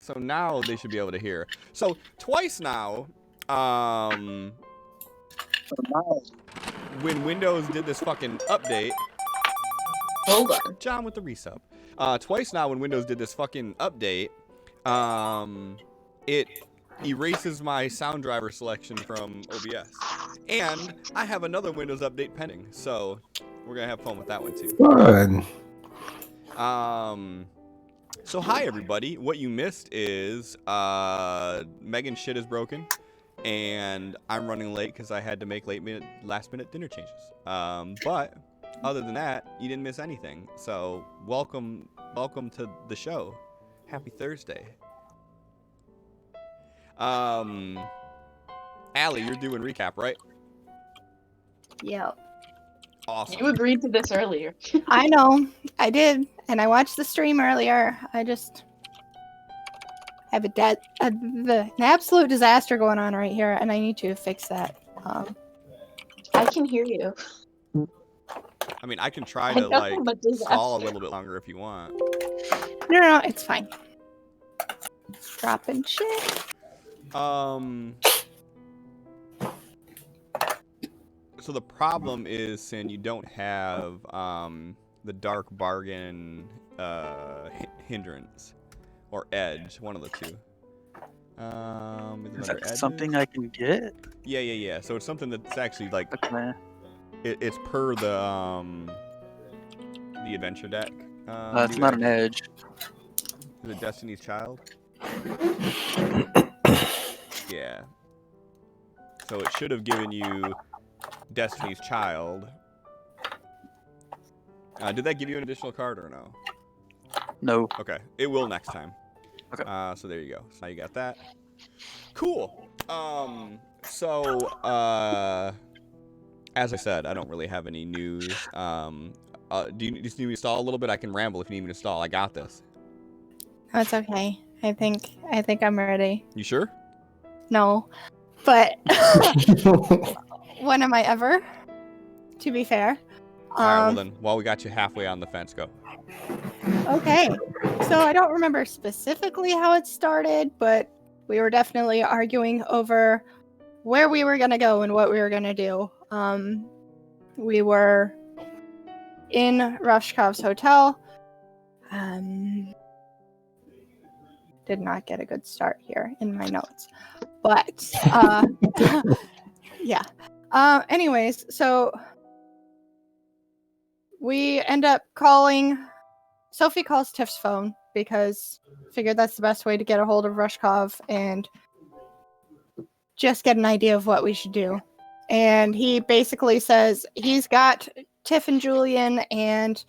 So now they should be able to hear. So twice now, when Windows did this fucking update. Hold on. John with the resub. Twice now when Windows did this fucking update, it erases my sound driver selection from OBS. And I have another Windows update pending, so we're gonna have fun with that one too. Fun. So hi everybody. What you missed is Megan's shit is broken, and I'm running late because I had to make last minute dinner changes. But other than that, you didn't miss anything. So welcome to the show. Happy Thursday. Allie, you're doing recap, right? Yep. Awesome. You agreed to this earlier. I know. I did. And I watched the stream earlier. I just have an absolute disaster going on right here, and I need to fix that. I can hear you. I mean, I can try to like stall a little bit longer if you want. No, it's fine. Dropping shit. So the problem is, Sin, you don't have the dark bargain hindrance or edge, one of the two. Is that something I can get? Yeah. So it's something that's actually like Okay. it's per the adventure deck. It's not an edge. Is it Destiny's Child? Yeah. So it should have given you Destiny's Child. Did that give you an additional card or no? No. Okay, it will next time. Okay. So there you go. So now you got that. Cool. As I said, I don't really have any news. Do you just need me to stall a little bit? I can ramble if you need me to stall. I got this. That's okay. I think I'm ready. You sure? No. But when am I ever? To be fair. All right, well then, while we got you halfway on the fence, go. Okay. So I don't remember specifically how it started, but we were definitely arguing over where we were going to go and what we were going to do. We were in Rushkov's hotel. Did not get a good start here in my notes. But, yeah. Anyways, so we end up calling. Sophie calls Tiff's phone because figured that's the best way to get a hold of Rushkov and just get an idea of what we should do. And he basically says he's got Tiff and Julian and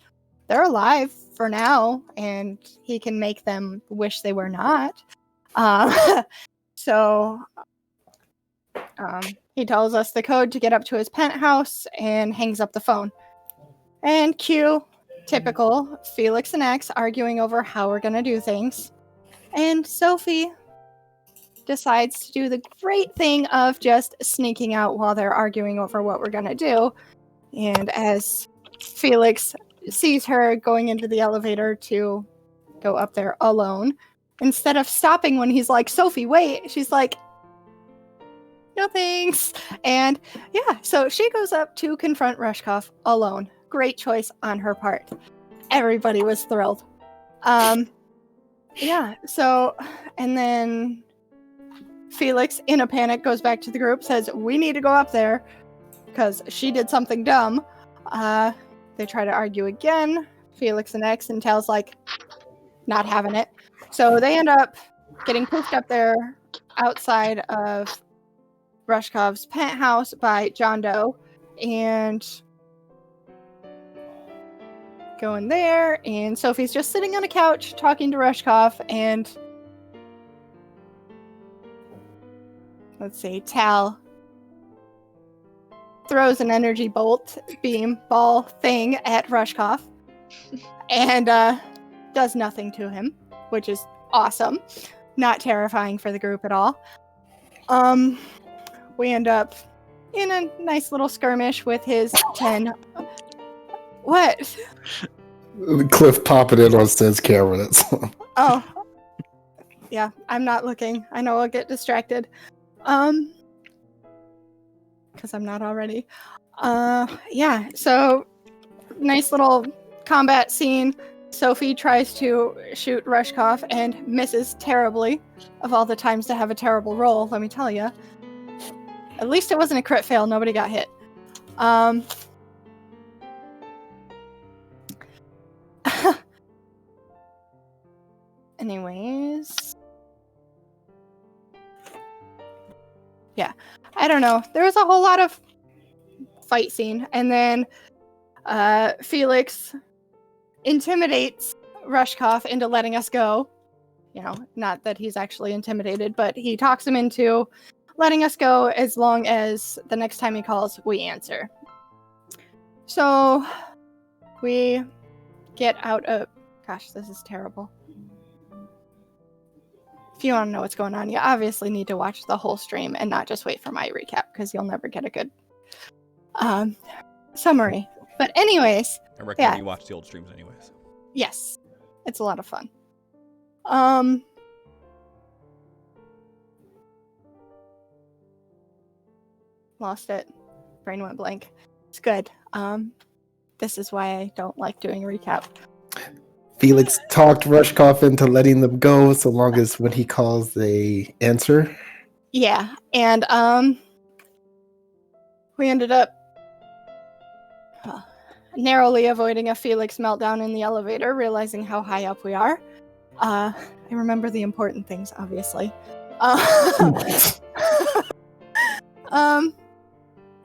they're alive for now and he can make them wish they were not. So he tells us the code to get up to his penthouse and hangs up the phone. And cue, typical, Felix and X arguing over how we're going to do things. And Sophie decides to do the great thing of just sneaking out while they're arguing over what we're going to do. And as Felix sees her going into the elevator to go up there alone, instead of stopping when he's like, Sophie, wait, she's like, no thanks. And yeah, so she goes up to confront Rushkov alone. Great choice on her part. Everybody was thrilled. Yeah, so, and then Felix, in a panic, goes back to the group, says, we need to go up there because she did something dumb. They try to argue again. Felix and X and Tal's like, not having it. So they end up getting pushed up there outside of Rushkov's penthouse by John Doe and going there, and Sophie's just sitting on a couch talking to Rushkov, and let's see, Tal throws an energy bolt beam ball thing at Rushkov and does nothing to him, which is awesome. Not terrifying for the group at all. We end up in a nice little skirmish with his 10. What? Cliff popping in on Sid's camera. That's all. Oh, Yeah, I'm not looking. I know I'll get distracted. Because I'm not already. Yeah, so nice little combat scene. Sophie tries to shoot Rushkoff and misses terribly. Of all the times to have a terrible roll, let me tell you. At least it wasn't a crit fail. Nobody got hit. Anyways. Yeah, I don't know. There was a whole lot of fight scene. And then Felix intimidates Rushkoff into letting us go. You know, not that he's actually intimidated, but he talks him into letting us go as long as the next time he calls, we answer. So we get out of... Gosh, this is terrible. If you want to know what's going on, you obviously need to watch the whole stream and not just wait for my recap, because you'll never get a good summary. But anyways, I recommend you watch the old streams anyways. yes, it's a lot of fun. Lost it. Brain went blank. It's good. This is why I don't like doing a recap. Felix talked Rushkoff into letting them go so long as when he calls they answer. Yeah, and we ended up narrowly avoiding a Felix meltdown in the elevator, realizing how high up we are. I remember the important things, obviously.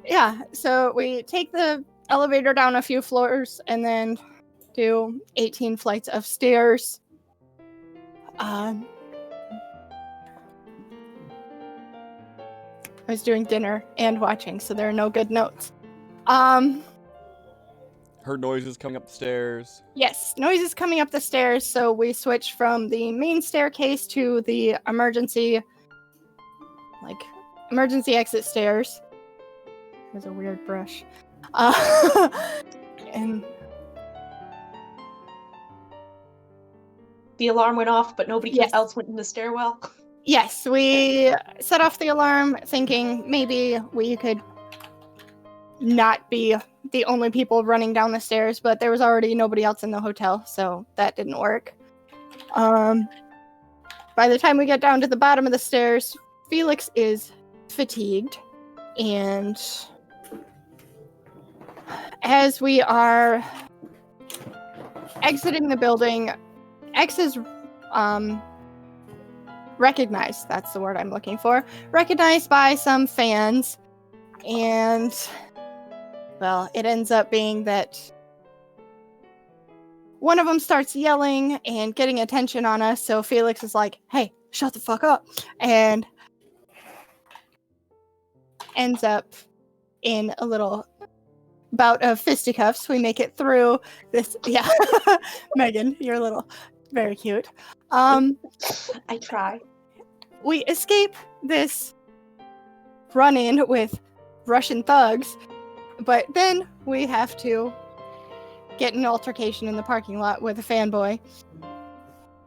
Yeah, so we take the elevator down a few floors and then do 18 flights of stairs. I was doing dinner and watching, so there are no good notes. Heard noises coming up the stairs. Yes, noises coming up the stairs, so we switch from the main staircase to the emergency exit stairs. There's a weird brush. And The alarm went off, but nobody Yes. else went in the stairwell. yes, we set off the alarm thinking maybe we could not be the only people running down the stairs, but there was already nobody else in the hotel, so that didn't work. By the time we get down to the bottom of the stairs, Felix is fatigued, and as we are exiting the building, X is recognized, that's the word I'm looking for, recognized by some fans, and well, it ends up being that one of them starts yelling and getting attention on us, so Felix is like, hey, shut the fuck up, and ends up in a little bout of fisticuffs. We make it through this. Yeah. Megan, you're a little very cute. I try. We escape this run-in with Russian thugs, but then we have to get an altercation in the parking lot with a fanboy.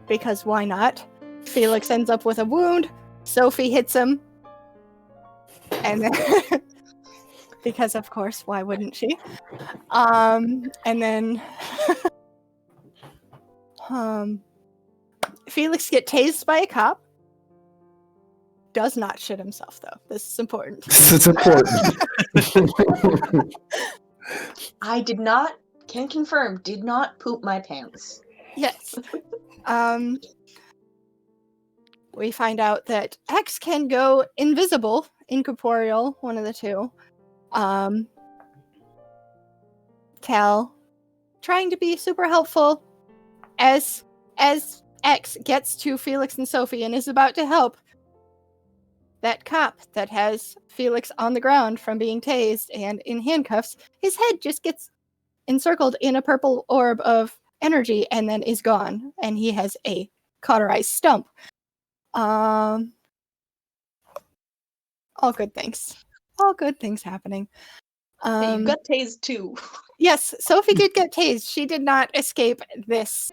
Because why not? Felix ends up with a wound. Sophie hits him. And then because of course, why wouldn't she? And then Felix gets tased by a cop. Does not shit himself though. This is important. This is important. I can confirm, did not poop my pants. Yes. We find out that X can go invisible, incorporeal, one of the two. Cal, trying to be super helpful as X gets to Felix and Sophie and is about to help that cop that has Felix on the ground from being tased and in handcuffs, his head just gets encircled in a purple orb of energy and then is gone, and he has a cauterized stump. All good things. All good things happening. Hey, you got tased too. Yes, Sophie did get tased. She did not escape this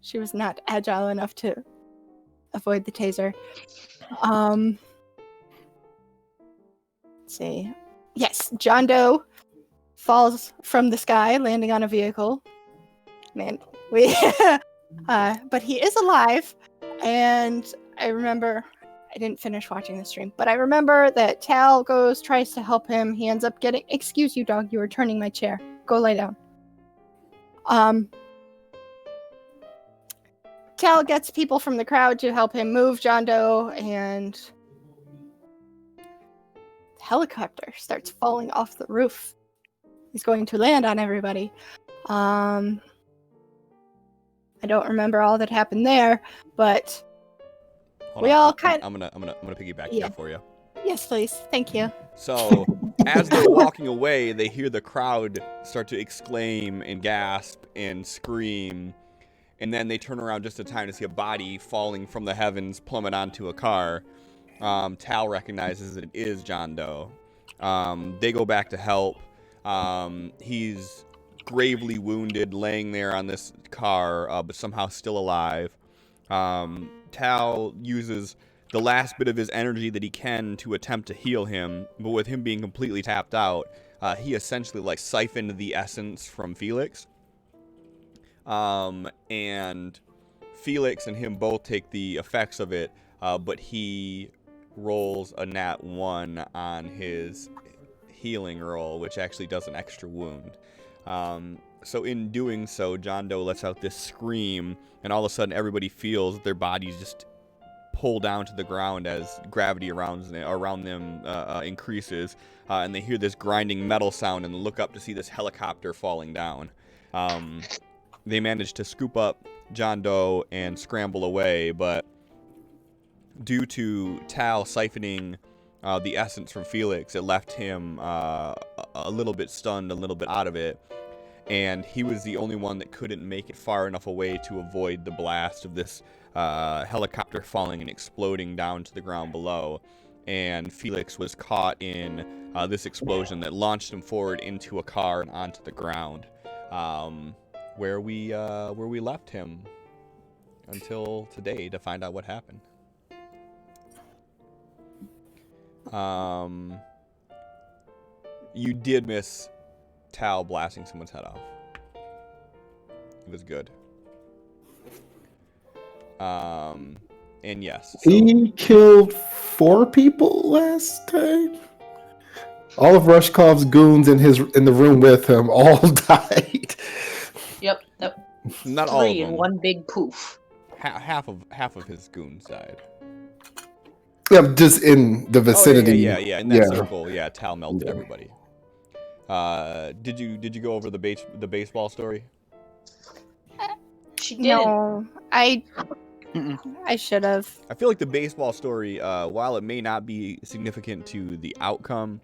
She was not agile enough to avoid the taser. Let's see. Yes, John Doe falls from the sky, landing on a vehicle. Man, but he is alive, and I remember I didn't finish watching the stream, but I remember that Tal tries to help him. He ends up getting. Excuse you, dog. You were turning my chair. Go lay down. Tal gets people from the crowd to help him move John Doe, and the helicopter starts falling off the roof. He's going to land on everybody. I don't remember all that happened there, but Hold we on, all kind. I'm gonna piggyback Yeah. that for you. Yes, please. Thank you. So, as they're walking away, they hear the crowd start to exclaim and gasp and scream, and then they turn around just in time to see a body falling from the heavens plummet onto a car. Tal recognizes that it is John Doe. They go back to help. He's gravely wounded, laying there on this car, but somehow still alive. Tal uses the last bit of his energy that he can to attempt to heal him, but with him being completely tapped out, he essentially like siphoned the essence from Felix. And Felix and him both take the effects of it, but he rolls a nat 1 on his healing roll, which actually does an extra wound. So in doing so, John Doe lets out this scream, and all of a sudden everybody feels their bodies just pull down to the ground as gravity around them increases, and they hear this grinding metal sound and look up to see this helicopter falling down. They manage to scoop up John Doe and scramble away, but due to Tal siphoning the essence from Felix, it left him a little bit stunned, a little bit out of it, and he was the only one that couldn't make it far enough away to avoid the blast of this helicopter falling and exploding down to the ground below. And Felix was caught in this explosion that launched him forward into a car and onto the ground, where we left him until today to find out what happened. You did miss Tal blasting someone's head off. It was good. And yes. So, He killed 4 people last time. All of Rushkov's goons in the room with him all died. Yep. not all of 3 in them. one big poof. Half of his goons died. Yeah, just in the vicinity. Oh, yeah. In that circle, Tal melted everybody. Did you go over the baseball story? She didn't. No, I should have. I feel like the baseball story, while it may not be significant to the outcome,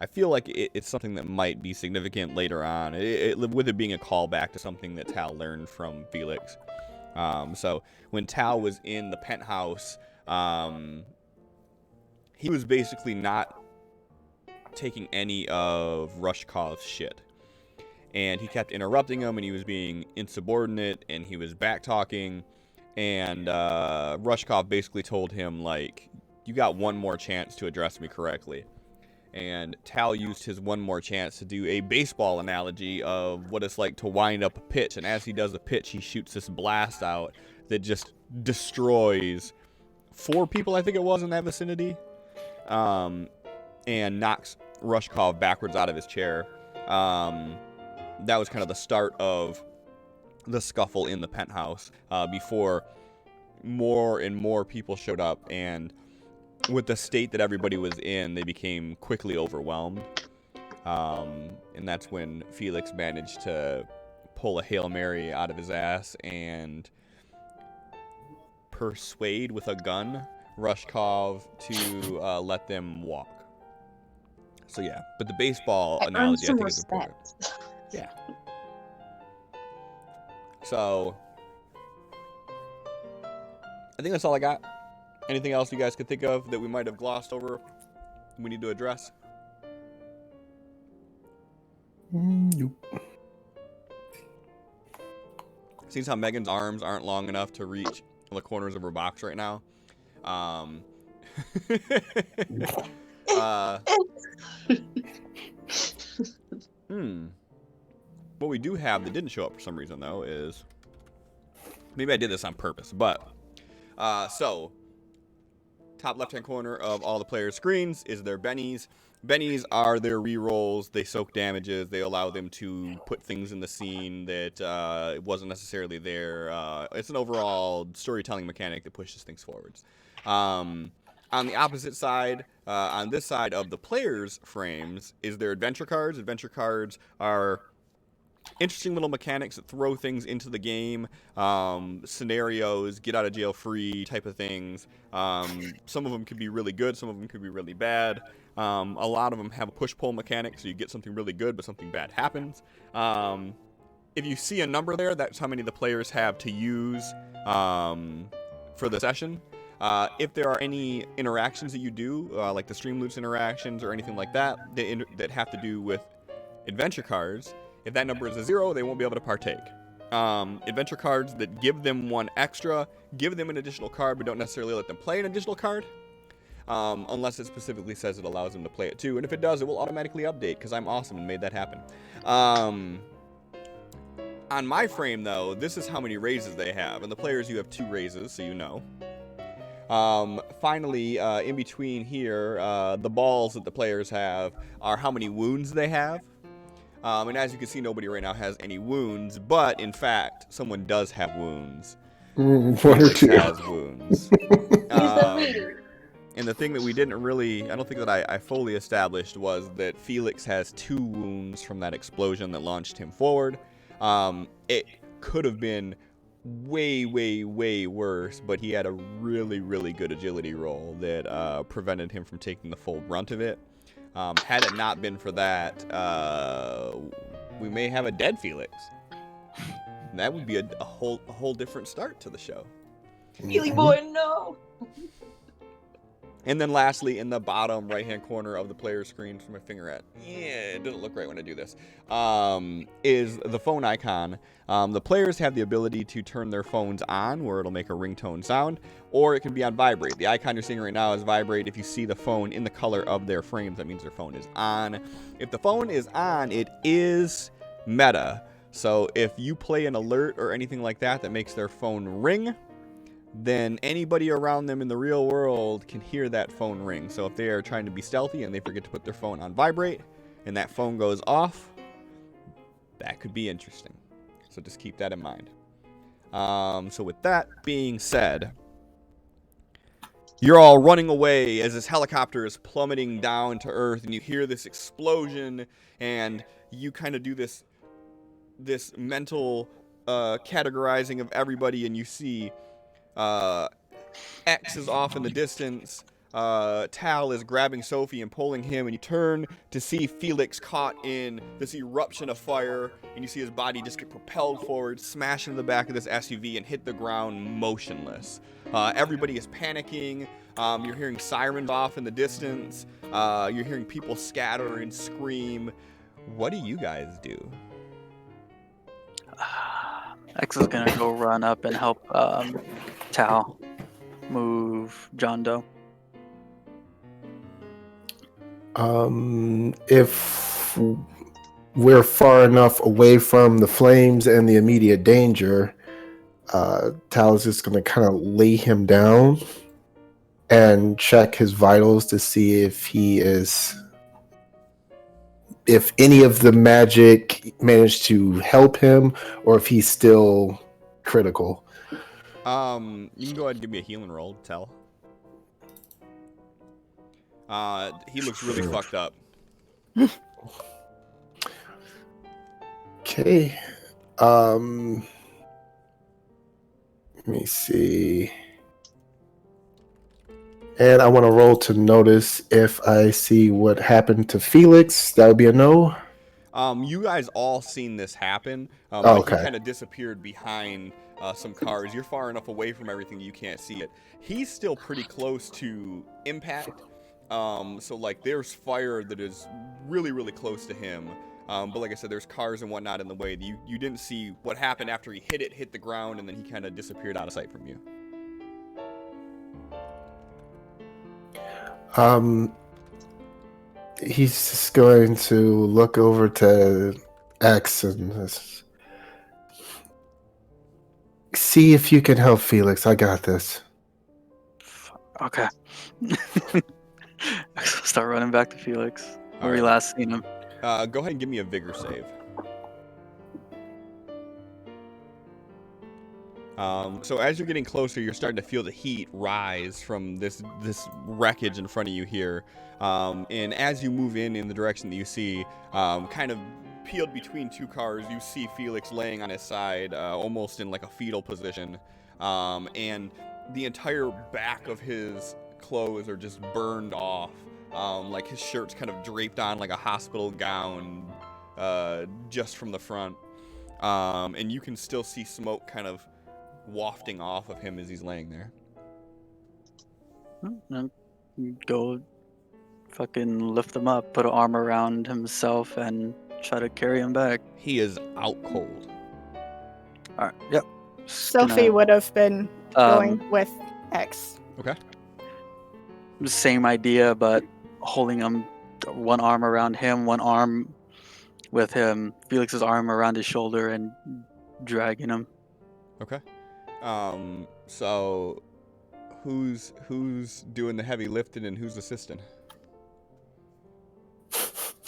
I feel like it's something that might be significant later on. With it being a callback to something that Tal learned from Felix. So when Tal was in the penthouse, he was basically not taking any of Rushkov's shit. And he kept interrupting him, and he was being insubordinate, and he was back-talking. And Rushkov basically told him, like, you got one more chance to address me correctly. And Tal used his one more chance to do a baseball analogy of what it's like to wind up a pitch. And as he does the pitch, he shoots this blast out that just destroys 4 people, I think it was, in that vicinity. And knocks Rushkov backwards out of his chair. That was kind of the start of the scuffle in the penthouse, before more and more people showed up, and with the state that everybody was in, they became quickly overwhelmed. And that's when Felix managed to pull a Hail Mary out of his ass and persuade with a gun Rushkov to let them walk. So yeah, but the baseball analogy, I think, is important. Yeah. So, I think that's all I got. Anything else you guys could think of that we might have glossed over we need to address? Nope. Seems how Megan's arms aren't long enough to reach the corners of her box right now. What we do have that didn't show up for some reason, though, is... Maybe I did this on purpose, but... So, top left-hand corner of all the players' screens is their bennies. Bennies are their rerolls. They soak damages. They allow them to put things in the scene that wasn't necessarily there. It's an overall storytelling mechanic that pushes things forwards. On the opposite side, on this side of the players' frames, is their adventure cards. Adventure cards are interesting little mechanics that throw things into the game, scenarios, get out of jail free type of things. Some of them could be really good, some of them could be really bad. A lot of them have a push-pull mechanic, so you get something really good, but something bad happens. If you see a number there, that's how many the players have to use for the session. If there are any interactions that you do, like the stream loots interactions or anything like that, that have to do with adventure cards, if that number is a 0, they won't be able to partake. Adventure cards that give them one extra, give them an additional card, but don't necessarily let them play an additional card, unless it specifically says it allows them to play it too. And if it does, it will automatically update, because I'm awesome and made that happen. On my frame, though, this is how many raises they have. And the players, you have 2 raises, so you know. Finally, in between here, the balls that the players have are how many wounds they have. And as you can see, nobody right now has any wounds, but in fact, someone does have wounds. 1 or Felix 2 has wounds. He's the leader. And the thing that we didn't really, I don't think that I fully established, was that Felix has 2 wounds from that explosion that launched him forward. It could have been way, way, way worse, but he had a really, really good agility roll that prevented him from taking the full brunt of it. Had it not been for that, we may have a dead Felix. That would be a whole different start to the show. Healy boy, no. And then lastly, in the bottom right-hand corner of the player screen, where's my finger at? Yeah, it doesn't look right when I do this. Is the phone icon. The players have the ability to turn their phones on, where it'll make a ringtone sound, or it can be on vibrate. The icon you're seeing right now is vibrate. If you see the phone in the color of their frames, that means their phone is on. If the phone is on, it is meta. So if you play an alert or anything like that that makes their phone ring, then anybody around them in the real world can hear that phone ring. So if they are trying to be stealthy and they forget to put their phone on vibrate and that phone goes off, that could be interesting. So just keep that in mind. So with that being said, you're all running away as this helicopter is plummeting down to Earth, and you hear this explosion, and you kind of do this mental categorizing of everybody, and you see X is off in the distance. Tal is grabbing Sophie and pulling him, and you turn to see Felix caught in this eruption of fire, and you see his body just get propelled forward, smash into the back of this SUV, and hit the ground motionless. Everybody is panicking. You're hearing sirens off in the distance. You're hearing people scatter and scream. What do you guys do? X is gonna go run up and help Tal move John Doe. If we're far enough away from the flames and the immediate danger, Tal is just going to kind of lay him down and check his vitals to see if any of the magic managed to help him or if he's still critical. You can go ahead and give me a healing roll, Tal. He looks really fucked up. Okay. Let me see. And I want to roll to notice if I see what happened to Felix. That would be a no. You guys all seen this happen. Okay. He kind of disappeared behind some cars. You're far enough away from everything you can't see it. He's still pretty close to impact. So like there's fire that is really, really close to him. But like I said, there's cars and whatnot in the way. You didn't see what happened after he hit the ground, and then he kind of disappeared out of sight from you. He's just going to look over to X and see if you can help Felix. I got this. Okay. Start running back to Felix. Where we Alright. last seen him. Go ahead and give me a vigor save. So as you're getting closer, you're starting to feel the heat rise from this wreckage in front of you here. And as you move in the direction that you see, kind of peeled between two cars, you see Felix laying on his side, almost in like a fetal position. And the entire back of his clothes are just burned off. Like his shirt's kind of draped on like a hospital gown, just from the front. And you can still see smoke kind of wafting off of him as he's laying there. Go fucking lift him up, put an arm around himself, and try to carry him back. He is out cold. Alright, yep. Sophie would have been going with X. Okay. Same idea, but holding him, one arm around him, one arm with him, Felix's arm around his shoulder, and dragging him. Okay. So who's doing the heavy lifting and who's assisting?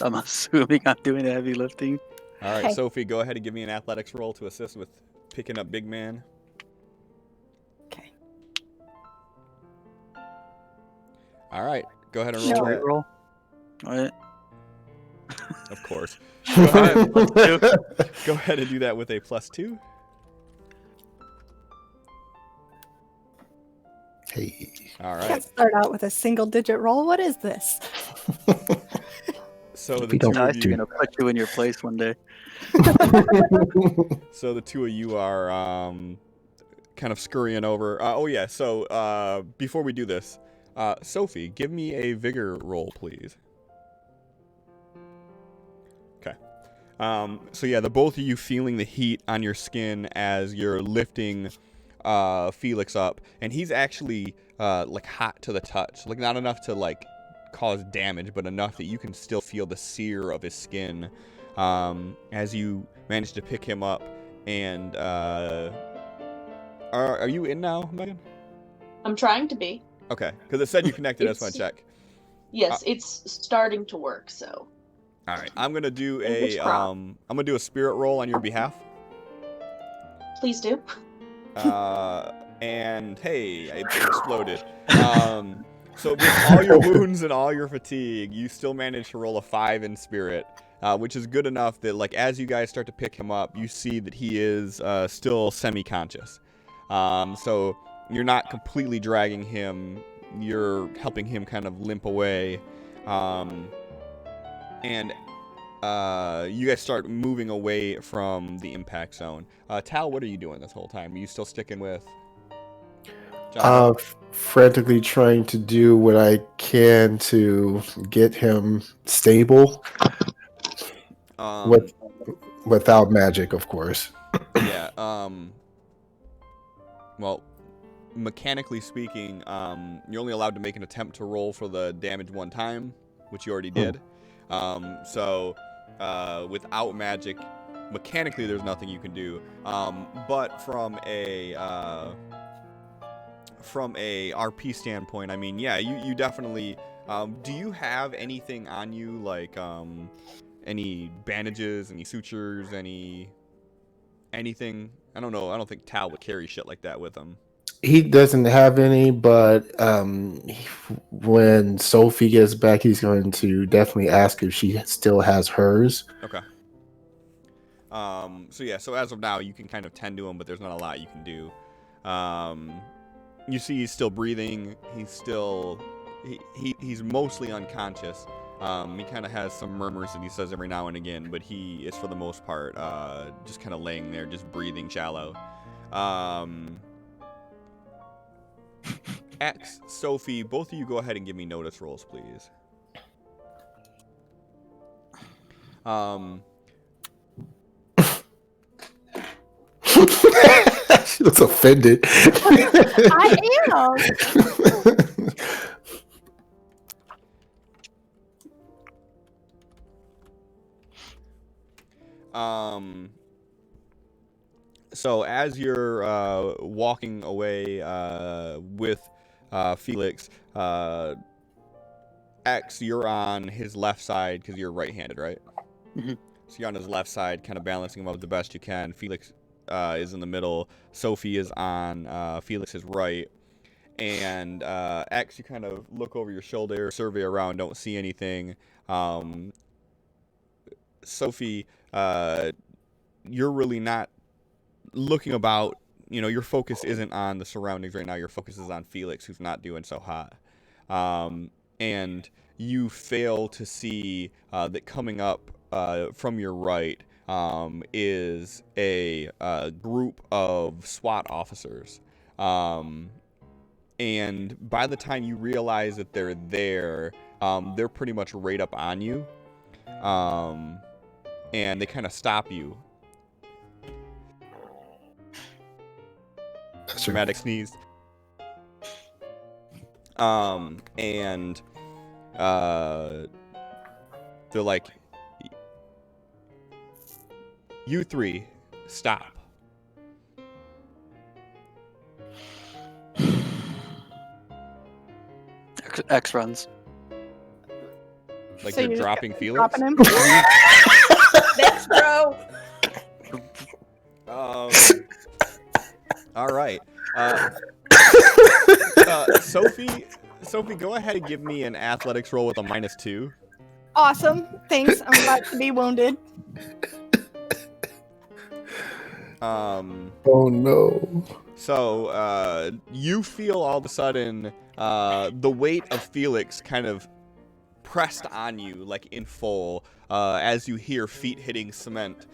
I'm assuming I'm doing the heavy lifting. All right, Okay. Sophie, go ahead and give me an athletics roll to assist with picking up big man. Okay. All right, go ahead and No. roll Straight that. roll. Alright. Of course. Go ahead, go ahead and do that with a +2. Hey. All Can't right. start out with a single-digit roll. What is this? So the We don't two Dice of are you, gonna put you in your place one day. so the two of you are kind of scurrying over. Oh yeah. So before we do this, Sophie, give me a vigor roll, please. Okay. So yeah, the both of you feeling the heat on your skin as you're lifting Felix up, and he's actually like hot to the touch, like not enough to like cause damage, but enough that you can still feel the sear of his skin as you manage to pick him up. And are you in now, Megan? I'm trying to be. Okay, because it said you connected. I just want to check. Yes, it's starting to work. So All right, I'm gonna do Fingers a crossed. I'm gonna do a spirit roll on your behalf. please do. And hey, it exploded. So with all your wounds and all your fatigue, you still manage to roll a 5 in spirit, which is good enough that like as you guys start to pick him up, you see that he is still semi-conscious. So you're not completely dragging him. You're helping him kind of limp away. And you guys start moving away from the impact zone. Tal, what are you doing this whole time? Are you still sticking with John? Frantically trying to do what I can to get him stable without magic, of course. Yeah. Well, mechanically speaking, you're only allowed to make an attempt to roll for the damage one time, which you already did. So without magic, mechanically there's nothing you can do. But from a RP standpoint, I mean, yeah, you definitely. Do you have anything on you, like any bandages, any sutures, anything? I don't know. I don't think Tal would carry shit like that with him. He doesn't have any, but when Sophie gets back, he's going to definitely ask if she still has hers. Okay. So yeah, so as of now, you can kind of tend to him, but there's not a lot you can do. You see he's still breathing. He's still... He's mostly unconscious. He kind of has some murmurs that he says every now and again, but he is, for the most part, just kind of laying there, just breathing shallow. X, Sophie, both of you go ahead and give me notice rolls, please. She looks offended. I am. So as you're walking away with Felix, X, you're on his left side because you're right-handed, right? Mhm. So you're on his left side, kind of balancing him up the best you can. Felix is in the middle. Sophie is on Felix's right. And X, you kind of look over your shoulder, survey around, don't see anything. Sophie, you're really not looking about. Your focus isn't on the surroundings right now. Your focus is on Felix, who's not doing so hot. And you fail to see that coming up from your right is a group of SWAT officers. And by the time you realize that they're there, they're pretty much right up on you. And they kind of stop you. Dramatic sneeze. And they're like, you three, stop. X runs. Like So you're you're dropping Felix? Dropping him. Thanks, bro. All right. Sophie, go ahead and give me an athletics roll with a -2. Awesome. Thanks. I'm about to be wounded. Oh no. So you feel all of a sudden the weight of Felix kind of pressed on you, like in full, as you hear feet hitting cement.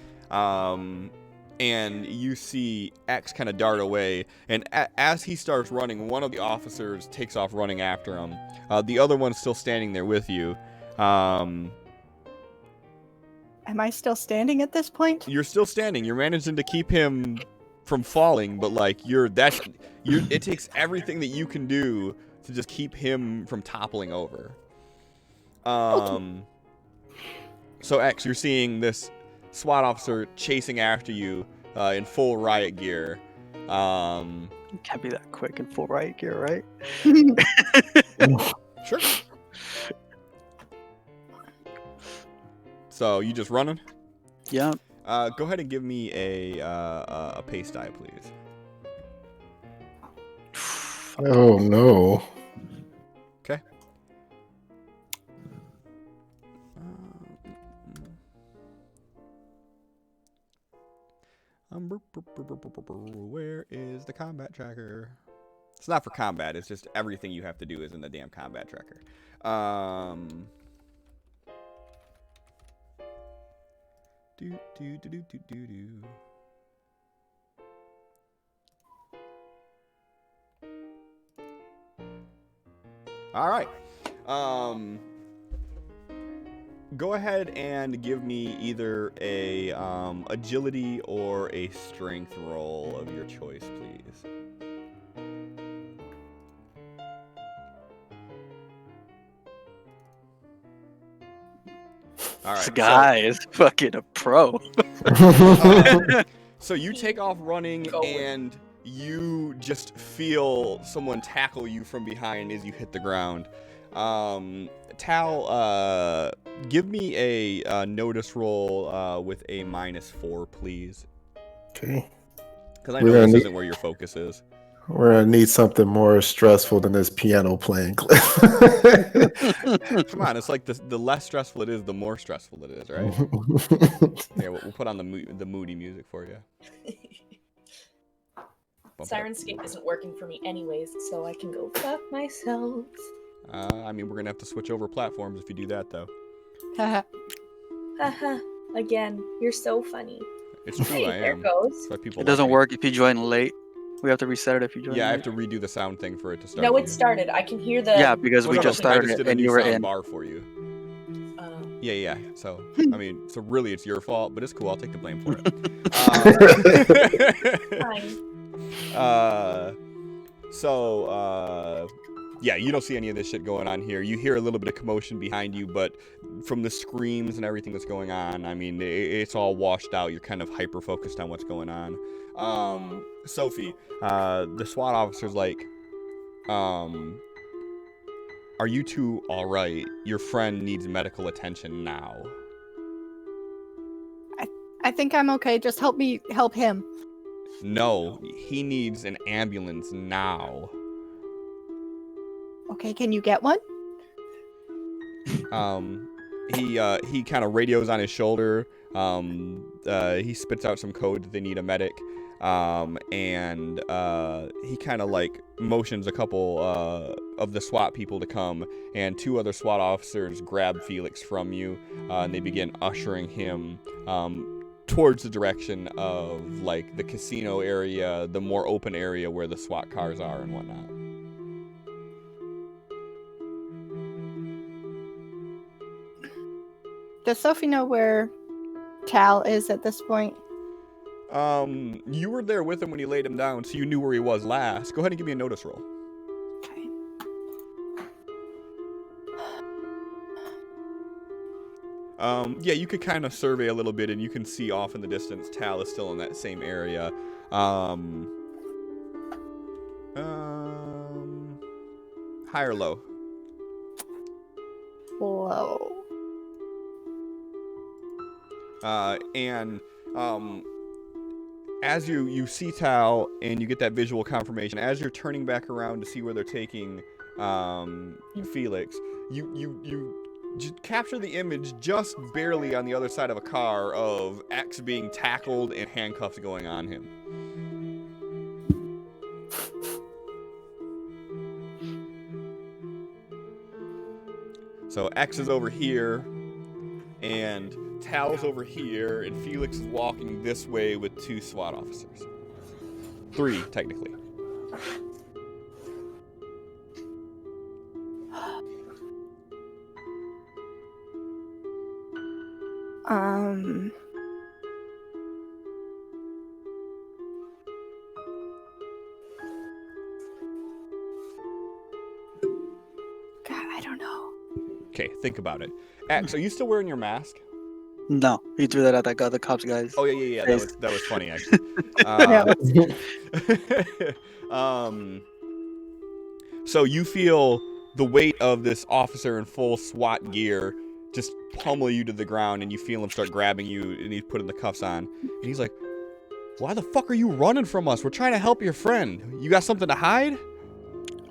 And you see X kind of dart away. And as he starts running, one of the officers takes off running after him. The other one's still standing there with you. Am I still standing at this point? You're still standing. You're managing to keep him from falling, but like it takes everything that you can do to just keep him from toppling over. So X, you're seeing this SWAT officer chasing after you in full riot gear. Can't be that quick in full riot gear, right? Sure. So you just running? Yeah. Go ahead and give me a pace die, please. Oh no. Okay. Where is the combat tracker? It's not for combat. It's just everything you have to do is in the damn combat tracker. All right. Go ahead and give me either a agility or a strength roll of your choice, please. All right. This guy is fucking a pro. So you take off running and you just feel someone tackle you from behind as you hit the ground. Tal, give me a notice roll with a -4, please. Okay. Because I know this isn't where your focus is. We're gonna need something more stressful than this piano playing. Come on, it's like the less stressful it is, the more stressful it is, right? Yeah, we'll put on the moody music for you. Sirenscape isn't working for me anyways, so I can go fuck myself. I mean, we're gonna have to switch over platforms if you do that, though. Haha. Again, you're so funny. It's true, I There am. goes. That's why people It doesn't like me. work if you join late. We have to reset it if you join Yeah, I late. have to redo the sound thing for it to start. No, for it you. started. I can hear the. Yeah, because Well, we no, just no, I started just it did a and new you were sound in. bar for you. Yeah. So, I mean, so really it's your fault, but it's cool. I'll take the blame for it. Fine. Yeah, you don't see any of this shit going on here. You hear a little bit of commotion behind you, but from the screams and everything that's going on, I mean, it's all washed out. You're kind of hyper-focused on what's going on. Sophie, the SWAT officer's like, are you two all right? Your friend needs medical attention now. I think I'm okay. Just help me help him. No, he needs an ambulance now. Okay, can you get one? He kind of radios on his shoulder. He spits out some code that they need a medic. And he kind of like motions a couple of the SWAT people to come, and 2 other SWAT officers grab Felix from you, and they begin ushering him towards the direction of like the casino area, the more open area where the SWAT cars are and whatnot. Does Sophie know where Tal is at this point? You were there with him when he laid him down, so you knew where he was last. Go ahead and give me a notice roll. Okay. Yeah, you could kind of survey a little bit, and you can see off in the distance Tal is still in that same area. High or low? Whoa. As you see Tal and you get that visual confirmation, as you're turning back around to see where they're taking Felix, you capture the image just barely on the other side of a car of X being tackled and handcuffs going on him. So X is over here, and Tal's over here, and Felix is walking this way with 2 SWAT officers. 3, technically. God, I don't know. Okay, think about it. X, are you still wearing your mask? No, he threw that at that guy, the cops guys. Oh yeah. Face. That was funny actually. So you feel the weight of this officer in full SWAT gear just pummel you to the ground, and you feel him start grabbing you, and he's putting the cuffs on, and he's like, "Why the fuck are you running from us? We're trying to help your friend. You got something to hide?"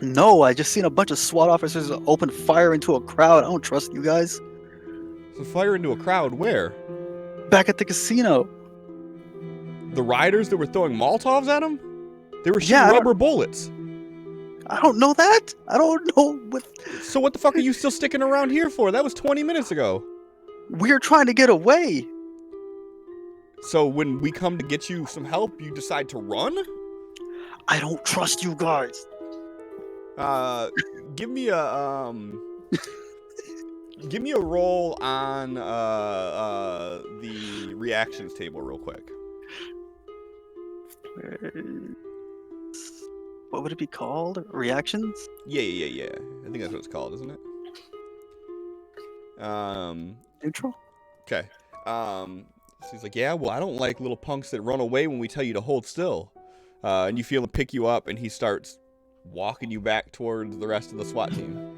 No, I just seen a bunch of SWAT officers open fire into a crowd. I don't trust you guys. So fire into a crowd where? Back at the casino. The riders that were throwing Molotovs at him? They were shooting Yeah, rubber bullets. I don't know that. I don't know what. So what the fuck are you still sticking around here for? That was 20 minutes ago. We're trying to get away. So when we come to get you some help, you decide to run? I don't trust you guys. Give me a give me a roll on the reactions table real quick. What would it be called? Reactions? Yeah. I think that's what it's called, isn't it? Neutral? Okay. So he's like, yeah, well, I don't like little punks that run away when we tell you to hold still. And you feel him pick you up, and he starts walking you back towards the rest of the SWAT team.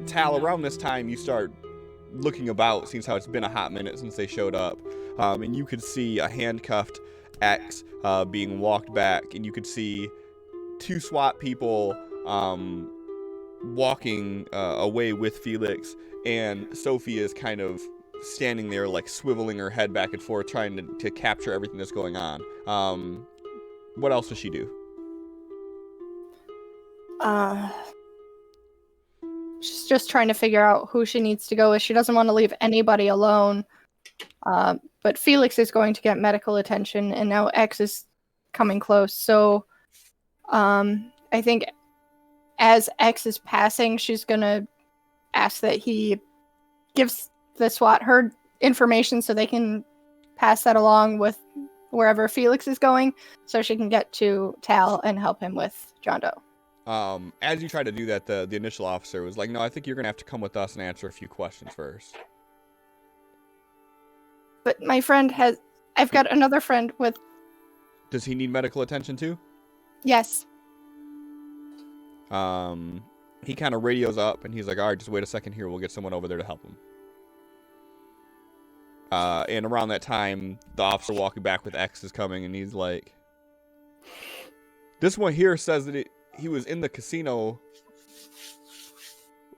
Tal, around this time, you start looking about, seeing how it's been a hot minute since they showed up. And you could see a handcuffed X being walked back, and you could see 2 SWAT people walking away with Felix, and Sophie is kind of standing there, like swiveling her head back and forth, trying to capture everything that's going on. What else does she do? She's just trying to figure out who she needs to go with. She doesn't want to leave anybody alone. But Felix is going to get medical attention, and now X is coming close. So I think as X is passing, she's gonna ask that he gives the SWAT her information so they can pass that along with wherever Felix is going, so she can get to Tal and help him with John Doe. As you try to do that, the initial officer was like, "No, I think you're gonna have to come with us and answer a few questions first." But my friend I've got another friend with... Does he need medical attention too? Yes. He kind of radios up and he's like, "All right, just wait a second here. We'll get someone over there to help him." And around that time, the officer walking back with X is coming, and he's like, "This one here says that he was in the casino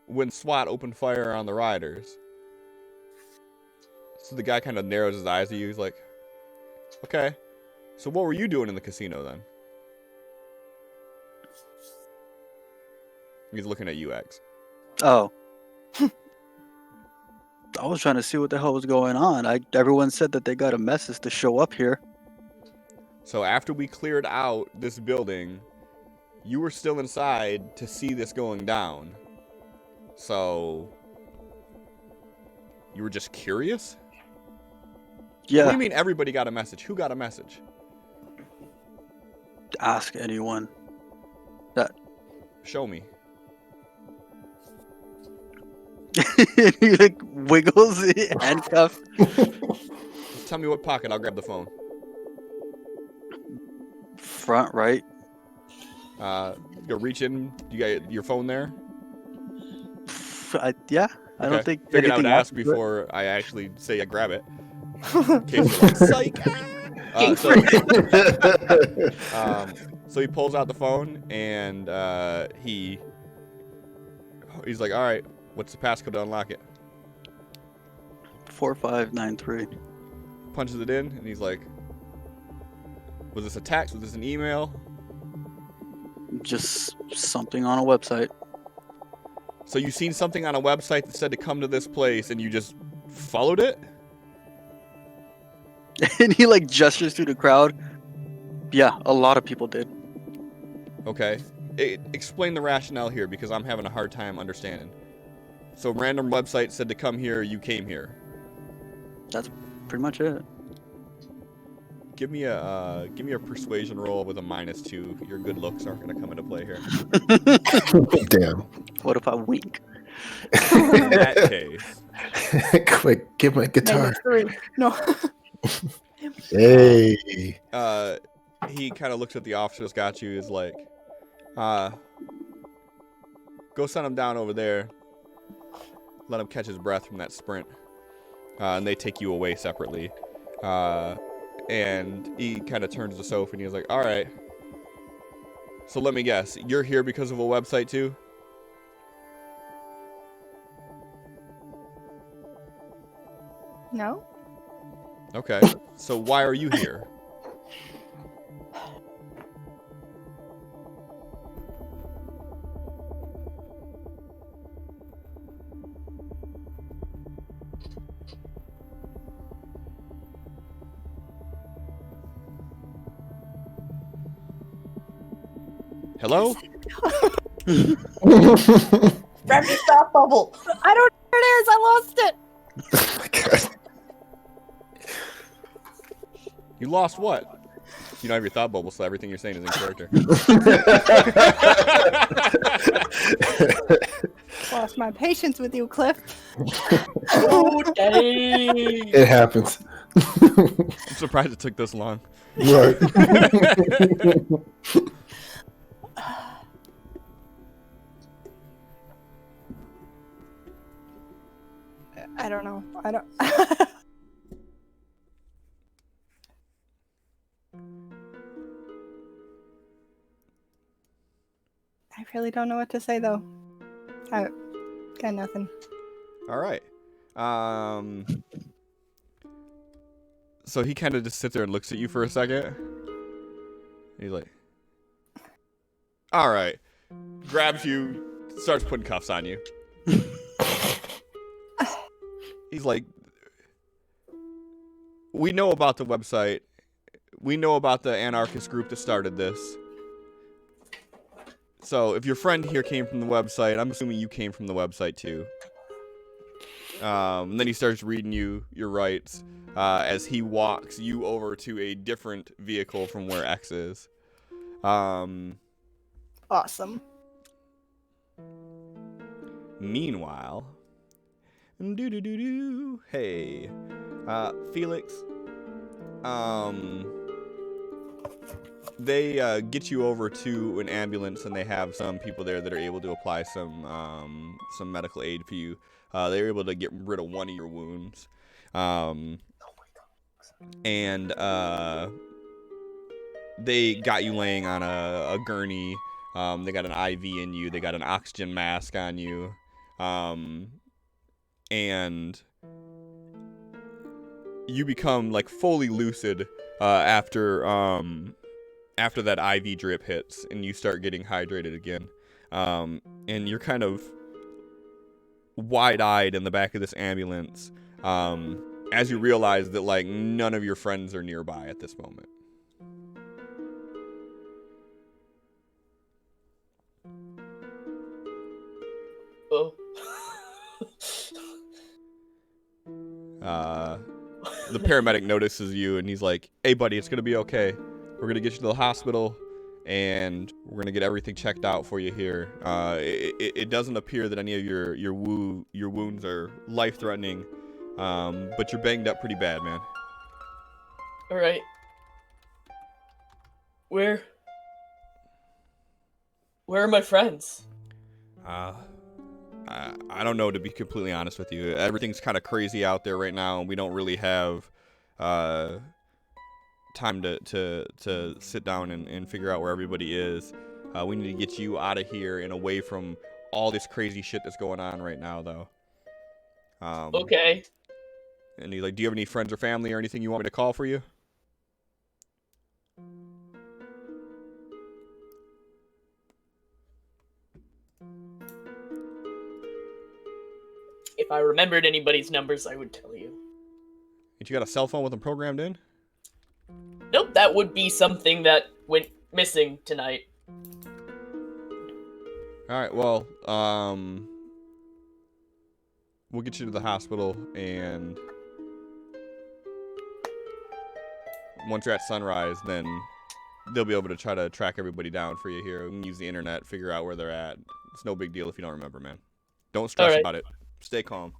when SWAT opened fire on the riders." So the guy kind of narrows his eyes at you. He's like, "Okay, so what were you doing in the casino then?" He's looking at you, X. Oh. I was trying to see what the hell was going on. Everyone said that they got a message to show up here. So after we cleared out this building, you were still inside to see this going down. So you were just curious? Yeah. What do you mean everybody got a message? Who got a message? Ask anyone. Show me. He like wiggles, handcuffed. Just tell me what pocket, I'll grab the phone. Front right. Go reach in. You got your phone there? Yeah. I Okay. don't think Figured I would anything ask happened. before I actually say I grab it. In case you're like, psych. So he pulls out the phone and he's like, "All right, what's the passcode to unlock it?" 4593. Punches it in and he's like, "Was this a text? Was this an email?" Just something on a website. So you seen something on a website that said to come to this place and you just followed it? And he like gestures to the crowd. Yeah, a lot of people did. Okay. Explain the rationale here because I'm having a hard time understanding. So random website said to come here, you came here. That's pretty much it. Give me a persuasion roll with a -2. Your good looks aren't gonna come into play here. Damn. What if I wink? In that case, Quick, give my guitar. -3. No. Hey. he kind of looks at the officer that's got you. Is like, go send him down over there. Let him catch his breath from that sprint. And they take you away separately. And he kind of turns to Sophie and he's like, "All right. So let me guess, you're here because of a website too?" No. Okay. So why are you here? Hello? Grab your thought bubble. I don't know where it is. I lost it. Oh my God. You lost what? You don't have your thought bubble, so everything you're saying is in character. Lost my patience with you, Cliff. Oh, dang. It happens. I'm surprised it took this long. Right. I don't know. I don't. I really don't know what to say though. I got nothing. All right. So he kind of just sits there and looks at you for a second. He's like, "All right." Grabs you, starts putting cuffs on you. He's like, "We know about the website. We know about the anarchist group that started this. So if your friend here came from the website, I'm assuming you came from the website too. And then he starts reading you your rights as he walks you over to a different vehicle from where X is. Awesome. Meanwhile, hey, Felix, they get you over to an ambulance, and they have some people there that are able to apply some medical aid for you. They're able to get rid of one of your wounds, and they got you laying on a gurney. They got an IV in you. They got an oxygen mask on you. And you become like fully lucid after that IV drip hits, and you start getting hydrated again. And you're kind of wide-eyed in the back of this ambulance as you realize that like none of your friends are nearby at this moment. Oh. The paramedic notices you, and he's like, "Hey, buddy, it's gonna be okay. We're gonna get you to the hospital, and we're gonna get everything checked out for you here. It doesn't appear that any of your wounds are life-threatening, but you're banged up pretty bad, man." All right. Where are my friends? I don't know, to be completely honest with you. Everything's kind of crazy out there right now, and we don't really have time to sit down and figure out where everybody is. We need to get you out of here and away from all this crazy shit that's going on right now, though. Okay. And he's like, "Do you have any friends or family or anything you want me to call for you?" If I remembered anybody's numbers, I would tell you. Ain't you got a cell phone with them programmed in? Nope, that would be something that went missing tonight. All right, well, we'll get you to the hospital, and once you're at Sunrise, then they'll be able to try to track everybody down for you here. We can use the internet, figure out where they're at. It's no big deal if you don't remember, man. Don't stress about it. Stay calm.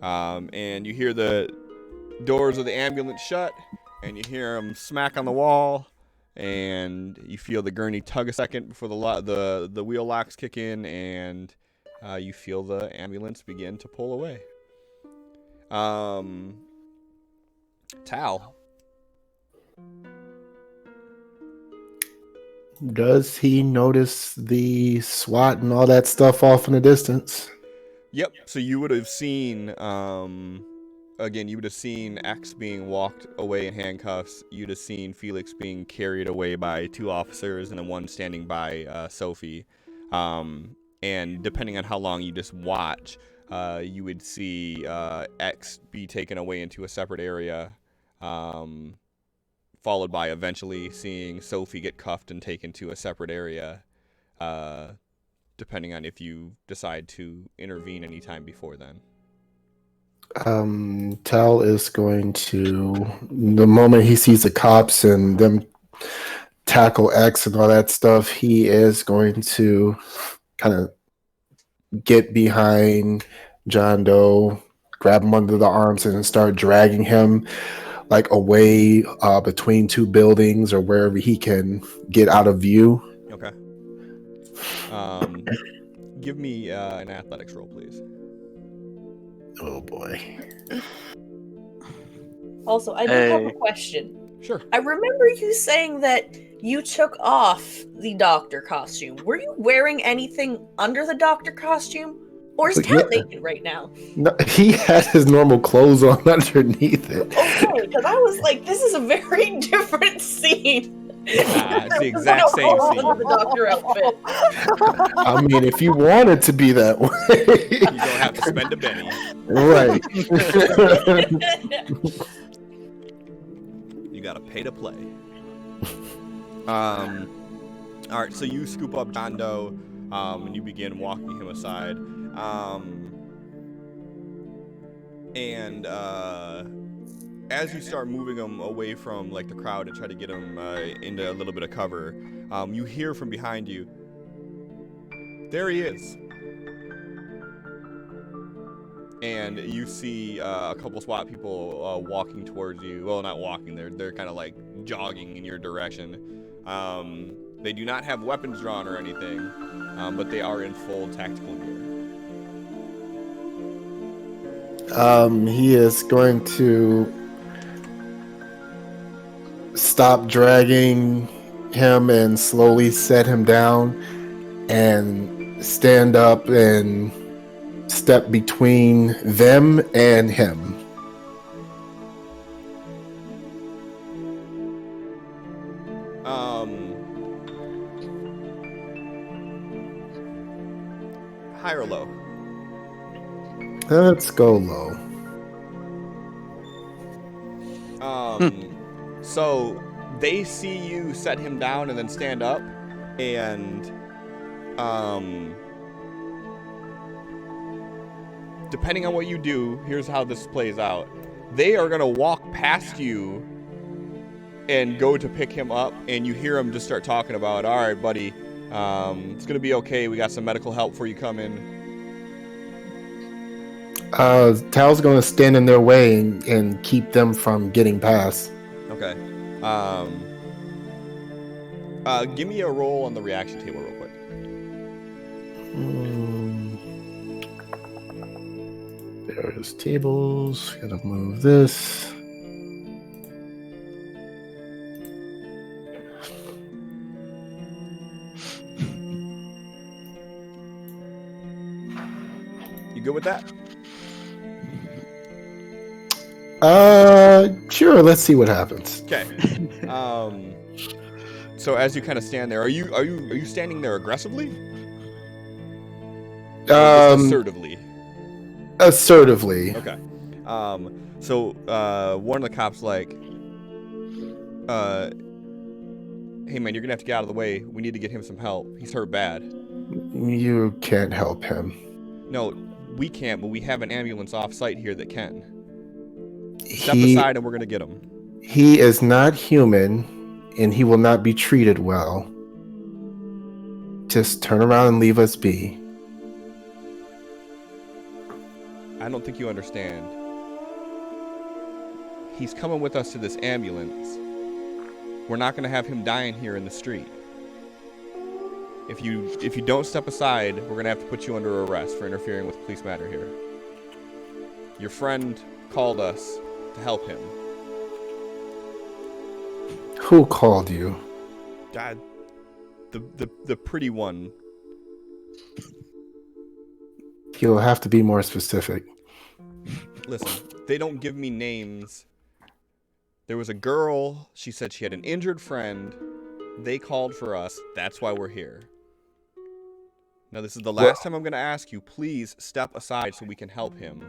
And you hear the doors of the ambulance shut, and you hear them smack on the wall, and you feel the gurney tug a second before the wheel locks kick in, and you feel the ambulance begin to pull away. Tal. Does he notice the SWAT and all that stuff off in the distance? Yep. So you would have seen, again, you would have seen X being walked away in handcuffs. You'd have seen Felix being carried away by two officers and then one standing by Sophie. And depending on how long you just watch, you would see X be taken away into a separate area, followed by eventually seeing Sophie get cuffed and taken to a separate area, depending on if you decide to intervene anytime before then. Tal is going to, the moment he sees the cops and them tackle X and all that stuff, he is going to kind of get behind John Doe, grab him under the arms, and start dragging him like away between two buildings or wherever he can get out of view. Okay. Give me an athletics roll, please. Oh boy. Also, I do have a question. Sure. I remember you saying that you took off the doctor costume. Were you wearing anything under the doctor costume? Or is Tal naked right now? No, he had his normal clothes on underneath it. Okay, because I was like, this is a very different scene. It's the exact same scene. The doctor outfit. I mean, if you want it to be that way. You don't have to spend a penny. Right. You gotta pay to play. All right, so you scoop up John Doe, and you begin walking him aside. And as you start moving him away from like the crowd and try to get him into a little bit of cover, you hear from behind you, there he is. And you see a couple SWAT people walking towards you. Well, not walking, they're kind of like jogging in your direction. They do not have weapons drawn or anything, but they are in full tactical gear. He is going to stop dragging him and slowly set him down and stand up and step between them and him. High or low? Let's go low. So they see you set him down and then stand up, and depending on what you do, here's how this plays out. They are gonna walk past you and go to pick him up, and you hear him just start talking about, all right, buddy, it's gonna be okay. We got some medical help for you coming. Tal's going to stand in their way and keep them from getting past. Okay. Give me a roll on the reaction table real quick. There's tables. Gotta move this. You good with that? Sure. Let's see what happens. Okay. So as you kind of stand there, are you standing there aggressively? Or just assertively. Assertively. Okay. So one of the cops like, hey man, you're gonna have to get out of the way. We need to get him some help. He's hurt bad. You can't help him. No, we can't, but we have an ambulance off site here that can. Step aside and we're gonna get him. He is not human, and he will not be treated well. Just turn around and leave us be. I don't think you understand. He's coming with us to this ambulance. We're not gonna have him dying here in the street. If you don't step aside, we're gonna have to put you under arrest for interfering with a police matter here. Your friend called us to help him. Who called you? Dad, the pretty one. You'll have to be more specific. Listen, they don't give me names. There was a girl. She said she had an injured friend. They called for us. That's why we're here. Now, this is the last time I'm going to ask you. Please step aside so we can help him.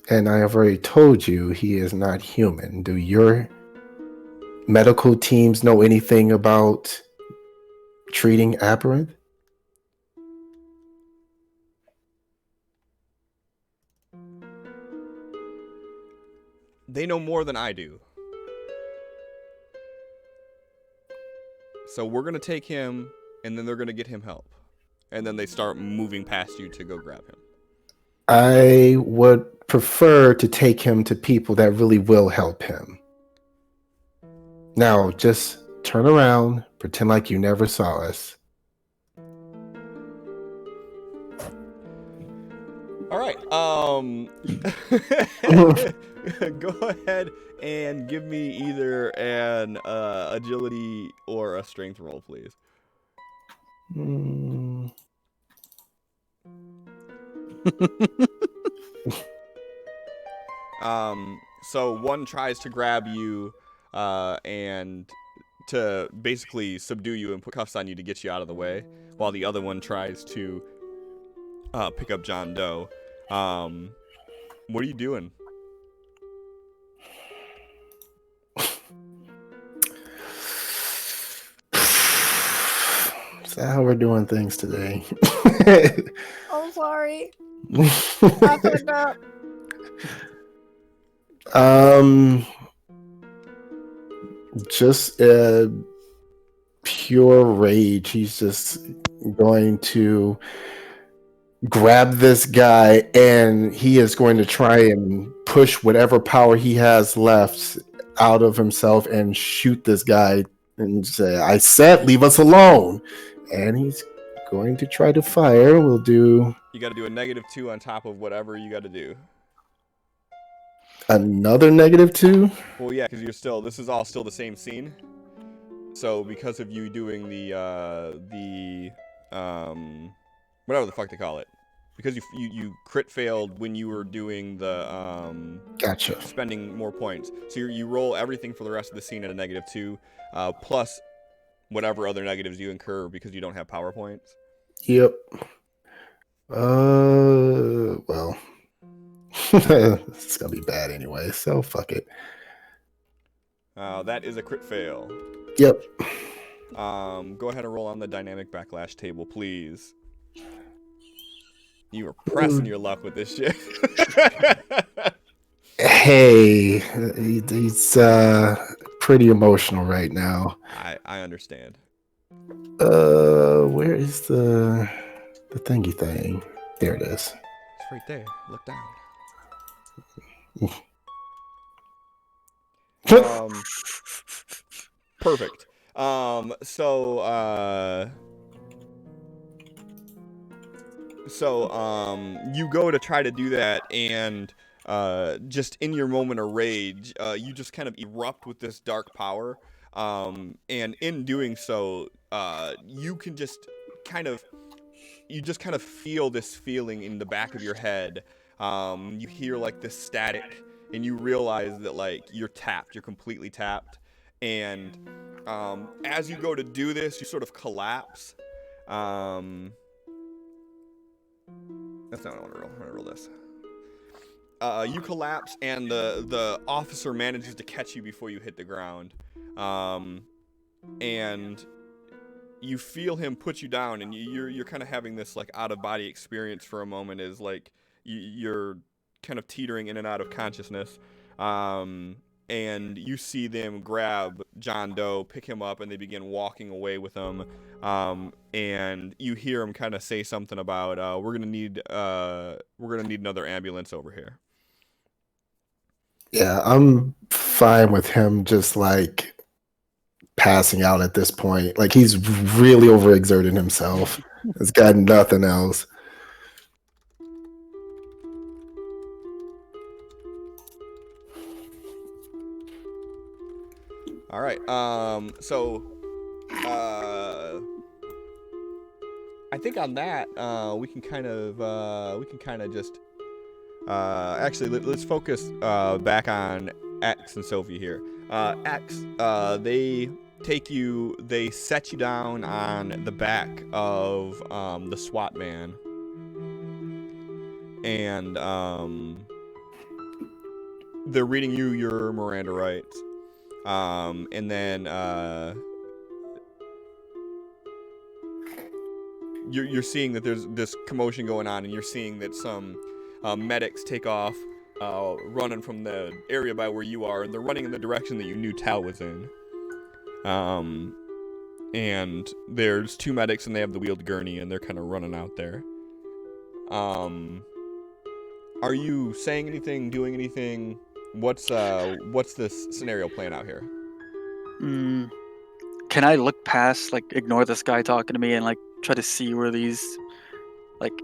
And I have already told you he is not human. Do your medical teams know anything about treating aberrant? They know more than I do. So we're going to take him, and then they're going to get him help. And then they start moving past you to go grab him. I would prefer to take him to people that really will help him. Now, just turn around, pretend like you never saw us. All right. Go ahead and give me either an agility or a strength roll, please. So one tries to grab you and to basically subdue you and put cuffs on you to get you out of the way, while the other one tries to pick up John Doe. What are you doing? Is that how we're doing things today? I'm sorry. I fucked up. Just pure rage. He's just going to grab this guy, and he is going to try and push whatever power he has left out of himself and shoot this guy and say, I said leave us alone. And he's going to try to fire. We'll do You got to do a -2 on top of whatever you got to do. another -2. Well, yeah, because this is all still the same scene. So because of you doing the whatever the fuck they call it, because you crit failed when you were doing the Gotcha. spending more points. So you roll everything for the rest of the scene at a -2, plus whatever other negatives you incur because you don't have power points. Yep. Well, it's gonna be bad anyway, so fuck it. That is a crit fail. Yep. Go ahead and roll on the dynamic backlash table, please. You are pressing your luck with this shit. Hey, he's pretty emotional right now. I understand. Where is the thingy thing? There it is. It's right there. Look down. Perfect. You go to try to do that, and just in your moment of rage, you just kind of erupt with this dark power, and in doing so, you just kind of feel this feeling in the back of your head. You hear like this static, and you realize that like you're completely tapped, and as you go to do this, you sort of collapse. That's not what I want to roll. I'm going to roll this. You collapse, and the officer manages to catch you before you hit the ground. And you feel him put you down, and you're kind of having this like out-of-body experience for a moment, as like you're kind of teetering in and out of consciousness. And you see them grab John Doe, pick him up, and they begin walking away with him. And you hear him kind of say something about, we're gonna need another ambulance over here. Yeah, I'm fine with him just like passing out at this point. Like he's really overexerted himself. He's got nothing else. All right. I think on that, we can kind of just actually let's focus back on X and Sophie here. X, they set you down on the back of the SWAT van, and they're reading you your Miranda rights. And then you're seeing that there's this commotion going on, and you're seeing that some medics take off, running from the area by where you are, and they're running in the direction that you knew Tal was in. And there's 2 medics, and they have the wheeled gurney, and they're kind of running out there. Are you saying anything, doing anything? What's this scenario playing out here? Can I look past, like, ignore this guy talking to me and like try to see where these like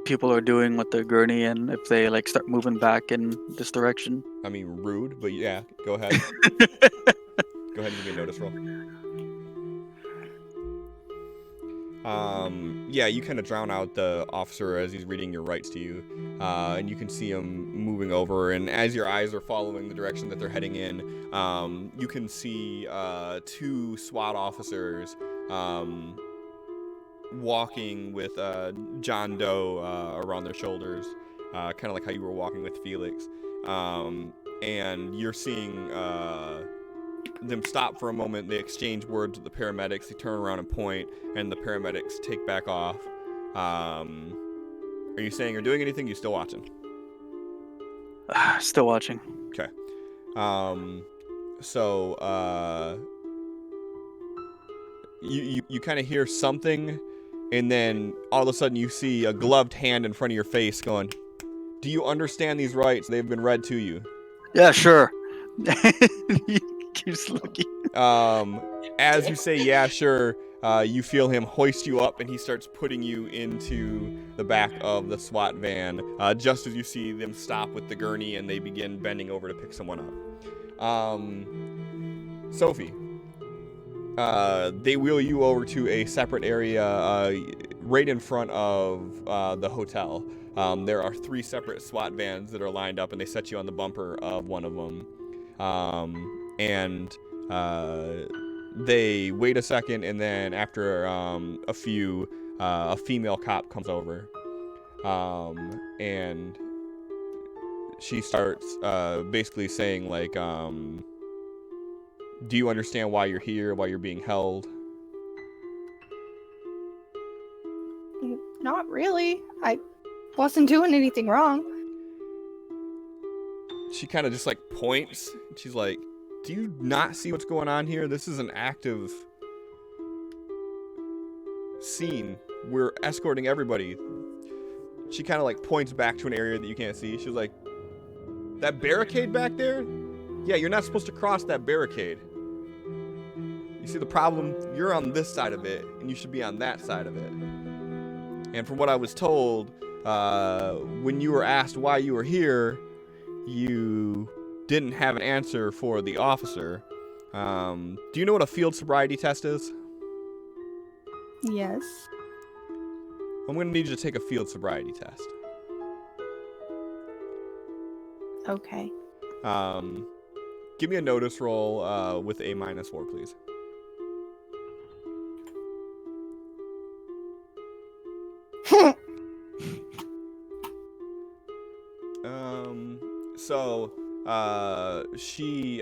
people are doing with the gurney, and if they like start moving back in this direction? I mean, rude, but yeah, go ahead. Go ahead and give me a notice roll. Yeah, you kind of drown out the officer as he's reading your rights to you, and you can see him moving over, and as your eyes are following the direction that they're heading in, you can see 2 SWAT officers walking with John Doe around their shoulders, kind of like how you were walking with Felix, and you're seeing them stop for a moment. They exchange words with the paramedics. They turn around and point, and the paramedics take back off. Are you saying you're doing anything? You still watching? Still watching. Okay. You kind of hear something, and then all of a sudden you see a gloved hand in front of your face going, "Do you understand these rights? They've been read to you." Yeah, sure. He keeps looking. As you say, "Yeah, sure," you feel him hoist you up, and he starts putting you into the back of the SWAT van, just as you see them stop with the gurney, and they begin bending over to pick someone up. Sophie, they wheel you over to a separate area right in front of the hotel. There are 3 separate SWAT vans that are lined up, and they set you on the bumper of one of them. They wait a second, and then after a female cop comes over, and she starts basically saying, like, "Do you understand why you're here, why you're being held?" Not really. I wasn't doing anything wrong. She kind of just like points. She's like, "Do you not see what's going on here? This is an active scene. We're escorting everybody." She kind of like points back to an area that you can't see. She was like, "That barricade back there? Yeah, you're not supposed to cross that barricade. You see the problem? You're on this side of it, and you should be on that side of it. And from what I was told, when you were asked why you were here, you didn't have an answer for the officer. Do you know what a field sobriety test is?" Yes. I'm going to need you to take a field sobriety test. Okay. Give me a notice roll with a -4, please. She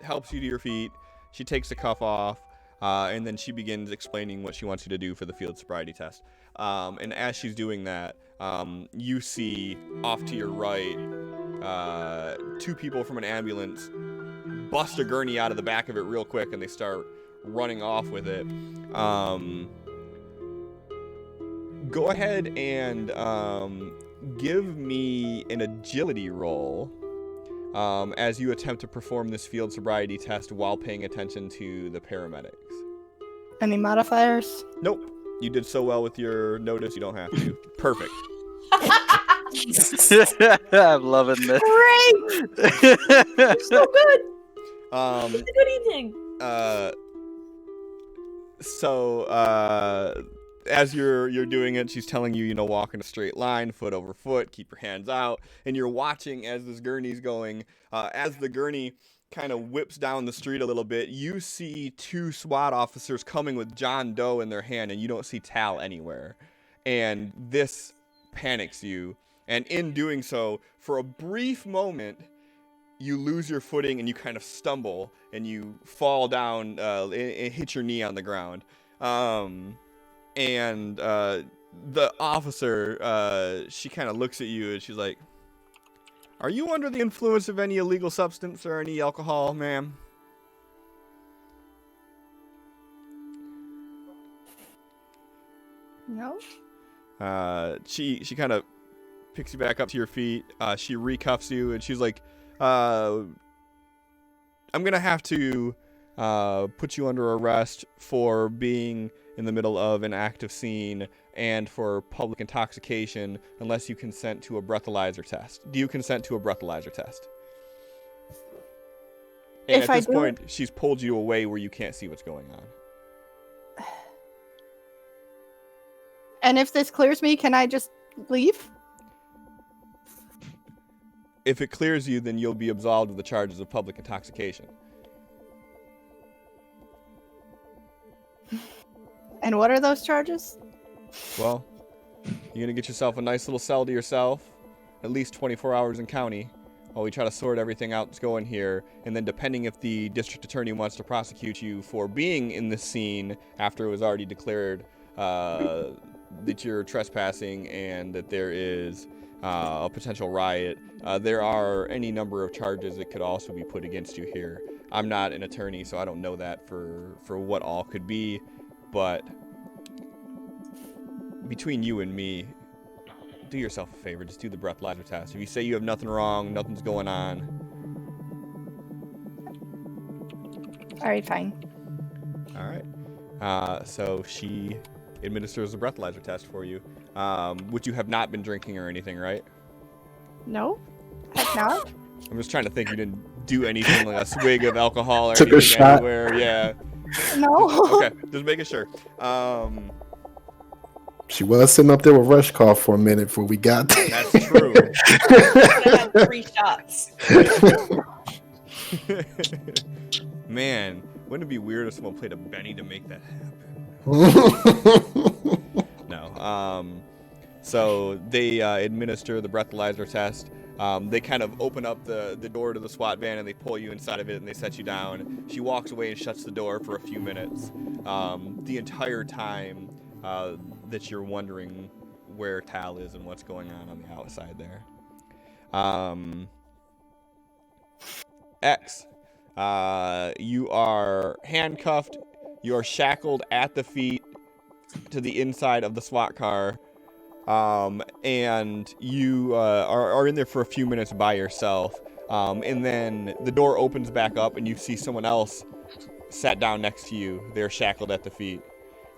helps you to your feet. She takes the cuff off, and then she begins explaining what she wants you to do for the field sobriety test. And as she's doing that, you see off to your right 2 people from an ambulance bust a gurney out of the back of it real quick, and they start running off with it. Go ahead and give me an agility roll as you attempt to perform this field sobriety test while paying attention to the paramedics. Any modifiers? Nope. You did so well with your notice, you don't have to. Perfect. I'm loving this. Great! So good! It's a good evening. As you're doing it, she's telling you, walk in a straight line, foot over foot, keep your hands out, and you're watching as this gurney's going. As the gurney kind of whips down the street a little bit, you see 2 SWAT officers coming with John Doe in their hand, and you don't see Tal anywhere. And this panics you, and in doing so, for a brief moment, you lose your footing and you kind of stumble and you fall down and hit your knee on the ground. And the officer, she kind of looks at you and she's like, "Are you under the influence of any illegal substance or any alcohol, ma'am?" No. She kind of picks you back up to your feet. She recuffs you and she's like, "I'm gonna have to put you under arrest for being in the middle of an active scene and for public intoxication unless you consent to a breathalyzer test. Do you consent to a breathalyzer test?" And at this point, she's pulled you away where you can't see what's going on. And if this clears me, can I just leave? If it clears you, then you'll be absolved of the charges of public intoxication. And what are those charges? Well, you're going to get yourself a nice little cell to yourself, at least 24 hours in county, while we try to sort everything out that's going here. And then depending if the district attorney wants to prosecute you for being in this scene after it was already declared that you're trespassing and that there is a potential riot, there are any number of charges that could also be put against you here. I'm not an attorney, so I don't know that for what all could be, but between you and me, do yourself a favor, just do the breathalyzer test. If you say you have nothing wrong, nothing's going on. All right, fine. All right. So she administers the breathalyzer test for you, which you have not been drinking or anything, right? No, heck not. I'm just trying to think you didn't do anything like a swig of alcohol or Took a anything shot. anywhere. Yeah. No. Okay, just making sure. She was sitting up there with Rushkoff for a minute before we got there. That's true. I had 3 shots. Man, wouldn't it be weird if someone played a Benny to make that happen? No. So they administer the breathalyzer test. They kind of open up the door to the SWAT van and they pull you inside of it and they set you down. She walks away and shuts the door for a few minutes. The entire time that you're wondering where Tal is and what's going on the outside there. X, you are handcuffed. You are shackled at the feet to the inside of the SWAT car. And you are in there for a few minutes by yourself. And then the door opens back up and you see someone else sat down next to you. They're shackled at the feet.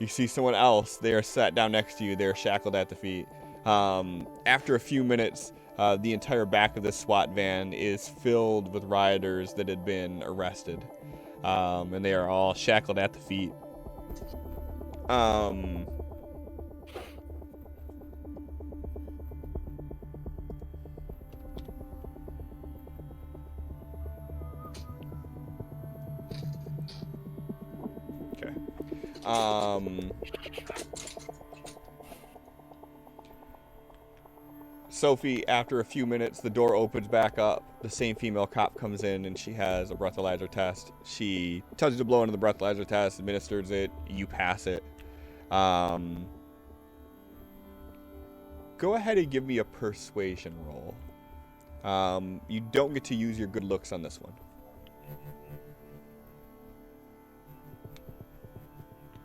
You see someone else. They are sat down next to you. They're shackled at the feet. After a few minutes, the entire back of this SWAT van is filled with rioters that had been arrested. And they are all shackled at the feet. Okay. Sophie, after a few minutes, the door opens back up. The same female cop comes in and she has a breathalyzer test. She tells you to blow into the breathalyzer test, administers it, you pass it. Go ahead and give me a persuasion roll. You don't get to use your good looks on this one.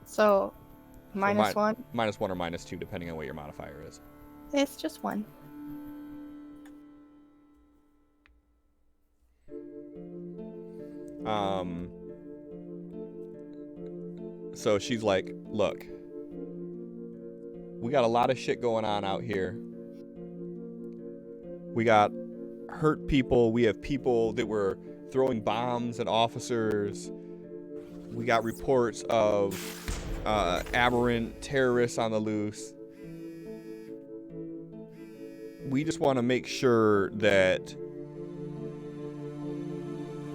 So, minus one. -1 or -2, depending on what your modifier is. It's just 1. So she's like, look, we got a lot of shit going on out here. We got hurt people. We have people that were throwing bombs at officers. We got reports of aberrant terrorists on the loose. We just want to make sure that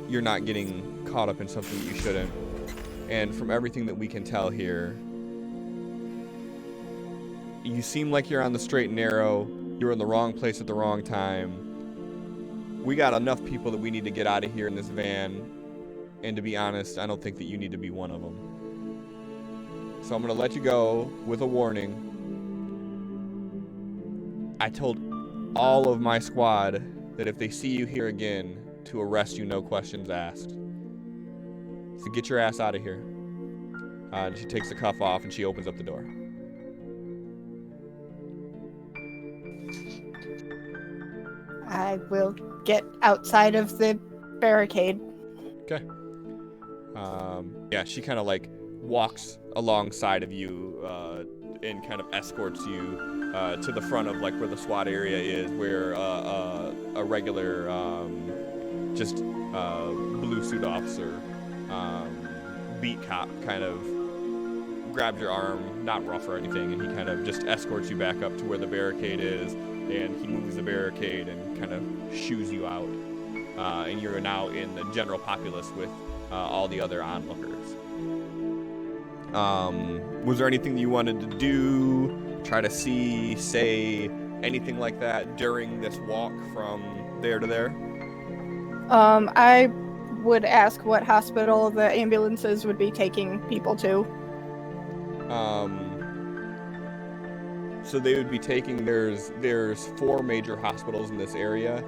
you're not getting caught up in something that you shouldn't. And from everything that we can tell here, you seem like you're on the straight and narrow. You're in the wrong place at the wrong time. We got enough people that we need to get out of here in this van. And to be honest, I don't think that you need to be one of them. So I'm going to let you go with a warning. I told all of my squad that if they see you here again, to arrest you, no questions asked. So get your ass out of here. She takes the cuff off and she opens up the door. I will get outside of the barricade. Okay. Yeah, she kind of like walks alongside of you and kind of escorts you to the front of like where the SWAT area is, where a regular just blue suit officer, beat cop kind of grabs your arm, not rough or anything, and he kind of just escorts you back up to where the barricade is, and he moves the barricade and kind of shoos you out. And you're now in the general populace with all the other onlookers. Was there anything that you wanted to do, try to see, say, anything like that during this walk from there to there? I would ask what hospital the ambulances would be taking people to. So they would be taking, there's 4 major hospitals in this area,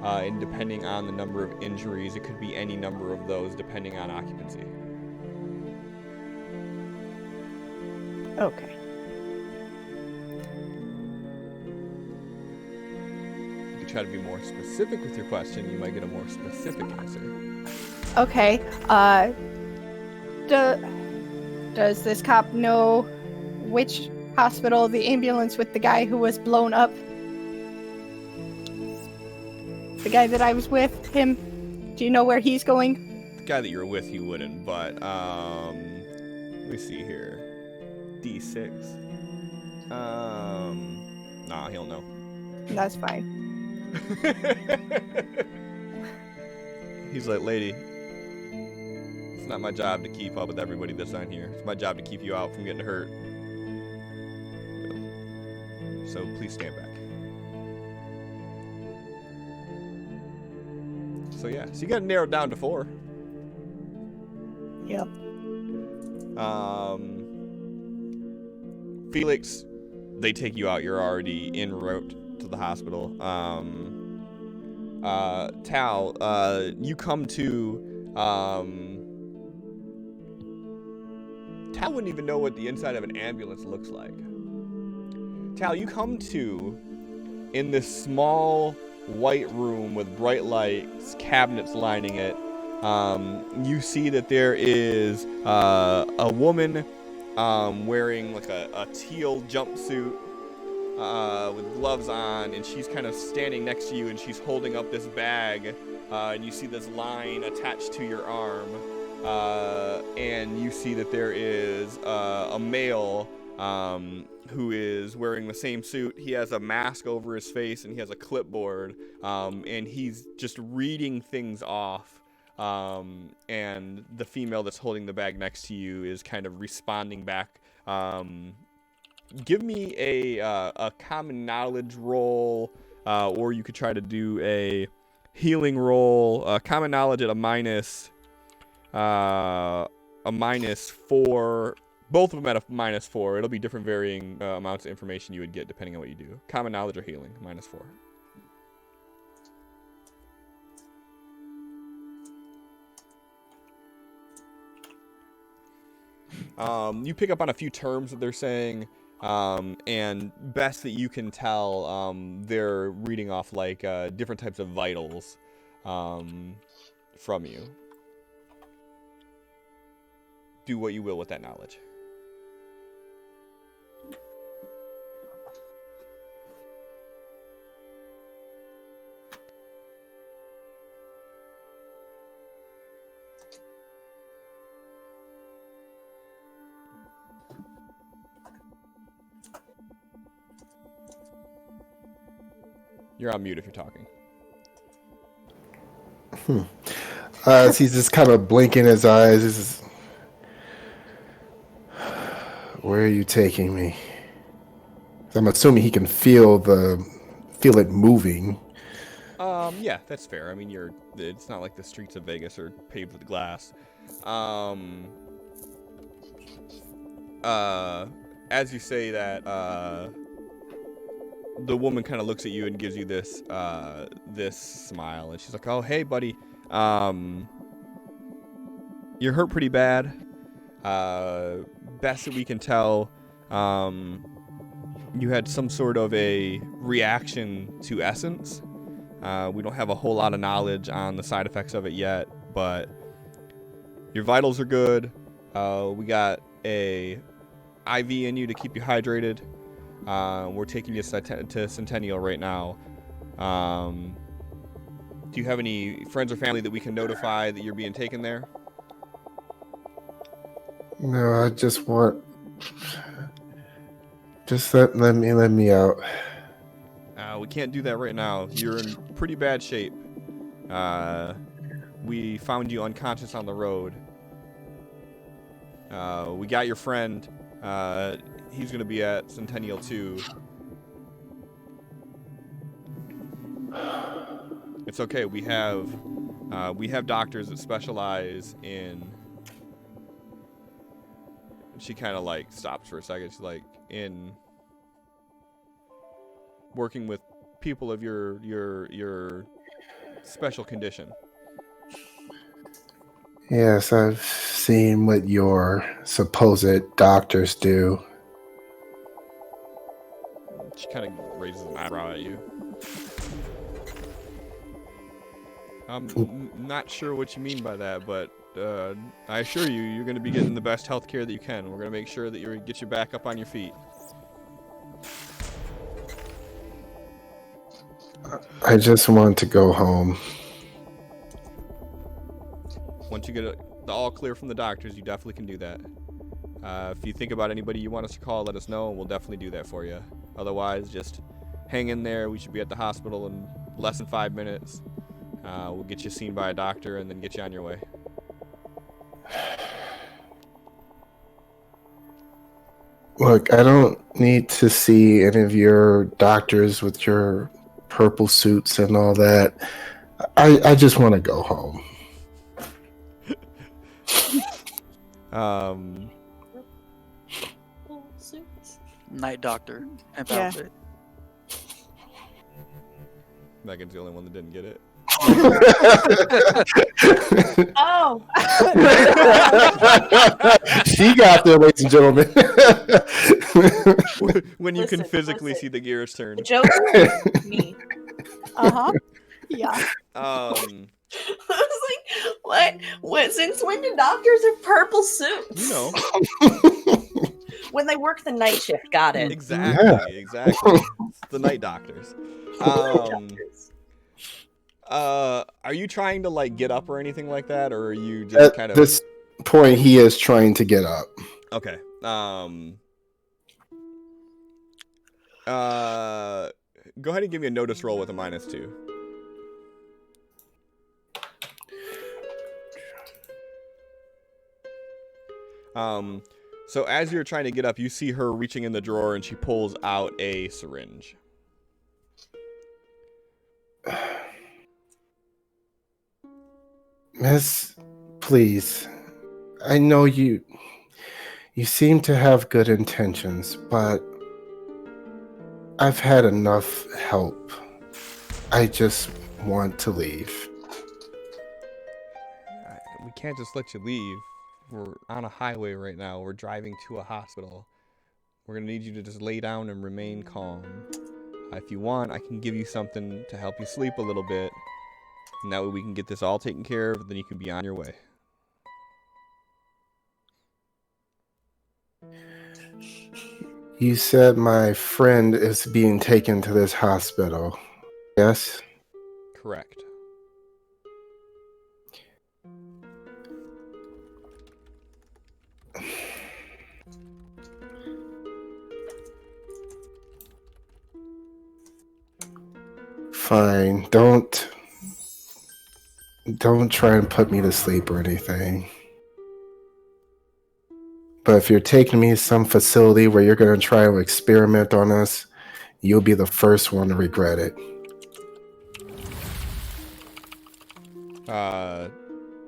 and depending on the number of injuries, it could be any number of those depending on occupancy. Okay. You could try to be more specific with your question, you might get a more specific answer. Okay. Does this cop know which hospital the ambulance with the guy who was blown up? The guy that I was with, him? Do you know where he's going? The guy that you're with, he wouldn't, but, let me see here. D6. Nah, he'll know. That's fine. He's like, lady, it's not my job to keep up with everybody that's on here. It's my job to keep you out from getting hurt. So please stand back. So yeah, so you got narrowed down to 4. Yep. Felix, they take you out. You're already en route to the hospital. Tal, you come to, Tal wouldn't even know what the inside of an ambulance looks like. Tal, you come to in this small white room with bright lights, cabinets lining it. You see that there is a woman wearing like a teal jumpsuit with gloves on, and she's kind of standing next to you, and she's holding up this bag, and you see this line attached to your arm, and you see that there is a male who is wearing the same suit. He has a mask over his face, and he has a clipboard, and he's just reading things off. And the female that's holding the bag next to you is kind of responding back. Give me a common knowledge roll, or you could try to do a healing roll. Common knowledge at a -4. Both of them at a -4. It'll be different varying amounts of information you would get depending on what you do. Common knowledge or healing, -4. You pick up on a few terms that they're saying, and best that you can tell, they're reading off like different types of vitals from you. Do what you will with that knowledge. You're on mute if you're talking. He's just kind of blinking his eyes. Where are you taking me? I'm assuming he can feel it moving. Yeah, that's fair. I mean, it's not like the streets of Vegas are paved with glass. As you say that, the woman kind of looks at you and gives you this smile, and she's like, "Oh, hey, buddy. You're hurt pretty bad. Best that we can tell, you had some sort of a reaction to essence. We don't have a whole lot of knowledge on the side effects of it yet, but your vitals are good. We got a IV in you to keep you hydrated. We're taking you to Centennial right now. Do you have any friends or family that we can notify that you're being taken there?" No, I just want. Just let me out. We can't do that right now. You're in pretty bad shape. We found you unconscious on the road. We got your friend. He's going to be at Centennial 2. It's okay. We have We have doctors that specialize in. She kind of like stops for a second. She's like, in working with people of your special condition. Yes, I've seen what your supposed doctors do. She kind of raises an eyebrow at you. I'm not sure what you mean by that, but I assure you, you're going to be getting the best health care that you can. We're going to make sure that you get you back up on your feet. I just want to go home. Once you get the all clear from the doctors, you definitely can do that. If you think about anybody you want us to call, let us know, and we'll definitely do that for you. Otherwise, just hang in there. We should be at the hospital in less than 5 minutes. We'll get you seen by a doctor and then get you on your way. Look, I don't need to see any of your doctors with your purple suits and all that. I just want to go home. Night doctor. And Yeah. outfit. Megan's the only one that didn't get it. Oh, She got there, ladies and gentlemen. When you can Listen, physically listen. see the gears turn. the joke is me. Uh-huh. Yeah. I was like, what? Since when do doctors have purple suits? You know. When they work the night shift. Got it. Exactly. It's the night doctors. Doctors. Are you trying to like get up or anything like that, or are you just kind At of? this point, he is trying to get up. Okay. Go ahead and give me a notice roll with a -2. So as you're trying to get up, you see her reaching in the drawer and she pulls out a syringe. Miss, please. I know you seem to have good intentions, but I've had enough help. I just want to leave. We can't just let you leave. We're on a highway right now. We're driving to a hospital. We're gonna need you to just lay down and remain calm. If you want, I can give you something to help you sleep a little bit. And that way we can get this all taken care of, then you can be on your way. You said my friend is being taken to this hospital. Yes? Correct. Fine. Don't try and put me to sleep or anything. But if you're taking me to some facility where you're going to try to experiment on us, you'll be the first one to regret it.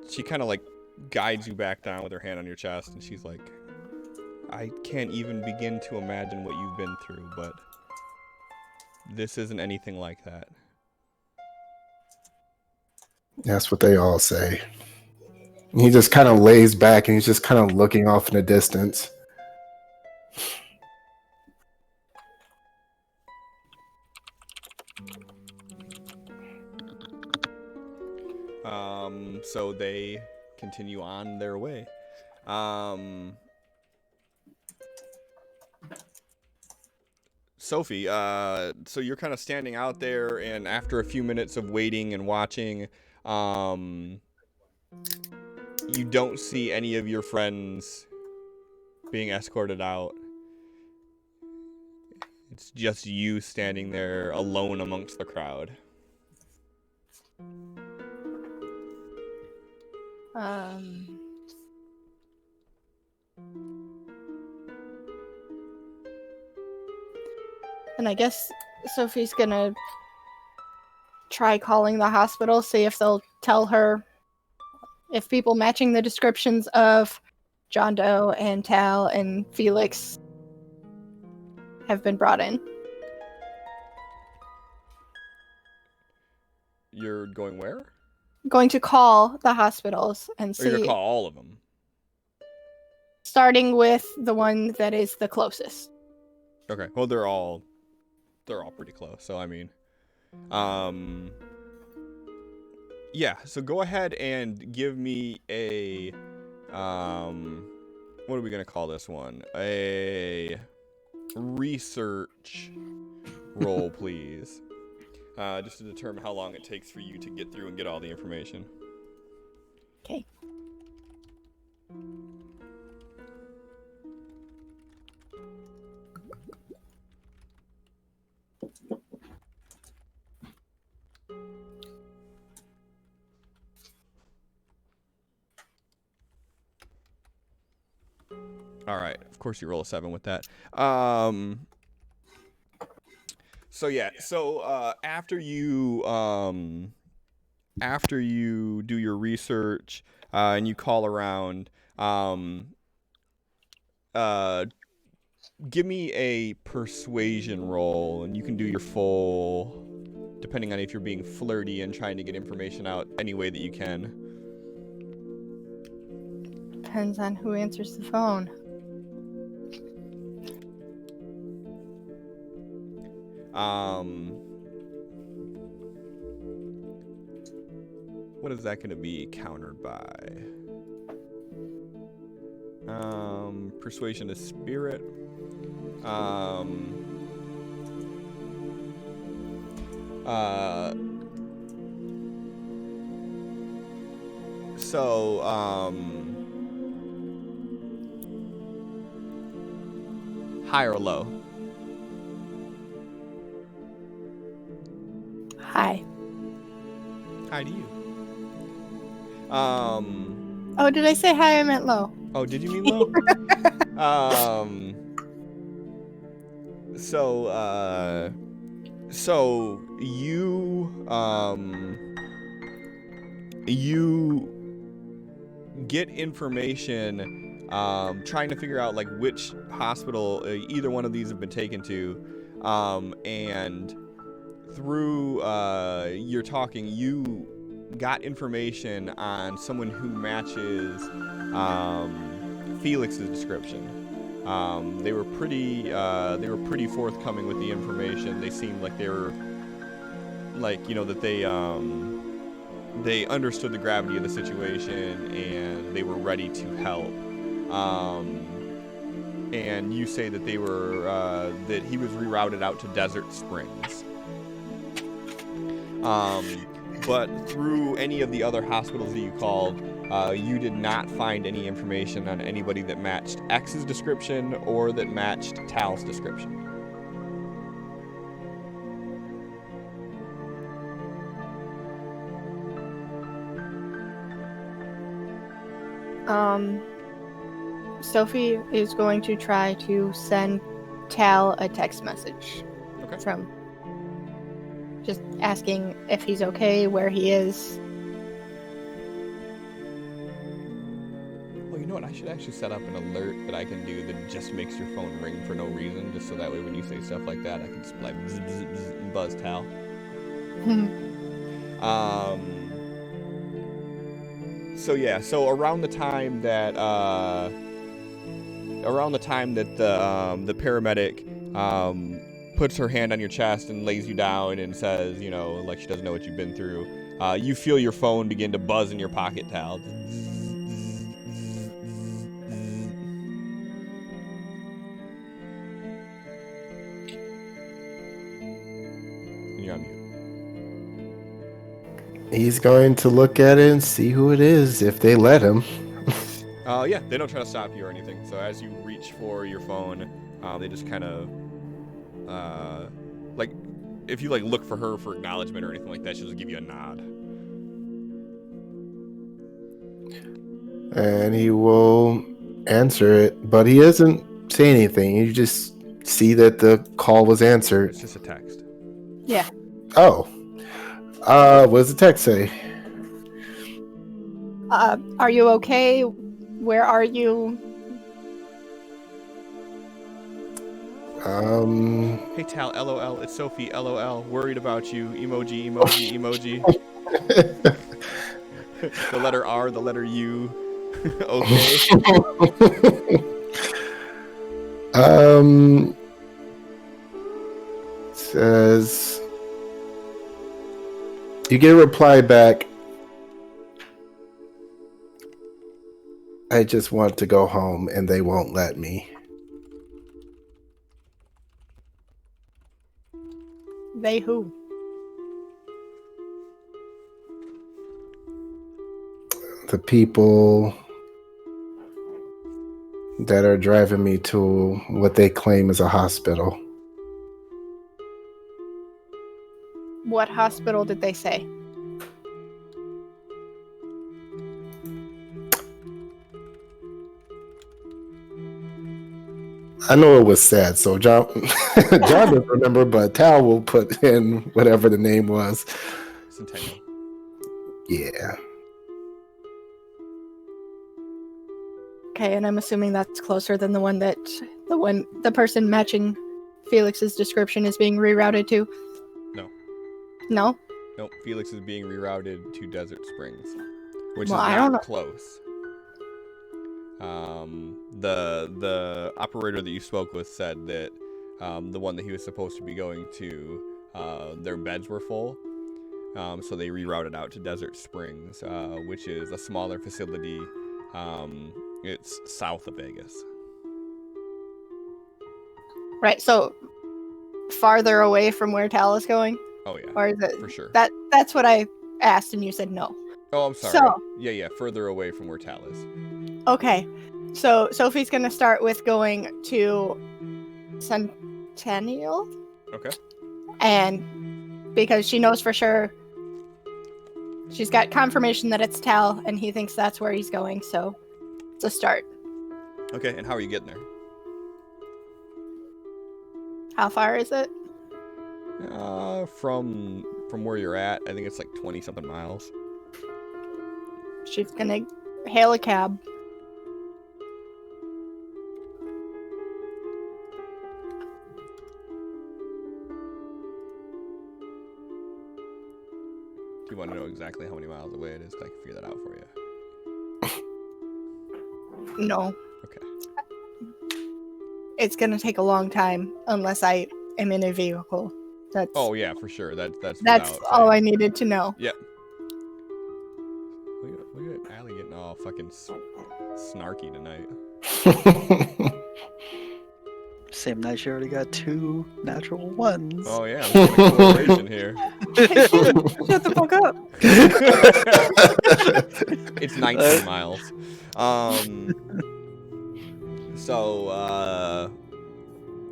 She kind of like guides you back down with her hand on your chest, and she's like, I can't even begin to imagine what you've been through, but this isn't anything like that. That's what they all say. And he just kind of lays back and he's just kind of looking off in the distance. So they continue on their way. Sophie, so you're kind of standing out there, and after a few minutes of waiting and watching, you don't see any of your friends being escorted out. It's just you standing there alone amongst the crowd. And I guess Sophie's gonna try calling the hospital, see if they'll tell her if people matching the descriptions of John Doe and Tal and Felix have been brought in. You're going where? Going to call the hospitals and Or you're gonna see, call all of them? starting with the one that is the closest. Okay. Well, they're all pretty close. So I mean, yeah. So go ahead and give me a, what are we gonna call this one? A research roll, please. Just to determine how long it takes for you to get through and get all the information. Okay. All right. Of course, you roll a 7 with that. So yeah. So after you do your research and you call around, give me a persuasion roll, and you can do your full, depending on if you're being flirty and trying to get information out any way that you can. Depends on who answers the phone. What is that going to be countered by? Persuasion to spirit. High or low? Hi. Hi to you. Oh, did I say hi? I meant low. Oh, did you mean low? So you get information, trying to figure out like which hospital either one of these have been taken to, and through your talking, you got information on someone who matches Felix's description. They were pretty forthcoming with the information. They seemed like they were like, you know, that they understood the gravity of the situation and they were ready to help. And you say that they were that he was rerouted out to Desert Springs. But through any of the other hospitals that you called, you did not find any information on anybody that matched X's description or that matched Tal's description. Sophie is going to try to send Tal a text message. Okay. From just asking if he's okay, where he is. Well, you know what? I should actually set up an alert that I can do that just makes your phone ring for no reason, just so that way when you say stuff like that, I can just like bzz, bzz, bzz, and buzz Tal. So yeah, so around the time that the paramedic puts her hand on your chest and lays you down and says, you know, like she doesn't know what you've been through, you feel your phone begin to buzz in your pocket, Tal. And you're on mute. He's going to look at it and see who it is if they let him. Yeah, they don't try to stop you or anything. So as you reach for your phone, they just kind of, like, if you like look for her for acknowledgement or anything like that, she'll just give you a nod. And he will answer it, but he doesn't say anything. You just see that the call was answered. It's just a text. Yeah. Oh. What does the text say? Are you okay? Where are you? Hey Tal, LOL. It's Sophie, LOL. Worried about you. Emoji, emoji, emoji. The letter R, the letter U. Okay. Says you get a reply back. I just want to go home and they won't let me. They who? The people that are driving me to what they claim is a hospital. What hospital did they say? I know it was sad, so John doesn't remember, but Tal will put in whatever the name was. Centennial. Yeah. Okay, and I'm assuming that's closer than the person matching Felix's description is being rerouted to. No. No? Nope. Felix is being rerouted to Desert Springs, which Well, is I don't not know. close. The operator that you spoke with said that the one that he was supposed to be going to, their beds were full, so they rerouted out to Desert Springs, which is a smaller facility. It's south of Vegas. Right, so farther away from where Tal is going? Oh yeah, Or is it for sure. that's what I asked and you said no. Oh, I'm sorry. So- Yeah, further away from where Tal is. Okay. So Sophie's gonna start with going to Centennial. Okay. And because she knows for sure, she's got confirmation that it's Tal, and he thinks that's where he's going, so it's a start. Okay, and how are you getting there? How far is it? From where you're at, I think it's like 20-something miles. She's gonna hail a cab. Do you want to know exactly how many miles away it is? I can figure that out for you. No. Okay. It's gonna take a long time unless I am in a vehicle. That's Oh yeah, for sure. That's that's without all I saying. needed to know. Yep. Look at Allie getting all fucking snarky tonight. Same night she already got 2 natural ones. Oh yeah, I'm getting a correlation here. Shut the fuck up. It's 19 miles. So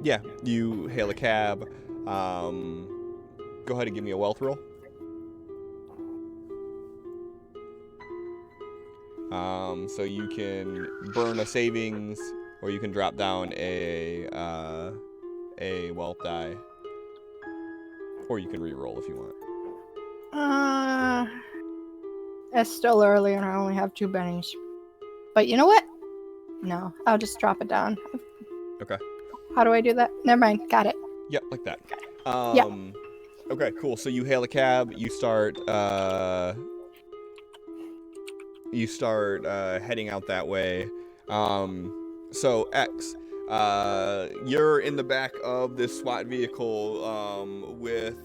yeah, you hail a cab. Go ahead and give me a wealth roll. So you can burn a savings, or you can drop down a wealth die, or you can re-roll if you want. It's still early and I only have 2 bennies. But you know what? No, I'll just drop it down. Okay. How do I do that? Never mind. Got it. Yep, like that. Yep. Okay, cool. So you hail a cab. You start heading out that way. So X, you're in the back of this SWAT vehicle with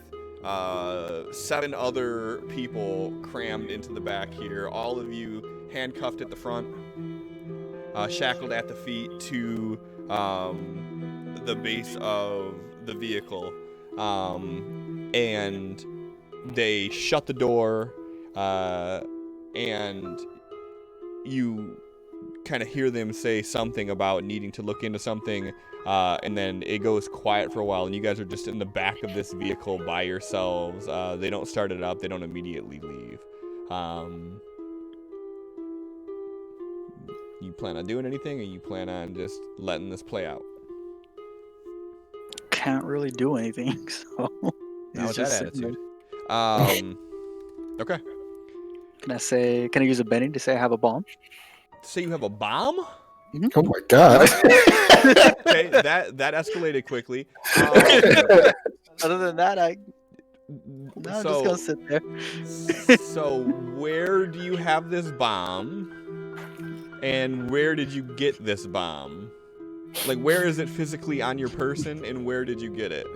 7 other people crammed into the back here. All of you handcuffed at the front, shackled at the feet to the base of the vehicle, and they shut the door, and you kind of hear them say something about needing to look into something, and then it goes quiet for a while, and you guys are just in the back of this vehicle by yourselves. They don't start it up. They don't immediately leave. You plan on doing anything, or you plan on just letting this play out? Can't really do anything, so Not with he's that just attitude. sitting Okay. Can I use a Benny to say I have a bomb? Say you have a bomb? Oh my god. Okay, that escalated quickly. Other than that, I'm just gonna sit there. So where do you have this bomb? And where did you get this bomb? Like, where is it physically on your person, and where did you get it?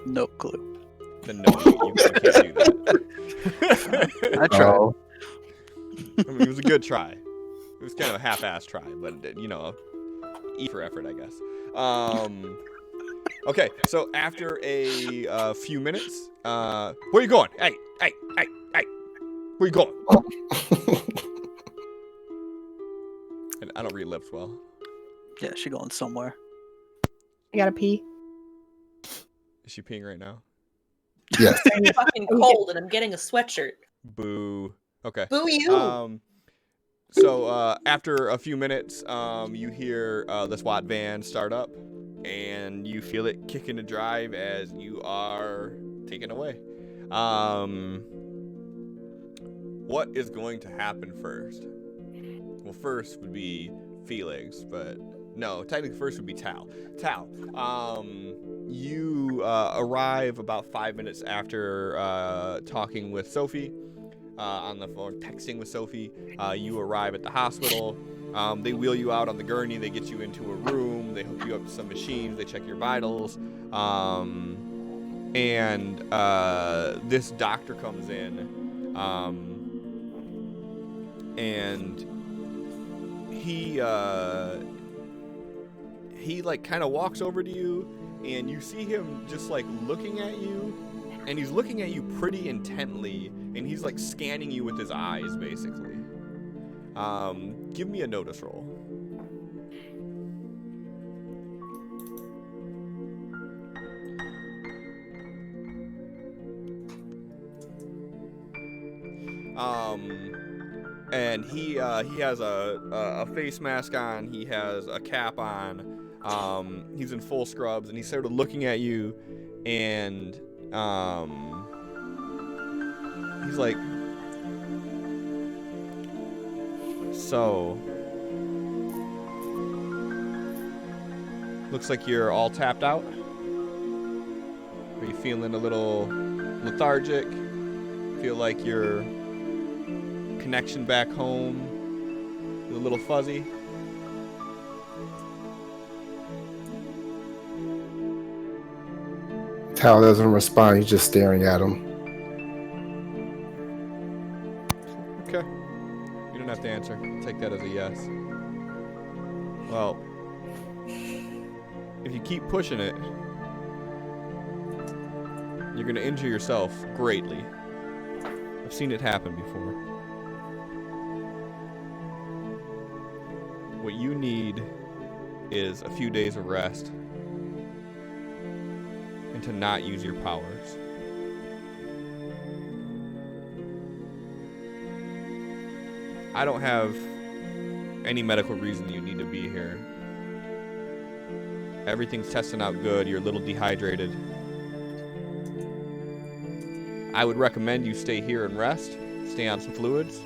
No clue. Then no, you can't do that. I tried. Oh, I mean, it was a good try. It was kind of a half-assed try, but E for effort, I guess. Okay, so after a few minutes, where are you going? Hey, where you going? And I don't read lips well. Yeah, she going somewhere. I gotta pee. Is she peeing right now? yes. It's fucking cold and I'm getting a sweatshirt. Boo. Okay. Boo you! So after a few minutes, you hear the SWAT van start up, and you feel it kick into drive as you are taken away. What is going to happen first? Well, first would be Felix, but no, technically first would be Tal. Tal, you arrive about 5 minutes after talking with Sophie. On the phone, texting with Sophie. You arrive at the hospital. They wheel you out on the gurney. They get you into a room. They hook you up to some machines. They check your vitals. And this doctor comes in. And he like kind of walks over to you, and you see him just like looking at you. And he's looking at you pretty intently, and he's like scanning you with his eyes, basically. Give me a notice roll. And he has a face mask on. He has a cap on. He's in full scrubs, and he's sort of looking at you, and he's like, so, looks like you're all tapped out. Are you feeling a little lethargic? Feel like your connection back home is a little fuzzy? Tal doesn't respond. He's just staring at him. Okay. You don't have to answer. Take that as a yes. Well, if you keep pushing it, you're going to injure yourself greatly. I've seen it happen before. What you need is a few days of rest and to not use your powers. I don't have any medical reason you need to be here. Everything's testing out good. You're a little dehydrated. I would recommend you stay here and rest. Stay on some fluids.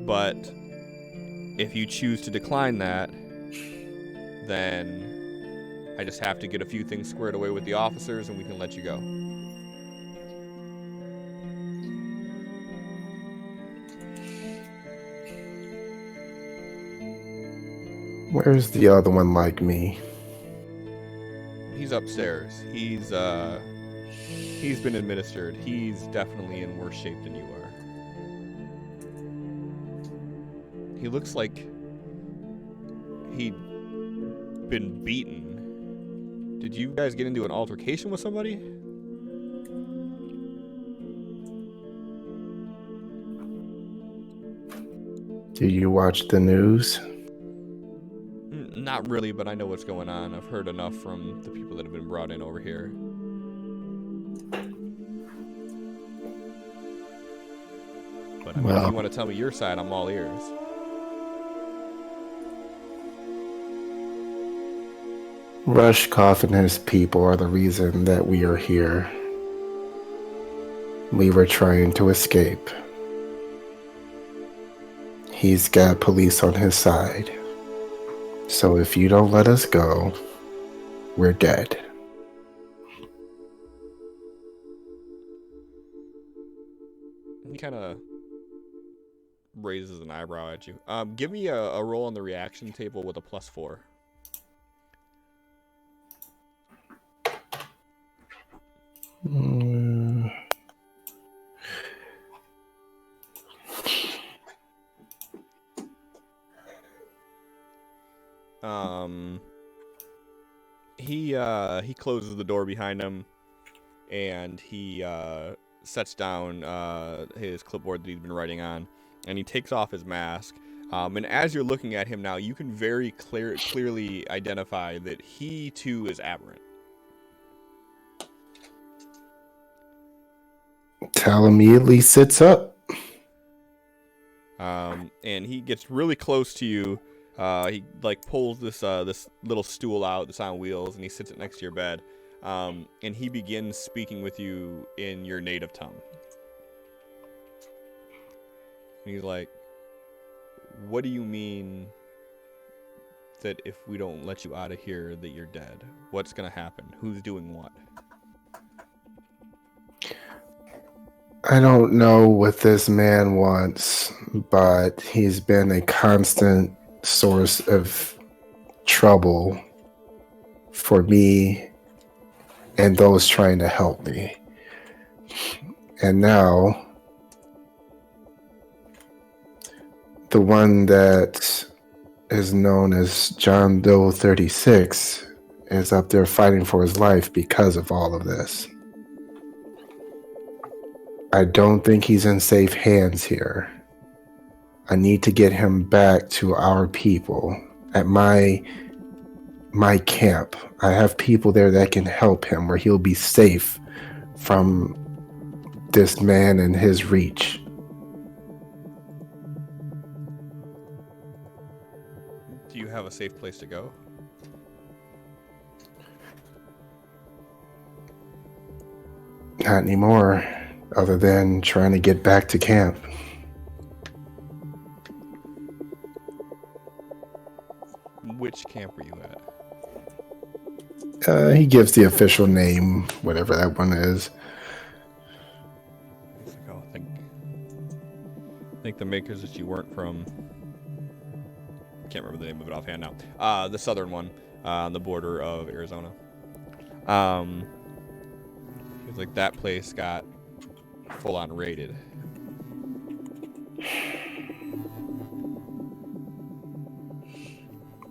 But if you choose to decline that, then I just have to get a few things squared away with the officers and we can let you go. Where's the other one like me? He's upstairs. He's been administered. He's definitely in worse shape than you are. He looks like he'd been beaten. Did you guys get into an altercation with somebody? Do you watch the news? Not really, but I know what's going on. I've heard enough from the people that have been brought in over here. But I mean, if you want to tell me your side, I'm all ears. Rushkoff and his people are the reason that we are here. We were trying to escape. He's got police on his side. So if you don't let us go, we're dead. He kind of raises an eyebrow at you. Give me a roll on the reaction table with a +4. He closes the door behind him, and he sets down his clipboard that he's been writing on, and he takes off his mask. And as you're looking at him now, you can very clearly identify that he too is aberrant. Tal immediately sits up. And he gets really close to you. He like pulls this little stool out that's on wheels, and he sits it next to your bed. And he begins speaking with you in your native tongue. And he's like, "What do you mean that if we don't let you out of here that you're dead? What's gonna happen? Who's doing what?" I don't know what this man wants, but he's been a constant source of trouble for me and those trying to help me. And now, the one that is known as John Doe 36 is up there fighting for his life because of all of this. I don't think he's in safe hands here. I need to get him back to our people at my camp. I have people there that can help him where he'll be safe from this man and his reach. Do you have a safe place to go? Not anymore, other than trying to get back to camp. Which camp are you at? He gives the official name, whatever that one is. He's like, "Oh, I think the makers that you weren't from." Can't remember the name of it offhand now. The southern one, on the border of Arizona. He's like, that place got full on raided.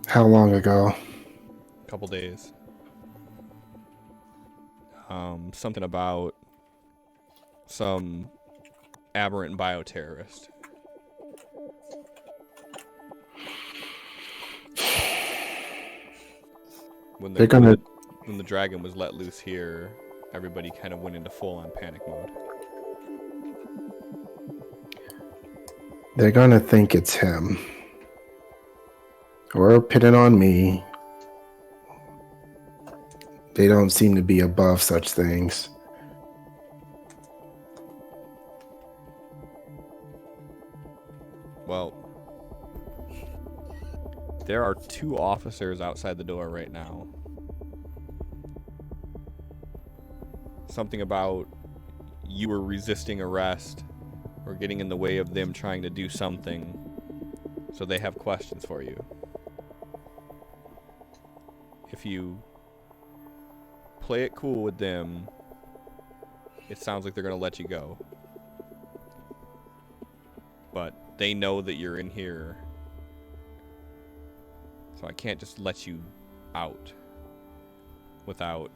How long ago? A couple days. Something about some aberrant bioterrorist. When the dragon was let loose here, everybody kind of went into full-on panic mode. They're gonna think it's him. Or pin it on me. They don't seem to be above such things. Well, there are 2 officers outside the door right now. Something about you were resisting arrest or getting in the way of them trying to do something, so they have questions for you. If you play it cool with them, it sounds like they're going to let you go. But they know that you're in here, so I can't just let you out without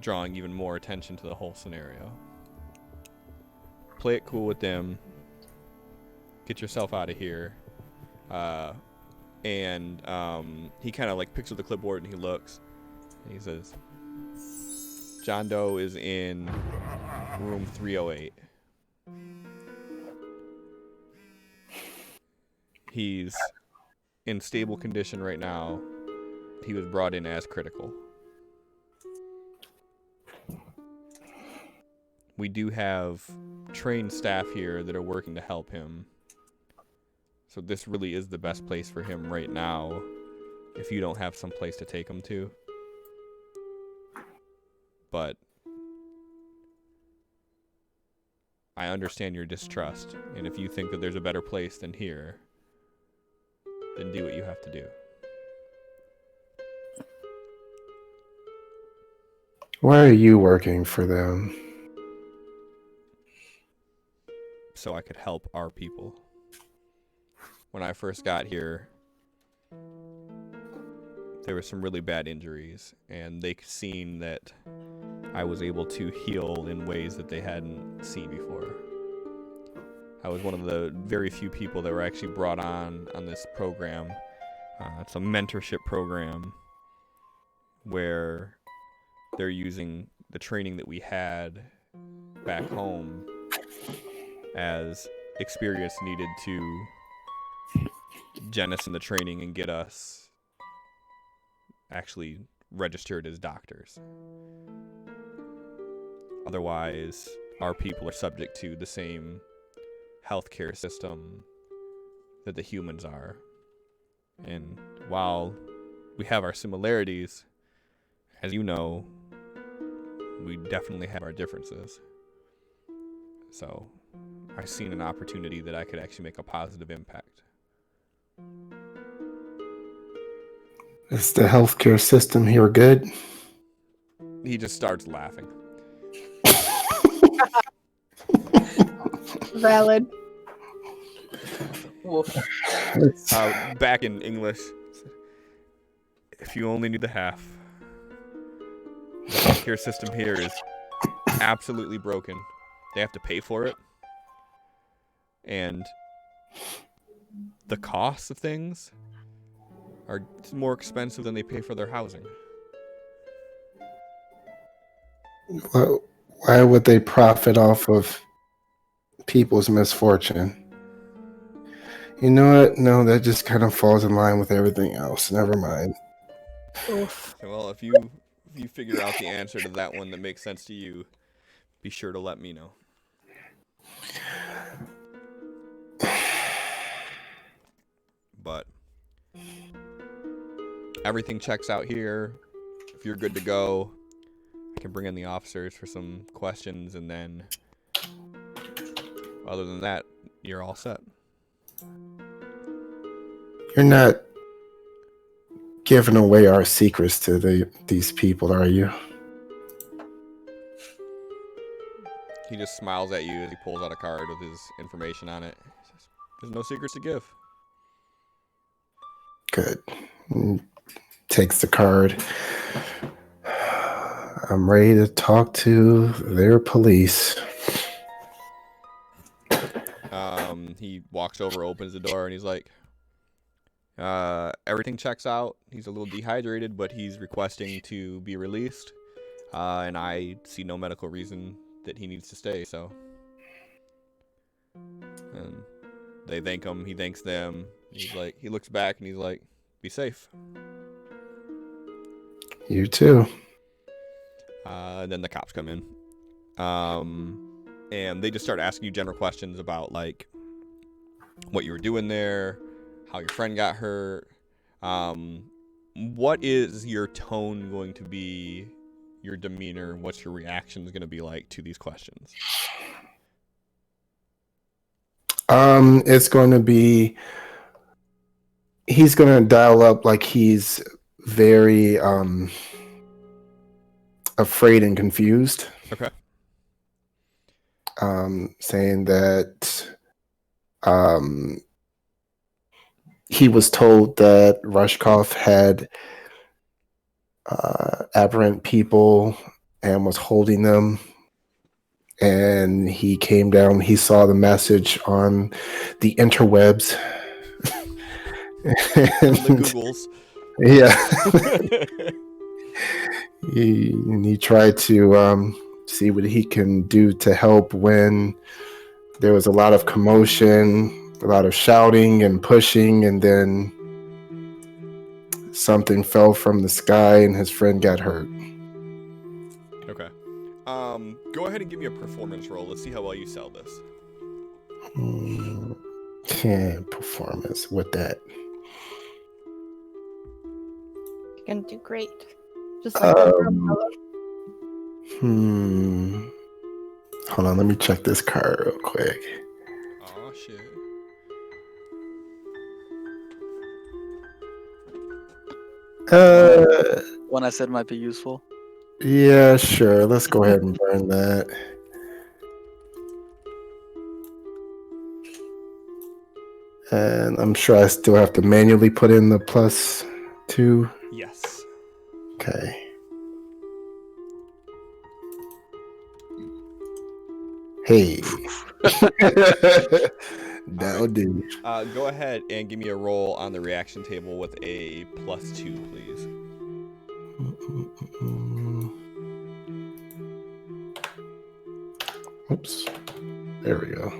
drawing even more attention to the whole scenario. Play it cool with them. Get yourself out of here. And he kind of like picks up the clipboard and he looks. And he says, "John Doe is in room 308. He's in stable condition right now. he was brought in as critical. We do have trained staff here that are working to help him. So this really is the best place for him right now if you don't have some place to take him to. But I understand your distrust, and if you think that there's a better place than here, then do what you have to do. Why are you working for them? So I could help our people. When I first got here, there were some really bad injuries, and they seen that I was able to heal in ways that they hadn't seen before. I was one of the very few people that were actually brought on this program. It's a mentorship program where they're using the training that we had back home as experience needed to jettison the training and get us actually registered as doctors. Otherwise, our people are subject to the same healthcare system that the humans are. And while we have our similarities, as you know, we definitely have our differences. So I've seen an opportunity that I could actually make a positive impact. Is the healthcare system here good? He just starts laughing. Valid. Woof. Back in English, if you only knew the half. The healthcare system here is absolutely broken. They have to pay for it. And the costs of things are more expensive than they pay for their housing. Well, why would they profit off of people's misfortune? You know what? No, that just kind of falls in line with everything else. Never mind. Oof. Well, if you figure out the answer to that one that makes sense to you, be sure to let me know. But everything checks out here. If you're good to go, I can bring in the officers for some questions, and then other than that, you're all set. You're not giving away our secrets to these people, are you? He just smiles at you as he pulls out a card with his information on it. He says, "There's no secrets to give." Good. Takes the card. I'm ready to talk to their police. He walks over, opens the door, and he's like, everything checks out. He's a little dehydrated, but he's requesting to be released. And I see no medical reason that he needs to stay, so. And they thank him. He thanks them. He's like, he looks back and he's like, "Be safe." You too. Then the cops come in. And they just start asking you general questions about, like, what you were doing there, how your friend got hurt. What is your tone going to be, your demeanor? What's your reactions going to be like to these questions? It's going to be, he's going to dial up like he's very afraid and confused. Okay. Saying that he was told that Rushkoff had aberrant people and was holding them. And he came down, he saw the message on the interwebs. And the Googles. Yeah. he tried to see what he can do to help when there was a lot of commotion, a lot of shouting and pushing, and then something fell from the sky and his friend got hurt. Okay. Go ahead and give me a performance roll. Let's see how well you sell this. Performance with that. You're gonna do great. Just like the umbrella. Hold on, let me check this card real quick. Oh shit. One I said might be useful. Yeah, sure. Let's go ahead and burn that. And I'm sure I still have to manually put in the +2. Yes. Okay. Hey. That'll do. Go ahead and give me a roll on the reaction table with a +2, please. Oops. There we go.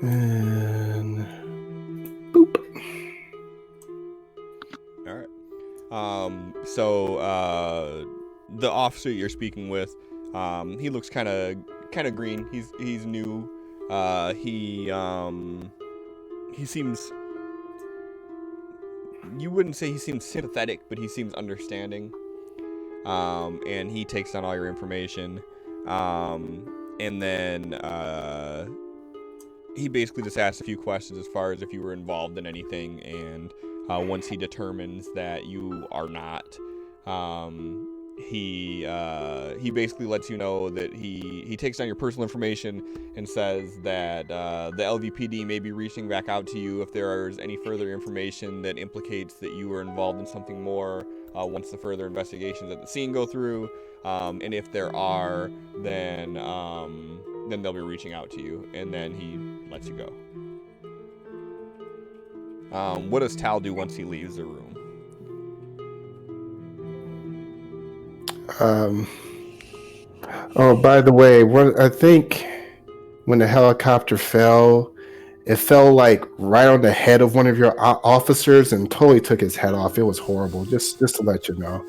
And boop. All right. So the officer you're speaking with, he looks kind of green. He's new. He seems. You wouldn't say he seems sympathetic, but he seems understanding. And he takes down all your information. And then he basically just asks a few questions as far as if you were involved in anything, and once he determines that you are not, he basically lets you know that he takes down your personal information and says that the LVPD may be reaching back out to you if there is any further information that implicates that you were involved in something more once the further investigations at the scene go through. And if there are, then they'll be reaching out to you, and then he lets you go. What does Tal do once he leaves the room? Oh, by the way, I think when the helicopter fell, it fell like right on the head of one of your officers and totally took his head off. It was horrible. Just to let you know.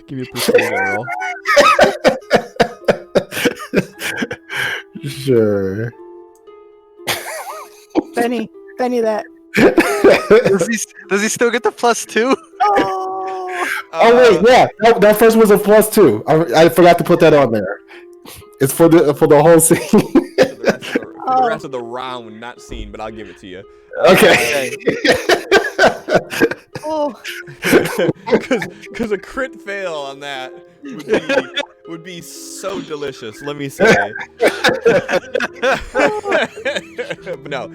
Give me a persuasion roll. Sure. Benny that. Does he still get the +2? Oh wait, yeah, that first was a +2. I forgot to put that on there. It's for the whole scene. The rest of the round, not scene, but I'll give it to you. Okay. Because a crit fail on that would be so delicious. Let me say. But no,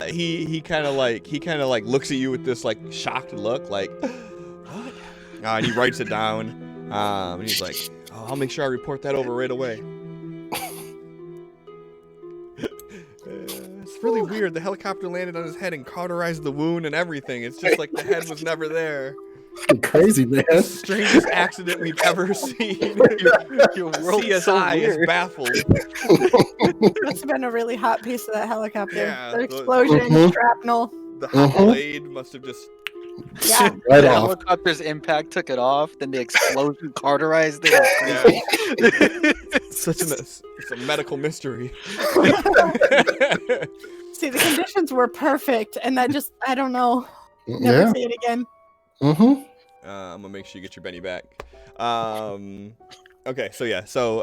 he kind of like looks at you with this like shocked look, like what? And he writes it down, and he's like, oh, I'll make sure I report that over right away. It's really weird. The helicopter landed on his head and cauterized the wound and everything. It's just like the head was never there. Crazy, man. Strangest accident we've ever seen. Your world CSI so is weird. baffled. Must have been a really hot piece of that helicopter. Yeah, the explosion, shrapnel. The hot blade must have just. Yeah. Right The off. helicopter's impact took it off, then the explosion cauterized it. It's a medical mystery. See, the conditions were perfect, and that just, I don't know. Never Yeah. see it again. Mm-hmm. I'm gonna make sure you get your Benny back. Okay, so yeah, so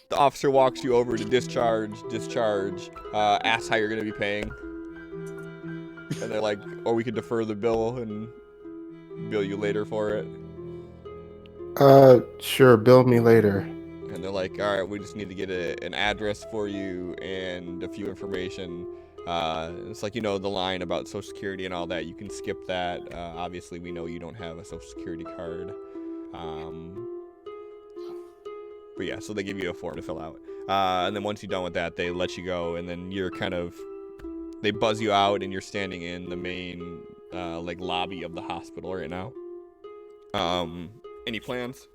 the officer walks you over to discharge, asks how you're gonna be paying, and they're like, or we could defer the bill and bill you later for it. Sure, bill me later. And they're like, all right, we just need to get an address for you and a few information. It's like, the line about Social Security and all that. You can skip that. Obviously, we know you don't have a Social Security card. But yeah, so they give you a form to fill out. And then once you're done with that, they let you go. And then you're they buzz you out, and you're standing in the main lobby of the hospital right now. Any plans?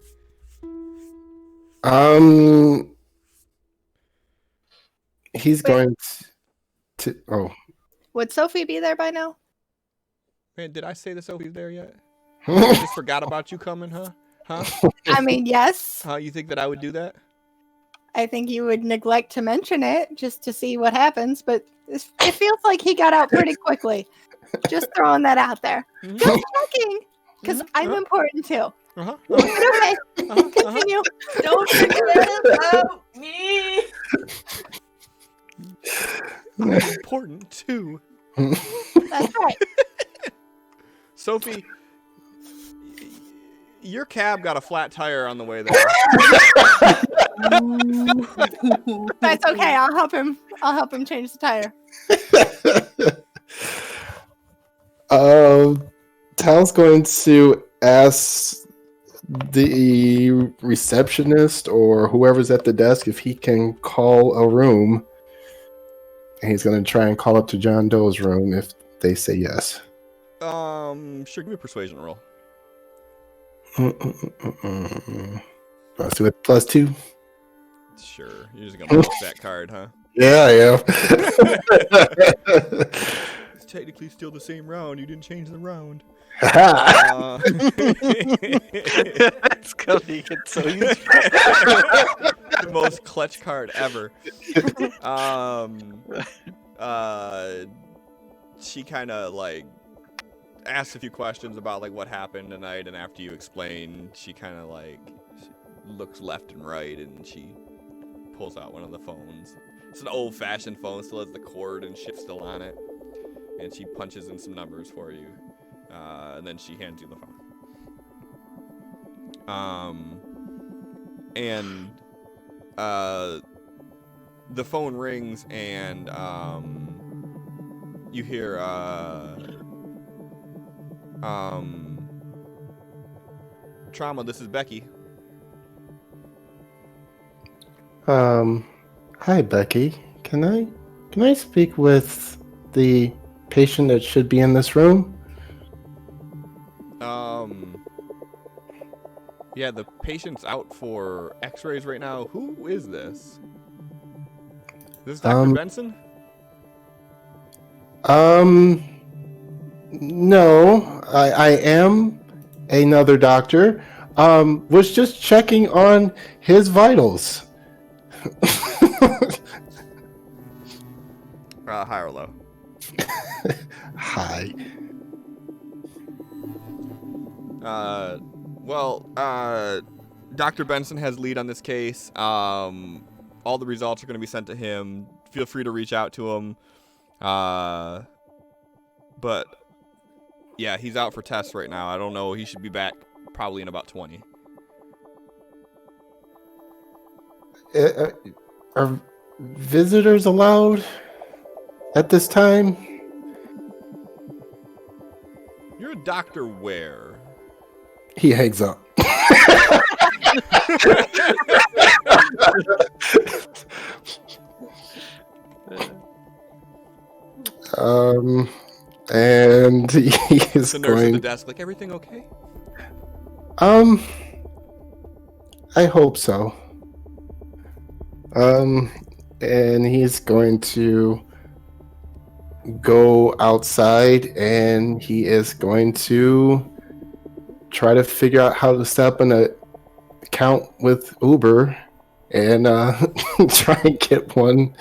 He's going to. Oh, Would Sophie be there by now? Man, did I say that Sophie's there yet? I just forgot about you coming, huh? Huh? I mean, yes. Huh? You think that I would do that? I think you would neglect to mention it just to see what happens, but it feels like he got out pretty quickly. Just throwing that out there. Mhm. Just checking, because I'm important too. Uh-huh. But okay, continue. Don't forget about me. I'm important too. That's right. Sophie, your cab got a flat tire on the way there. That's okay. I'll help him. I'll help him change the tire. Tal's going to ask the receptionist or whoever's at the desk if he can call a room. And he's going to try and call up to John Doe's room if they say yes. Sure, give me a persuasion roll. Let's do it. +2. Sure, you're just gonna push that card, huh? Yeah, yeah. It's technically still the same round. You didn't change the round. It's gonna get so useful. The most clutch card ever. She kind of like asks a few questions about like what happened tonight, and after you explain, she kind of like looks left and right, and she pulls out one of the phones. It's an old-fashioned phone, still has the cord and shit still on it, and she punches in some numbers for you, and then she hands you the phone. And the phone rings, and you hear Trauma, this is Becky. Hi Becky. Can I speak with the patient that should be in this room? Yeah, the patient's out for x-rays right now. Who is this? This is Dr. Benson? No, I am another doctor. Was just checking on his vitals. High or low? Hi. Dr. Benson has lead on this case. All the results are going to be sent to him. Feel free to reach out to him. But yeah, he's out for tests right now. I don't know. He should be back probably in about 20. Are visitors allowed at this time? You're a doctor where? He hangs up. And he is The nurse at going. the desk, like, everything okay? I hope so. And he's going to go outside, and he is going to try to figure out how to set up an account with Uber and try and get one.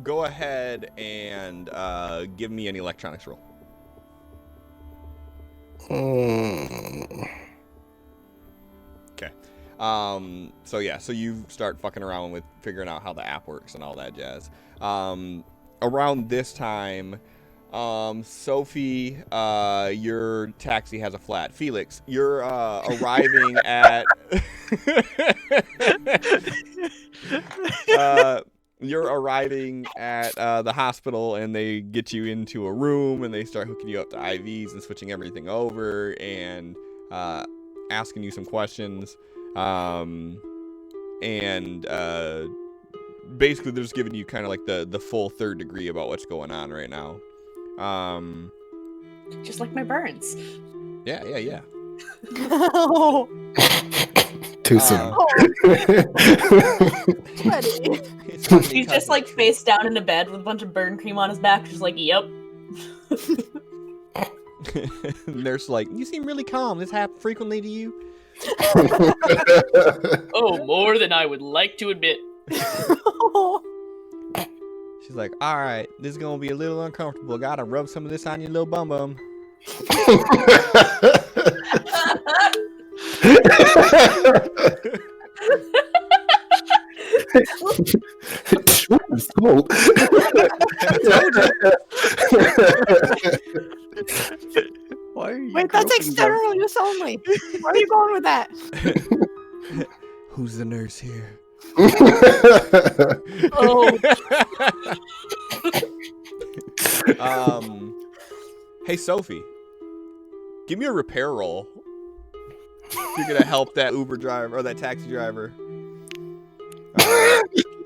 Go ahead and give me an electronics roll. Okay. So you start fucking around with figuring out how the app works and all that jazz. Around this time, Sophie, your taxi has a flat. Felix, you're arriving at the hospital, and they get you into a room, and they start hooking you up to IVs and switching everything over and asking you some questions. Basically they're just giving you kind of like the full third degree about what's going on right now. Just like my burns. Yeah. Too soon. Buddy. His funny He's just cousin. like face down in the bed with a bunch of burn cream on his back, just like, yep. Nurse like, you seem really calm. This happens frequently to you? Oh, more than I would like to admit. She's like, all right, this is gonna be a little uncomfortable. Gotta rub some of this on your little bum bum. It's cold. Why are you Wait, that's groping them? external use only. Where are you going with that? Who's the nurse here? Oh, Hey Sophie, give me a repair roll. You're gonna help that Uber driver or that taxi driver.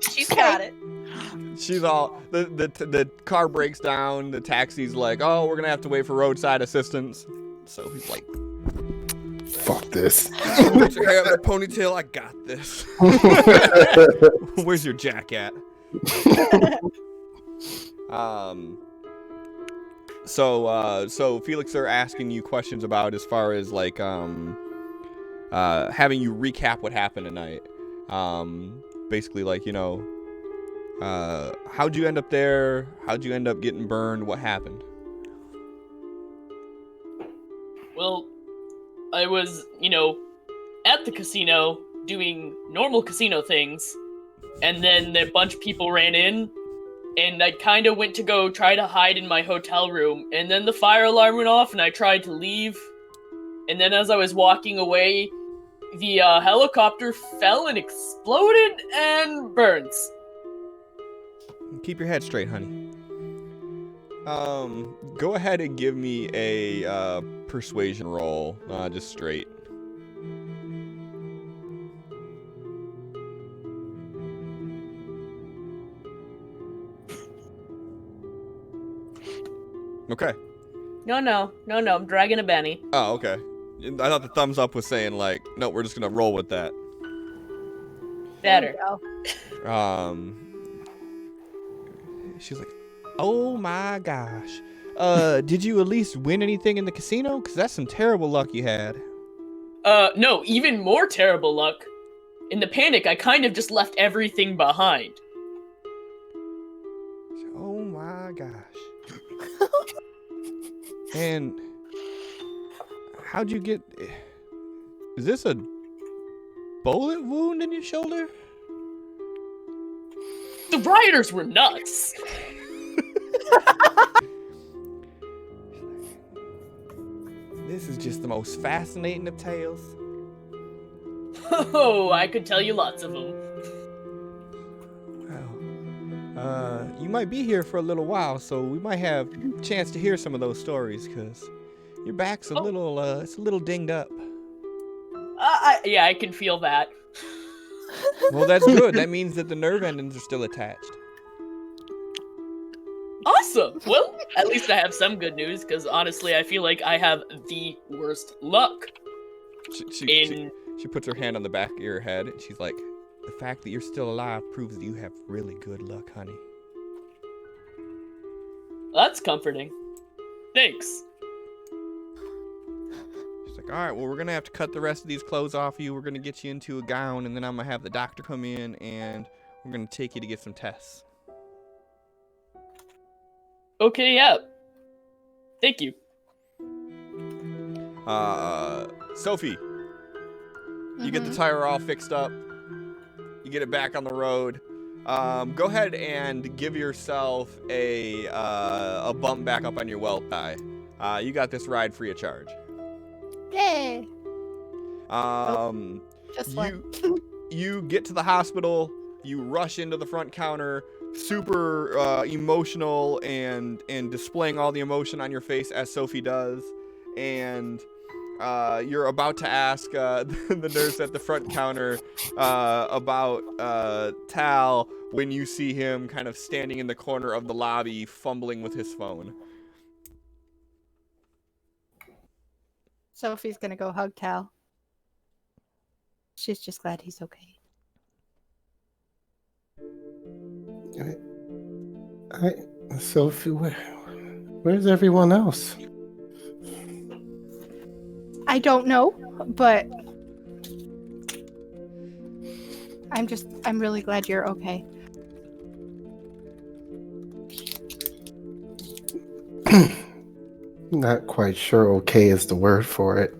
she's got it. She's all the car breaks down. The taxi's like, oh, we're gonna have to wait for roadside assistance. Sophie's like, Fuck this. put your hair up in a ponytail. I got this. Where's your jack at? So Felix are asking you questions about as far as like having you recap what happened tonight. Basically like, you know, how'd you end up there? How'd you end up getting burned? What happened? Well, I was, at the casino doing normal casino things, and then a bunch of people ran in, and I kind of went to go try to hide in my hotel room, and then the fire alarm went off, and I tried to leave, and then as I was walking away, the helicopter fell and exploded and burns. Keep your head straight, honey. Go ahead and give me a persuasion roll, just straight. Okay. No, I'm dragging a Benny. Oh, okay. I thought the thumbs up was saying like, no, we're just gonna roll with that. Better. She's like, oh my gosh. Did you at least win anything in the casino? Because that's some terrible luck you had. No, even more terrible luck. In the panic, I kind of just left everything behind. Oh my gosh. And how'd you get... Is this a bullet wound in your shoulder? The rioters were nuts. This is just the most fascinating of tales. Oh, I could tell you lots of them. Well, you might be here for a little while, so we might have a chance to hear some of those stories, because your back's a little, it's a little dinged up. Yeah, I can feel that. Well, that's good. That means that the nerve endings are still attached. Awesome. Well, at least I have some good news, because honestly, I feel like I have the worst luck. She puts her hand on the back of your head, and she's like, the fact that you're still alive proves that you have really good luck, honey. That's comforting. Thanks. She's like, all right, well, we're going to have to cut the rest of these clothes off you. We're going to get you into a gown, and then I'm going to have the doctor come in, and we're going to take you to get some tests. Okay, yeah. Thank you. Sophie, you get the tire all fixed up. You get it back on the road. Go ahead and give yourself a bump back up on your wealth die. You got this ride free of charge. Yay! Just You get to the hospital. You rush into the front counter, super emotional and displaying all the emotion on your face as Sophie does, and you're about to ask the nurse at the front counter about Tal when you see him kind of standing in the corner of the lobby fumbling with his phone. Sophie's gonna go hug Tal. She's just glad he's okay. Sophie, where's everyone else? I don't know, but I'm really glad you're okay. Not quite sure okay is the word for it.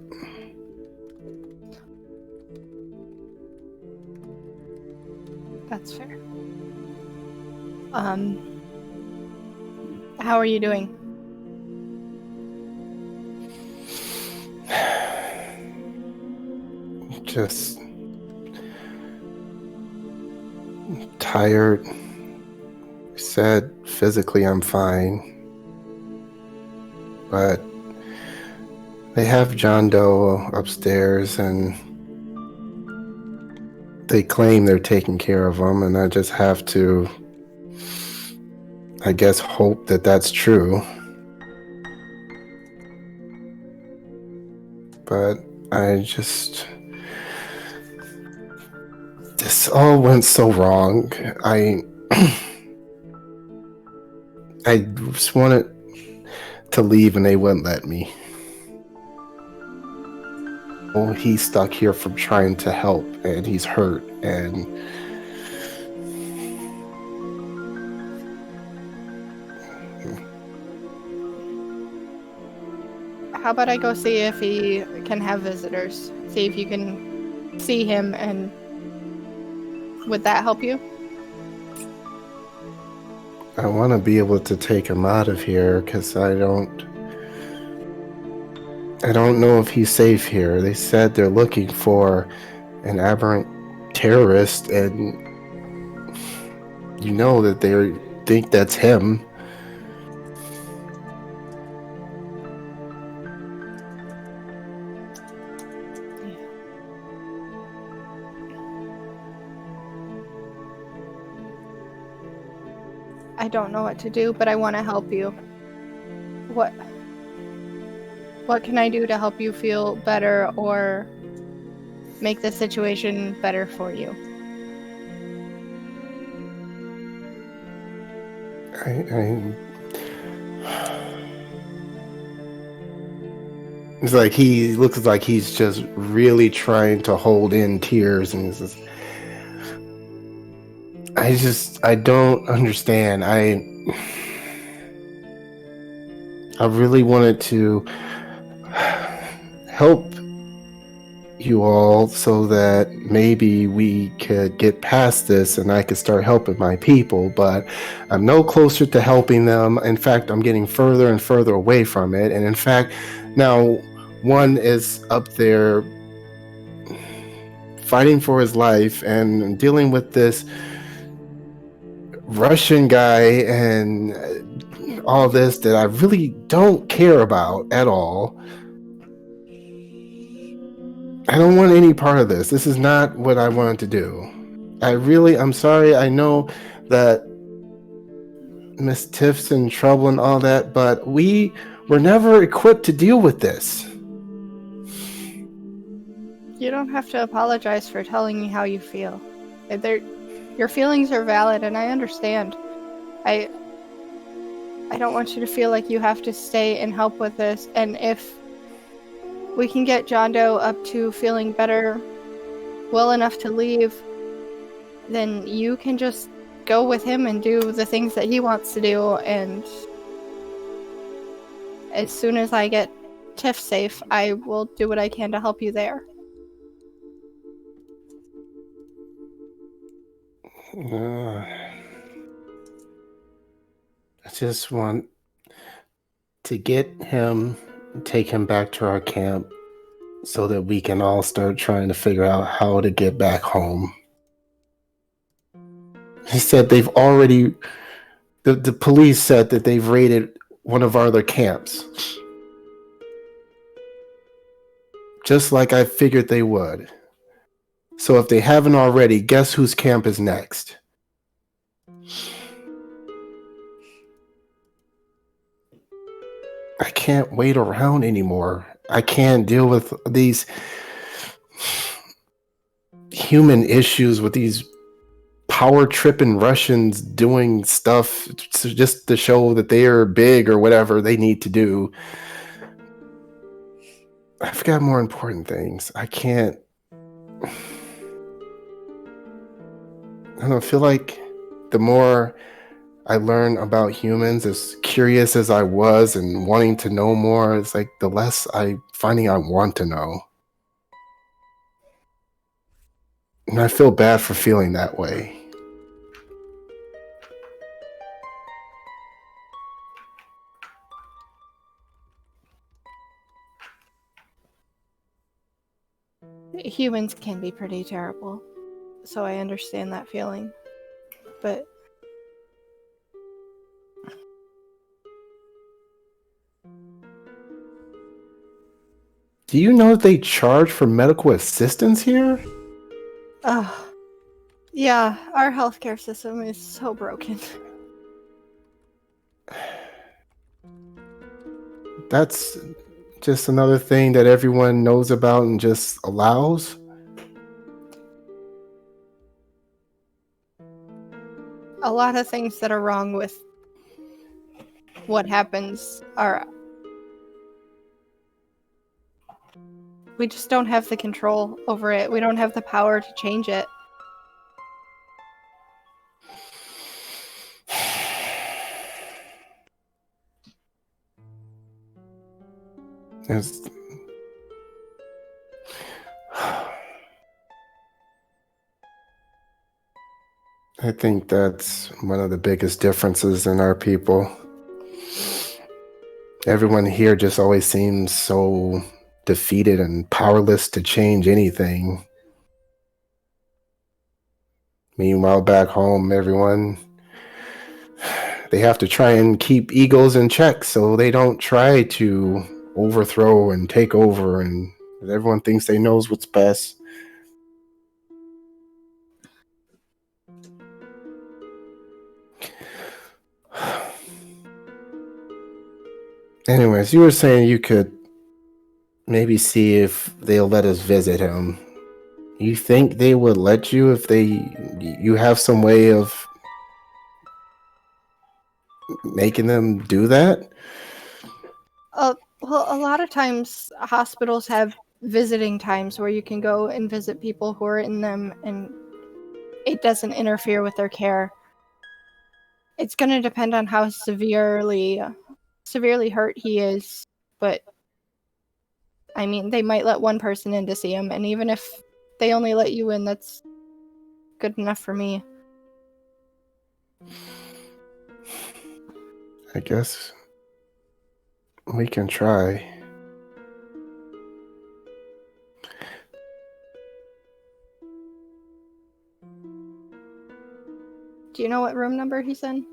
That's fair. How are you doing? Just tired. Said physically I'm fine. But they have John Doe upstairs and they claim they're taking care of him, and I just have to, I guess, hope that that's true. But this all went so wrong. I just wanted to leave and they wouldn't let me. Oh, he's stuck here from trying to help and he's hurt and How about I go see if he can have visitors? See if you can see him, and would that help you? I want to be able to take him out of here because I don't know if he's safe here. They said they're looking for an aberrant terrorist, and you know that they think that's him. I don't know what to do, but I want to help you. What can I do to help you feel better or make the situation better for you? It's like he looks like he's just really trying to hold in tears, and he's just, I don't understand. I really wanted to help you all so that maybe we could get past this and I could start helping my people, but I'm no closer to helping them. In fact, I'm getting further and further away from it. And in fact, now one is up there fighting for his life and dealing with this Russian guy and all this that I really don't care about at all. I don't want any part of this. This is not what I wanted to do. I'm sorry. I know that Miss Tiff's in trouble and all that, but we were never equipped to deal with this. You don't have to apologize for telling me how you feel. Your feelings are valid, and I understand. I don't want you to feel like you have to stay and help with this, and if we can get John Doe up to feeling better, well enough to leave, then you can just go with him and do the things that he wants to do, and as soon as I get Tiff safe, I will do what I can to help you there. I just want to get him, take him back to our camp so that we can all start trying to figure out how to get back home. He said they've already, the police said that they've raided one of our other camps. Just like I figured they would. So if they haven't already, guess whose camp is next? I can't wait around anymore. I can't deal with these. human issues with these power tripping Russians doing stuff just to show that they are big or whatever they need to do. I've got more important things. I can't. I don't feel like the more I learn about humans, as curious as I was and wanting to know more, it's like the less I want to know. And I feel bad for feeling that way. Humans can be pretty terrible, so I understand that feeling. But do you know that they charge for medical assistance here? yeah, our healthcare system is so broken. That's just another thing that everyone knows about and just allows. A lot of things that are wrong with what happens are... We just don't have the control over it. We don't have the power to change it. It's... I think that's one of the biggest differences in our people. Everyone here just always seems so defeated and powerless to change anything. Meanwhile, back home, everyone, they have to try and keep egos in check so they don't try to overthrow and take over, and everyone thinks they knows what's best. Anyways, you were saying you could maybe see if they'll let us visit him. You think they would let you if you have some way of making them do that? Well, a lot of times hospitals have visiting times where you can go and visit people who are in them, and it doesn't interfere with their care. It's going to depend on how severely hurt he is, but I mean, they might let one person in to see him, and even if they only let you in, that's good enough for me. I guess we can try. Do you know what room number he's in?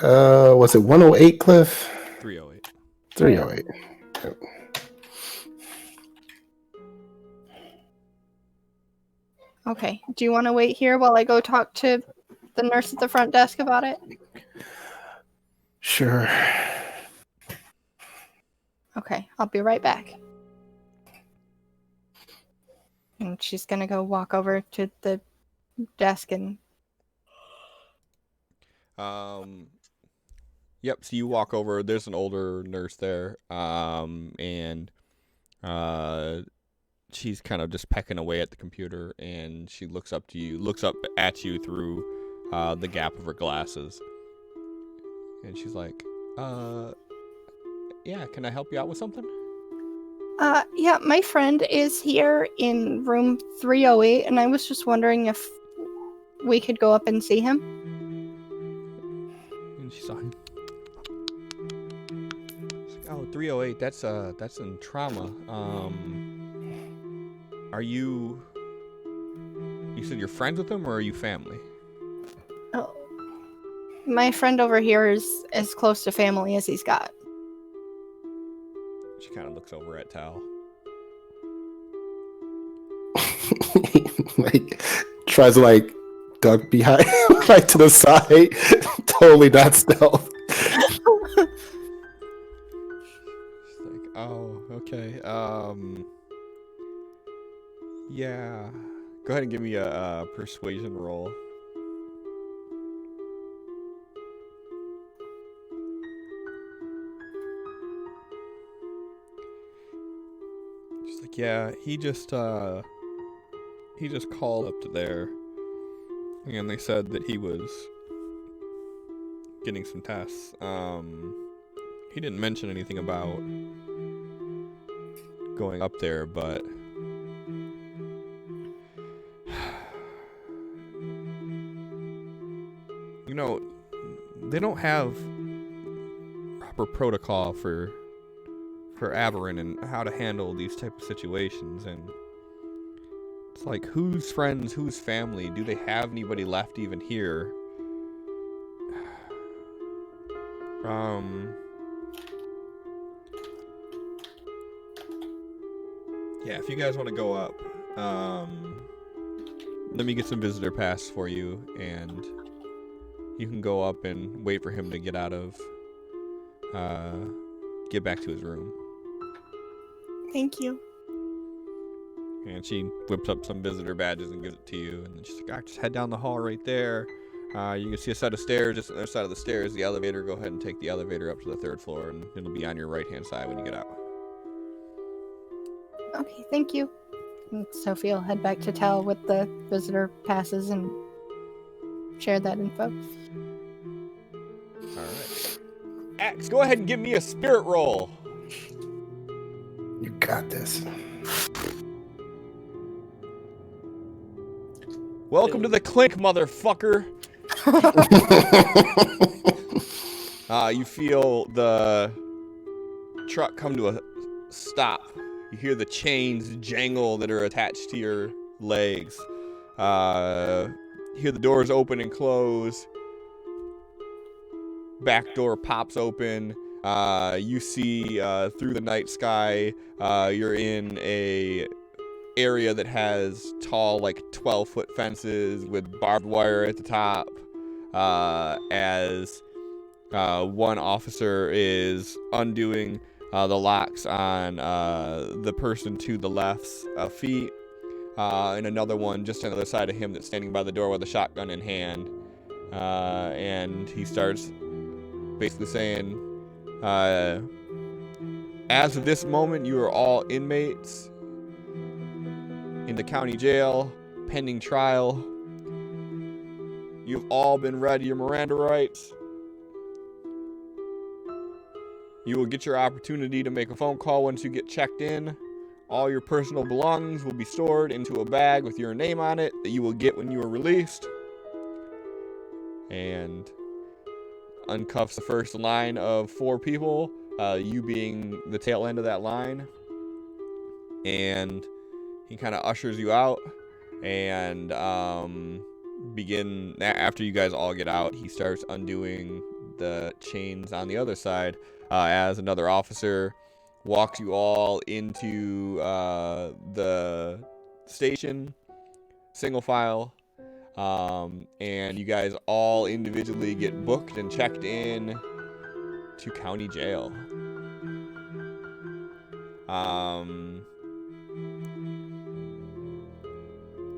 Was it 108, Cliff? 308. 308. Yep. Okay. Do you want to wait here while I go talk to the nurse at the front desk about it? Sure. Okay, I'll be right back. And she's gonna go walk over to the desk and... Yep, so you walk over, there's an older nurse there, and she's kind of just pecking away at the computer, and she looks up at you through the gap of her glasses. And she's like, yeah, can I help you out with something? Yeah, my friend is here in room 308, and I was just wondering if we could go up and see him. And she's like, oh, 308, that's in trauma. Are you said you're friends with him, or are you family? Oh, my friend over here is as close to family as he's got. She kind of looks over at Tal. Like, tries to like duck behind, right to the side. Totally not stealth. She's like, oh, okay. Yeah. Go ahead and give me a persuasion roll. She's like, yeah, he just called up to there, and they said that he was getting some tests. He didn't mention anything about going up there, but you know, they don't have proper protocol for Aberrant and how to handle these type of situations, and it's like, whose friends, whose family, do they have anybody left even here? Yeah, if you guys want to go up, let me get some visitor pass for you, and you can go up and wait for him to get back to his room. Thank you. And she whips up some visitor badges and gives it to you, and then she's like, all right, just head down the hall right there. You can see a set of stairs, just on the other side of the stairs, the elevator. Go ahead and take the elevator up to the 3rd floor, and it'll be on your right-hand side when you get out. Okay, thank you. And Sophie will head back to Tal with the visitor passes and share that info. All right. Axe, go ahead and give me a spirit roll. You got this. Welcome to the clink, motherfucker. You feel the truck come to a stop. You hear the chains jangle that are attached to your legs. You hear the doors open and close. Back door pops open. You see through the night sky. You're in a area that has tall, like 12-foot fences with barbed wire at the top. As one officer is undoing the locks on the person to the left's feet, and another one just on the other side of him that's standing by the door with a shotgun in hand. And he starts basically saying, as of this moment, you are all inmates in the county jail, pending trial. You've all been read your Miranda rights. You will get your opportunity to make a phone call once you get checked in. All your personal belongings will be stored into a bag with your name on it that you will get when you are released. And uncuffs the first line of 4 people, you being the tail end of that line. And he kind of ushers you out, and after you guys all get out, he starts undoing the chains on the other side, as another officer walks you all into the station, single file, and you guys all individually get booked and checked in to county jail.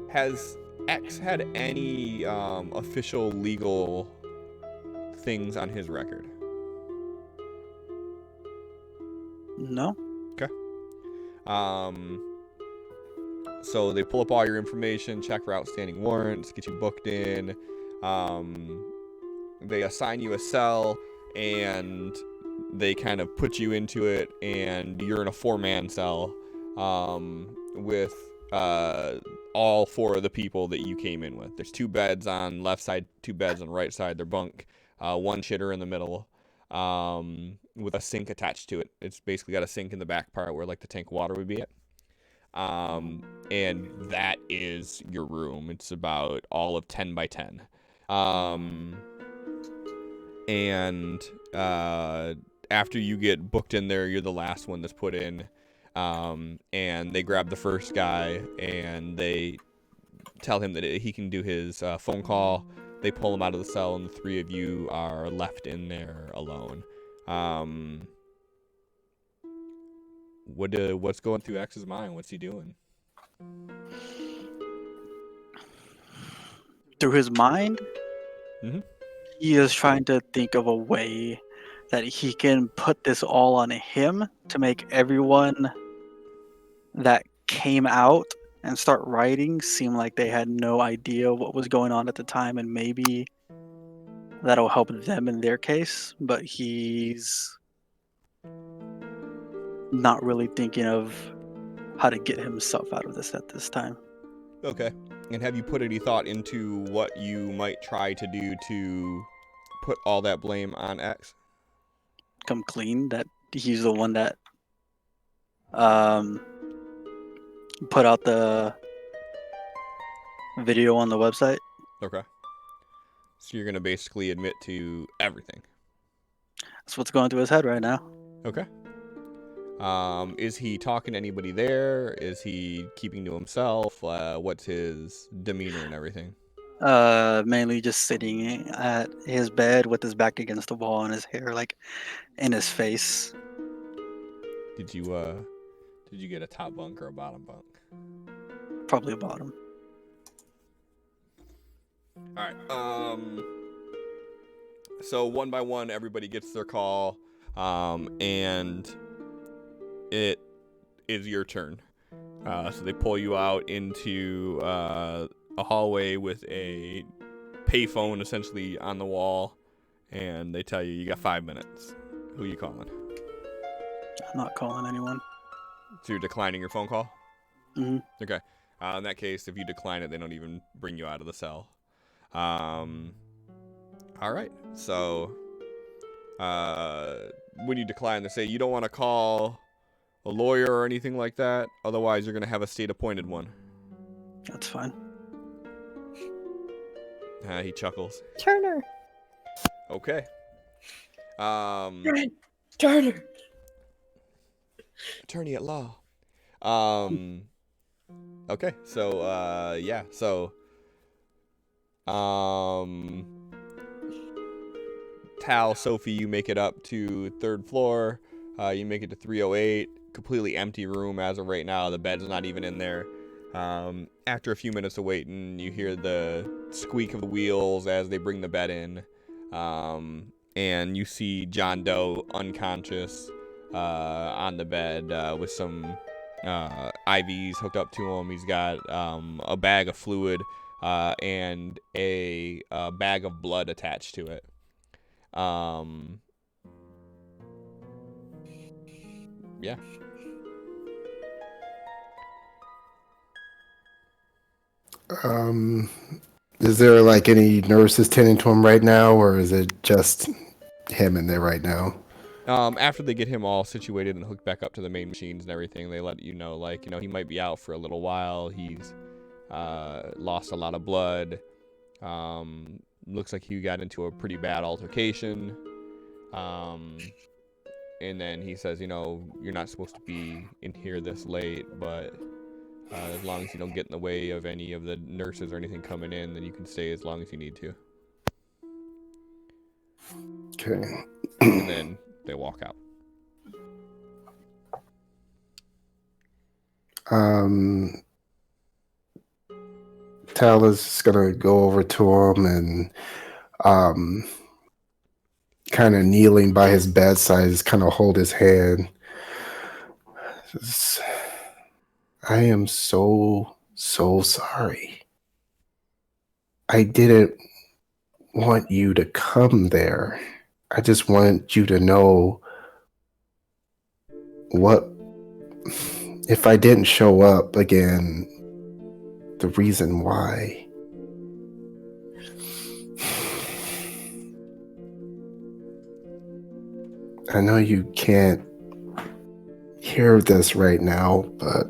Has X had any official legal things on his record? No. Okay. So they pull up all your information, check for outstanding warrants, get you booked in. They assign you a cell, and they kind of put you into it, and you're in a 4-man cell with all 4 of the people that you came in with. There's 2 beds on left side, 2 beds on right side. They're bunk. 1 shitter in the middle, with a sink attached to it. It's basically got a sink in the back part where like the tank water would be at. And that is your room. It's about all of 10 by 10. And after you get booked in there, you're the last one that's put in. And they grab the first guy, and they tell him that he can do his phone call. They pull him out of the cell, and the 3 of you are left in there alone. What's going through X's mind? What's he doing? through his mind, Mhm. he is trying to think of a way that he can put this all on him to make everyone that came out and start writing seem like they had no idea what was going on at the time, and maybe that'll help them in their case. But he's not really thinking of how to get himself out of this at this time. Okay. And have you put any thought into what you might try to do to put all that blame on X? Come clean that he's the one that put out the video on the website. Okay. So you're gonna basically admit to everything. That's what's going through his head right now. Okay. Is he talking to anybody there? Is he keeping to himself? What's his demeanor and everything? Mainly just sitting at his bed with his back against the wall and his hair like in his face. Did you get a top bunk or a bottom bunk? Probably a bottom. All right. So one by one, everybody gets their call, and it is your turn. So they pull you out into a hallway with a payphone essentially on the wall, and they tell you got 5 minutes. Who are you calling? I'm not calling anyone. So you're declining your phone call? Mhm. Okay. In that case, if you decline it, they don't even bring you out of the cell. All right. So when you decline, they say you don't want to call a lawyer or anything like that. Otherwise, you're going to have a state-appointed one. That's fine. He chuckles. Turner. Okay. Turner. Attorney at law. Okay. So, yeah. So, Tal, Sophie, you make it up to 3rd floor. You make it to 308. Completely empty room as of right now. The bed's not even in there. After a few minutes of waiting, you hear the squeak of the wheels as they bring the bed in. And you see John Doe unconscious on the bed with some IVs hooked up to him. He's got a bag of fluid and a bag of blood attached to it. Yeah. Is there like any nurses tending to him right now, or is it just him in there right now? After they get him all situated and hooked back up to the main machines and everything, they let you know, like, he might be out for a little while. He's lost a lot of blood. Looks like he got into a pretty bad altercation. And then he says, you're not supposed to be in here this late, but as long as you don't get in the way of any of the nurses or anything coming in, then you can stay as long as you need to. Okay. And then they walk out. Tal is gonna go over to him and kind of kneeling by his bedside, just kind of hold his hand. I am so sorry. I didn't want you to come there. I just wanted you to know what if I didn't show up again, the reason why. I know you can't hear this right now, but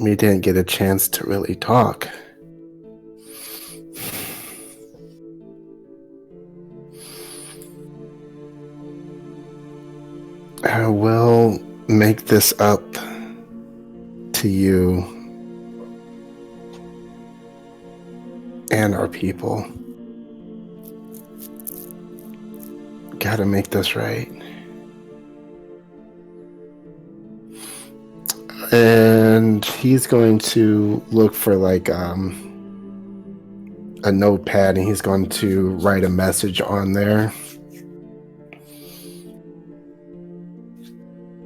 we didn't get a chance to really talk. I will make this up to you and our people. Gotta make this right. And And he's going to look for like a notepad, and he's going to write a message on there.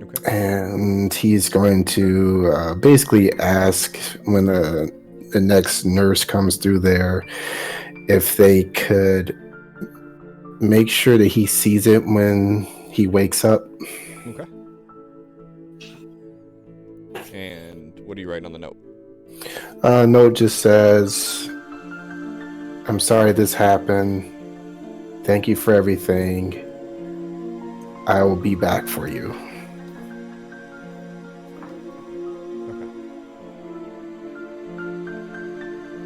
Okay. And he's going to basically ask when the next nurse comes through there if they could make sure that he sees it when he wakes up. Okay. And what are you writing on the note? Note just says, "I'm sorry this happened. Thank you for everything. I will be back for you."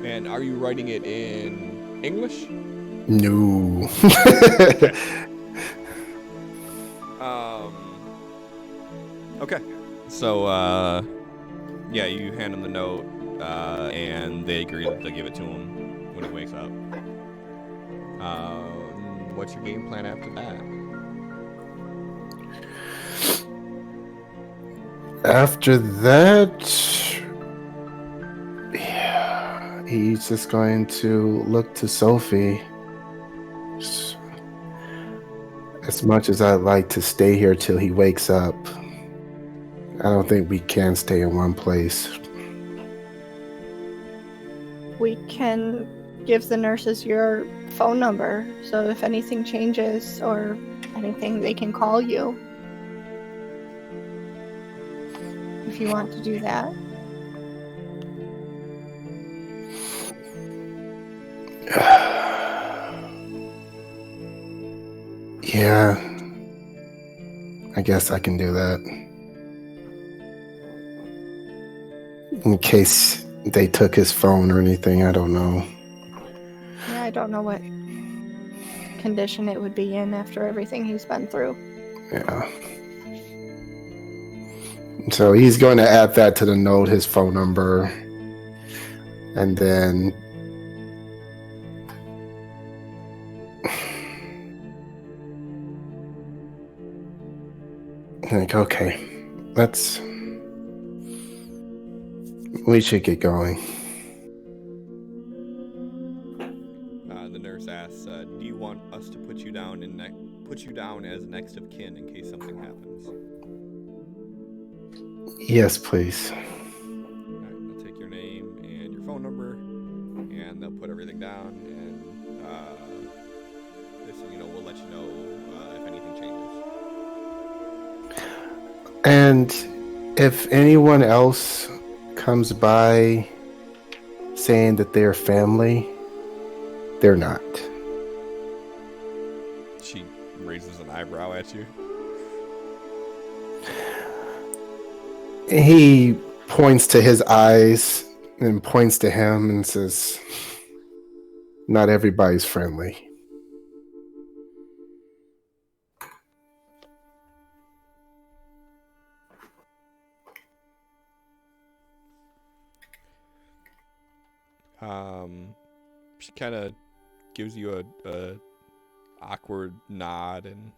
Okay. And are you writing it in English? No. Okay. So, yeah, you hand him the note, and they agree that they'll give it to him when he wakes up. What's your game plan after that? After that, yeah, he's just going to look to Sophie. As much as I'd like to stay here till he wakes up, I don't think we can stay in one place. We can give the nurses your phone number, so if anything changes or anything, they can call you. If you want to do that. Yeah, I guess I can do that. In case they took his phone or anything, I don't know. Yeah, I don't know what condition it would be in after everything he's been through. Yeah. So he's going to add that to the note, his phone number, and then like, okay, we should get going. The nurse asks, "Do you want us to put you down as next of kin in case something happens?" Yes, please. All right, they'll take your name and your phone number, and they'll put everything down, and we'll let you know if anything changes. And if anyone else comes by saying that they're family, they're not. She raises an eyebrow at you. He points to his eyes and points to him and says, "Not everybody's friendly." She kind of gives you a awkward nod, and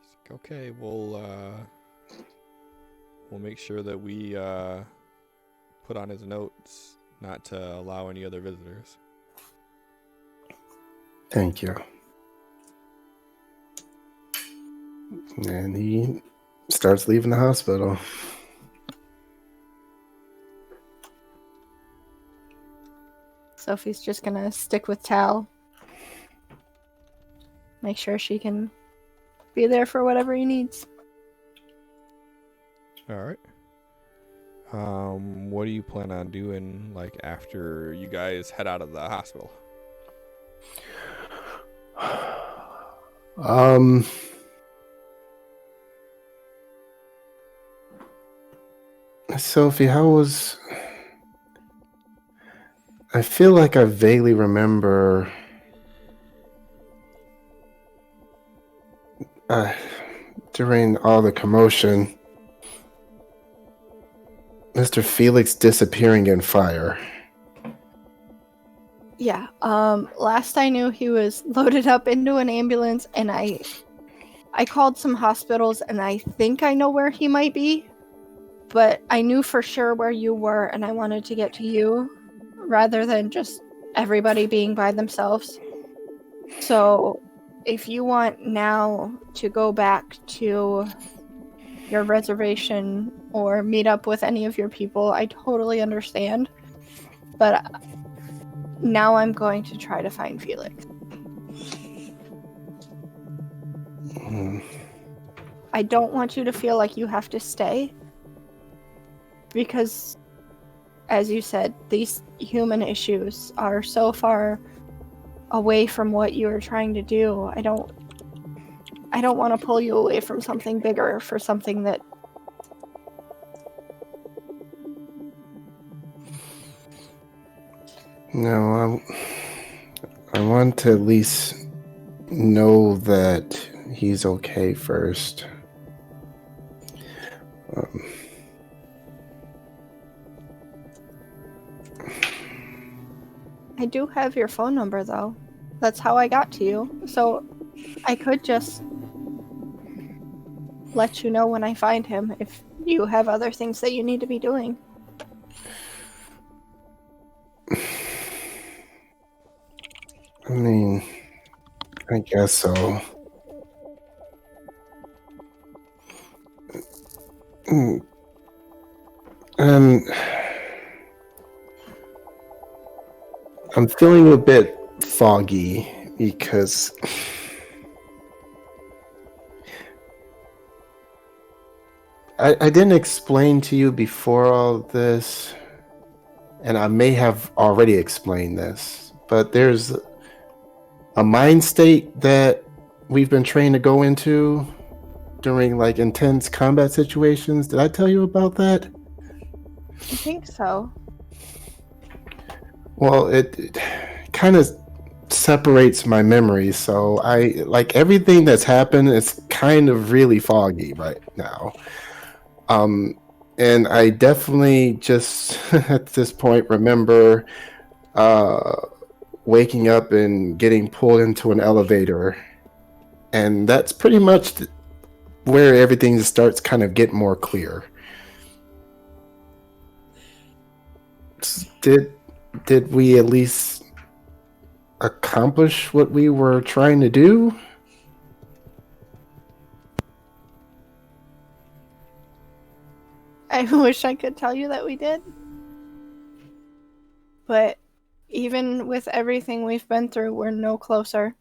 she's like, "Okay, we'll make sure that we put on his notes not to allow any other visitors." Thank you. And he starts leaving the hospital. Sophie's just gonna stick with Tal. Make sure she can be there for whatever he needs. All right. What do you plan on doing, like, after you guys head out of the hospital? Sophie, I feel like I vaguely remember during all the commotion, Mr. Felix disappearing in fire. Yeah. Last I knew, he was loaded up into an ambulance, and I called some hospitals, and I think I know where he might be. but I knew for sure where you were, and I wanted to get to you rather than just everybody being by themselves. So if you want now to go back to your reservation or meet up with any of your people, I totally understand. But now I'm going to try to find Felix. I don't want you to feel like you have to stay. Because, as you said, these human issues are so far away from what you are trying to do. I don't want to pull you away from something bigger for something that... No, I want to at least know that he's okay first. I do have your phone number, though. That's how I got to you. So I could just let you know when I find him if you have other things that you need to be doing. I mean, I guess so. And I'm feeling a bit foggy because I didn't explain to you before all this, and I may have already explained this, but there's a mind state that we've been trained to go into during like intense combat situations. Did I tell you about that? I think so. Well, it kind of separates my memory, so I like everything that's happened is kind of really foggy right now. And I definitely just at this point remember waking up and getting pulled into an elevator, and that's pretty much where everything starts kind of getting more clear. Did we at least accomplish what we were trying to do? I wish I could tell you that we did. But even with everything we've been through, we're no closer.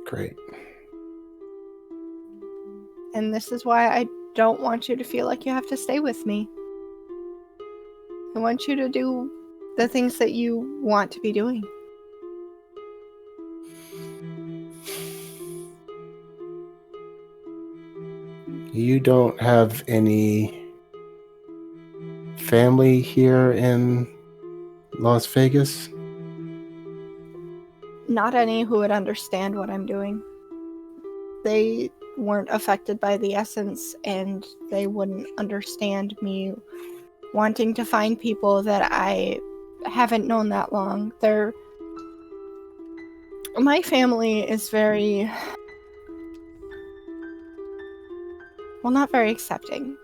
Great. And this is why I don't want you to feel like you have to stay with me. I want you to do the things that you want to be doing. You don't have any family here in Las Vegas? Not any who would understand what I'm doing. They weren't affected by the essence, and they wouldn't understand me wanting to find people that I haven't known that long. My family is very... well, not very accepting.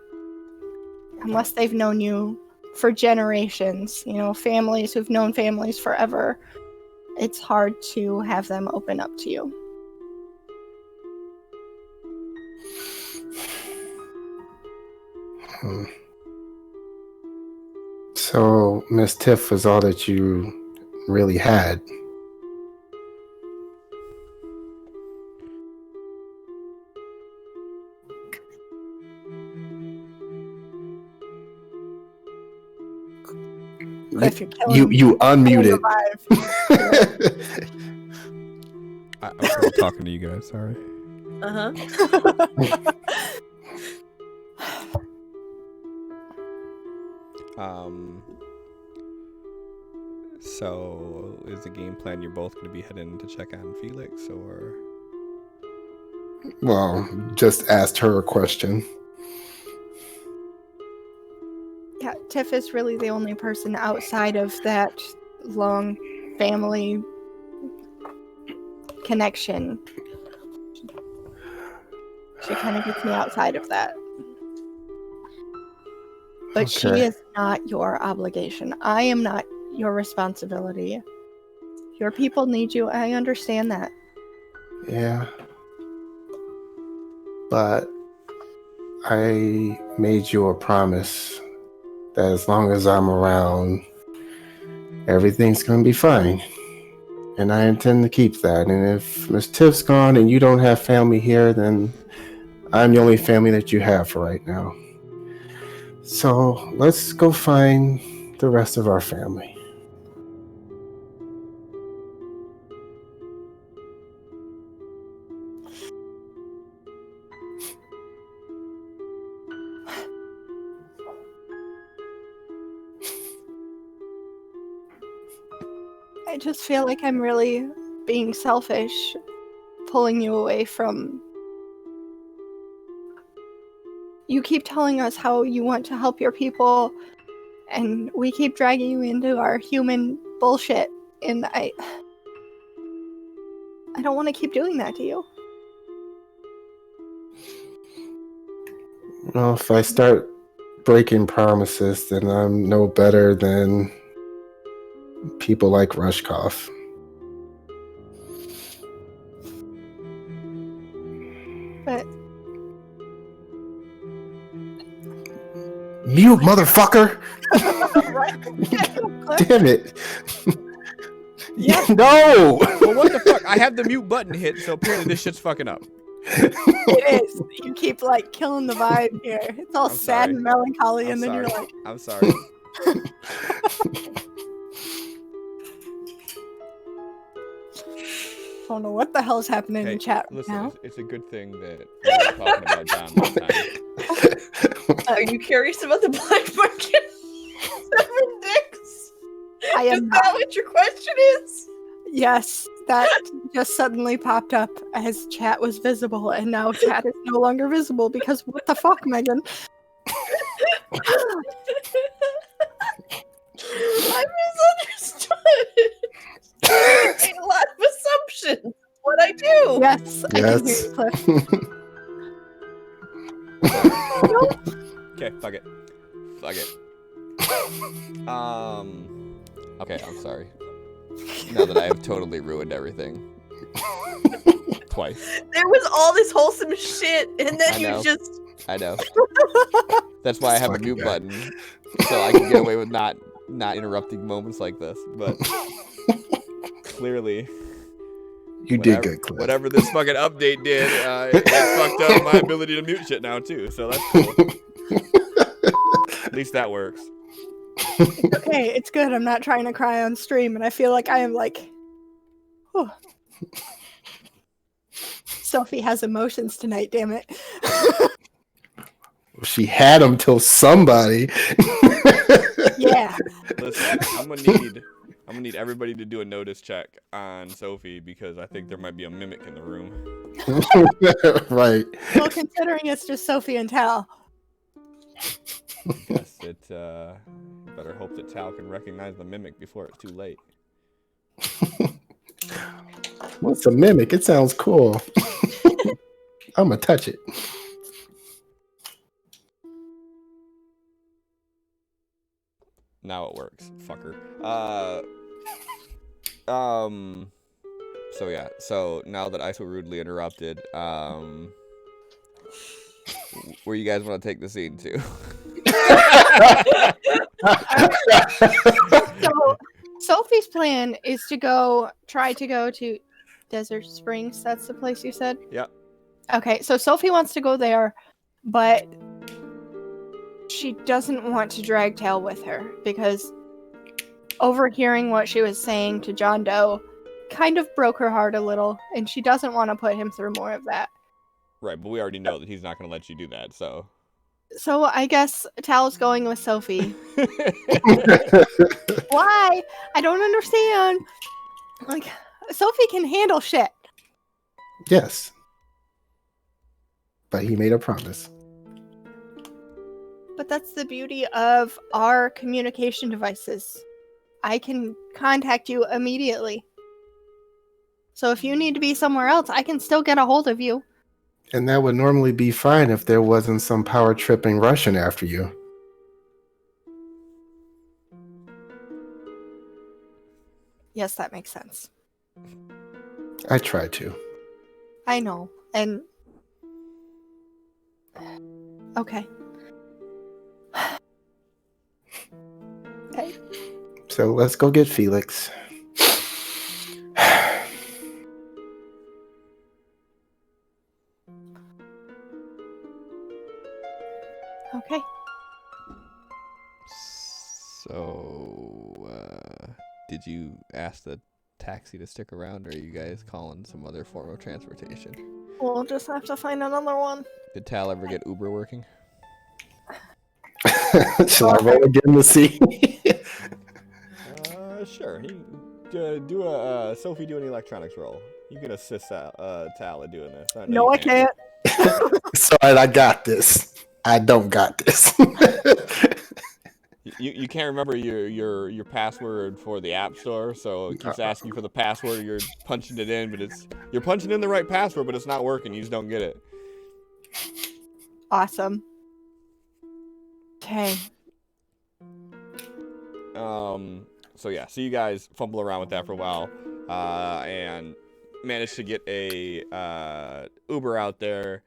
Unless they've known you for generations. You know, families who've known families forever. It's hard to have them open up to you. So, Miss Tiff was all that you really had. Cliff, you're killing You unmuted. I'm still talking to you guys. Sorry. So is the game plan you're both going to be heading to check on Felix, or? Well, just asked her a question. Yeah, Tiff is really the only person outside of that long family She kind of gets me outside of that. But she Okay. is not your obligation. I am not your responsibility. Your people need you. I understand that. Yeah. But I made you a promise that as long as I'm around, everything's going to be fine. And I intend to keep that. And if Miss Tiff's gone and you don't have family here, then I'm the only family that you have for right now. So let's go find the rest of our family. I just feel like I'm really being selfish, pulling you away from... You keep telling us how you want to help your people, and we keep dragging you into our human bullshit, and I don't want to keep doing that to you. Well, if I start breaking promises, then I'm no better than people like Rushkoff. But Mute, motherfucker! Damn it! Yeah. No! Well, what the fuck? I have the mute button hit, so apparently this shit's fucking up. It is. You keep like killing the vibe here. It's all I'm sad sorry. and melancholy, I'm and then sorry. you're like, I'm sorry. I don't know what the hell's happening Hey, in chat right listen, now. it's a good thing that we're not talking about John this time. Are you curious about the black market? 7 dicks? I Is am that not. what your question is? Yes, that just suddenly popped up as chat was visible, and now chat is no longer visible because what the fuck, Megan? I misunderstood. I made a lot of assumptions. What I do? Yes, I can hear Yes. you, Cliff. Okay, fuck it. Fuck it. Okay, I'm sorry. Now that I have totally ruined everything. Twice. There was all this wholesome shit, and then I you know. just... I know. That's why I have a Fucking mute guy. button. So I can get away with not interrupting moments like this. But clearly, You did good, Cliff. whatever this fucking update did, it fucked up my ability to mute shit now too. So that's cool. At least that works. Okay, it's good. I'm not trying to cry on stream, and I feel like I am like, oh. Sophie has emotions tonight, damn it. She had him till somebody. Yeah. Listen, I'm gonna need everybody to do a notice check on Sophie because I think there might be a mimic in the room. Right. Well, considering it's just Sophie and Tal. Yes, better hope that Tal can recognize the mimic before it's too late. What's a mimic? It sounds cool. I'm gonna touch it. Now it works, fucker. So yeah. So now that I so rudely interrupted, where you guys want to take the scene to? So Sophie's plan is to try to go to Desert Springs. That's the place you said? Yep. Okay, so Sophie wants to go there, but she doesn't want to drag Tal with her because overhearing what she was saying to John Doe kind of broke her heart a little, and she doesn't want to put him through more of that. Right, but we already know that he's not going to let you do that, so. So I guess Tal's going with Sophie. Why? I don't understand. Like, Sophie can handle shit. Yes. But he made a promise. But that's the beauty of our communication devices. I can contact you immediately. So if you need to be somewhere else, I can still get a hold of you. And that would normally be fine if there wasn't some power tripping Russian after you. Yes, that makes sense. I try to. I know. And okay. Okay. So let's go get Felix. Okay. So, did you ask the taxi to stick around, or are you guys calling some other form of transportation? We'll just have to find another one. Did Tal ever get Uber working? Shall I roll again to see? Sure. Sophie, do an electronics roll. You can assist Tal in doing this. No, I can't. Sorry, I got this. I don't got this. You can't remember your password for the app store, so it keeps asking you for the password. You're punching it in, but you're punching in the right password, but it's not working. You just don't get it. Awesome. Okay. So yeah, so you guys fumble around with that for a while, and manage to get a Uber out there.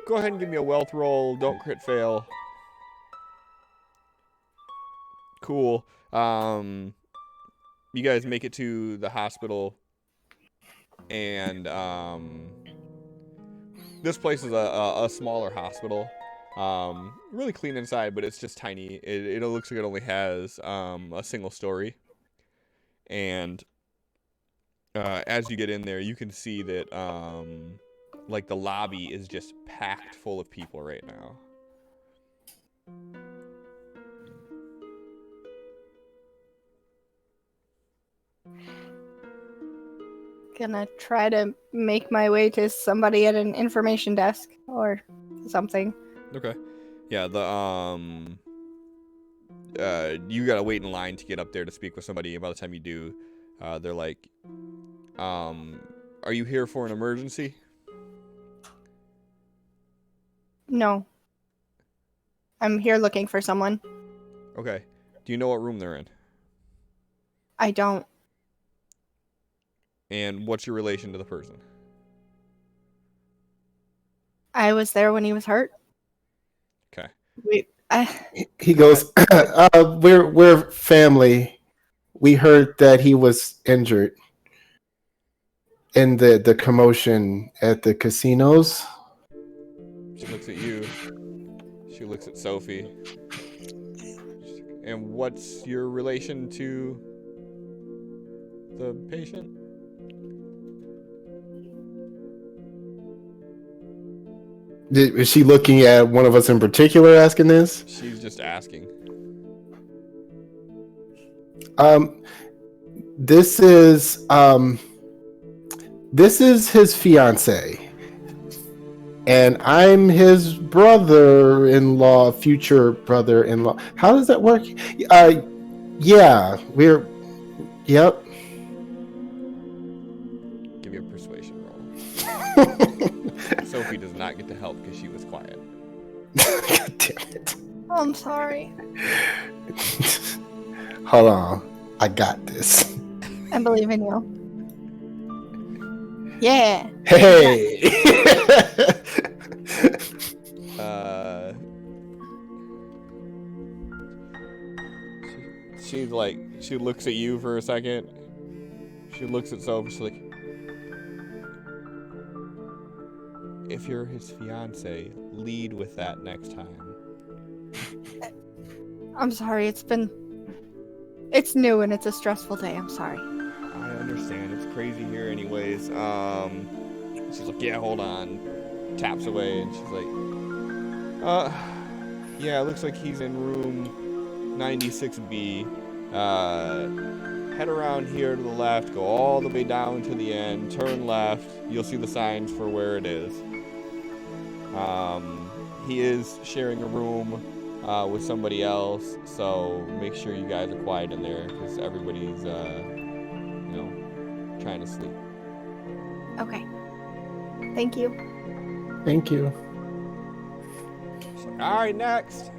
Go ahead and give me a wealth roll. Don't crit fail. Cool. You guys make it to the hospital, and this place is a smaller hospital. Really clean inside, but it's just tiny. It looks like it only has a single story. And as you get in there, you can see that like the lobby is just packed full of people right now. Gonna try to make my way to somebody at an information desk or something. Okay. Yeah, you gotta wait in line to get up there to speak with somebody, and by the time you do, they're like, are you here for an emergency? No. I'm here looking for someone. Okay. Do you know what room they're in? I don't. And what's your relation to the person? I was there when he was hurt. Okay. Wait. He goes, we're family. We heard that he was injured in the commotion at the casinos. She looks at you. She looks at Sophie. And what's your relation to the patient? Is she looking at one of us in particular asking this? She's just asking. This is his fiance. And I'm his brother-in-law, future brother-in-law. How does that work? Yeah, yep. Give you a persuasion roll. Sophie does not get to help because she was quiet. God damn it. I'm sorry. Hold on. I got this. I believe in you. Yeah. Hey! She's like, she looks at you for a second. She looks at Sophie. She's like, if you're his fiance, lead with that next time. I'm sorry. It's new and it's a stressful day. I'm sorry. I understand. It's crazy here anyways. She's like, yeah, hold on. Taps away and she's like, yeah, it looks like he's in room 96B. Head around here to the left, go all the way down to the end, turn left. You'll see the signs for where it is. He is sharing a room with somebody else, so make sure you guys are quiet in there because everybody's, trying to sleep. Okay. Thank you. Thank you. All right, next.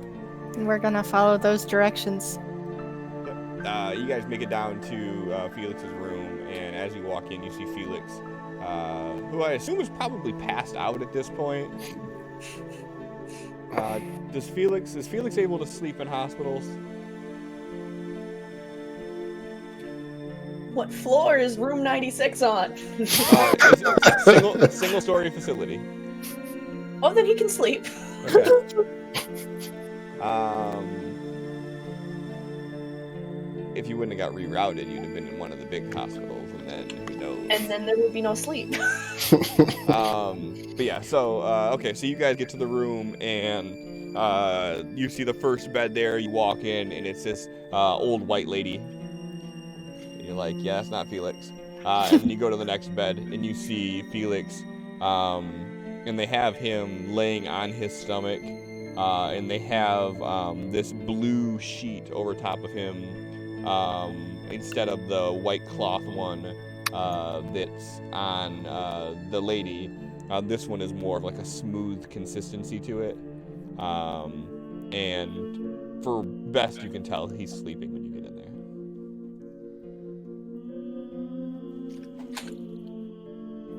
And we're gonna follow those directions. You guys make it down to Felix's room, and as you walk in, you see Felix, who I assume is probably passed out at this point. Is Felix able to sleep in hospitals? What floor is room 96 on? Single story facility. Oh, then he can sleep. Okay. If you wouldn't have got rerouted, you'd have been in one of the big hospitals, and then who knows? And then there would be no sleep. But yeah, so okay, so you guys get to the room, and you see the first bed there. You walk in, and it's this old white lady. And you're like, yeah, that's not Felix. And then you go to the next bed, and you see Felix, and they have him laying on his stomach, and they have this blue sheet over top of him. Instead of the white cloth one that's on the lady, this one is more of like a smooth consistency to it. And for best you can tell, he's sleeping when you get in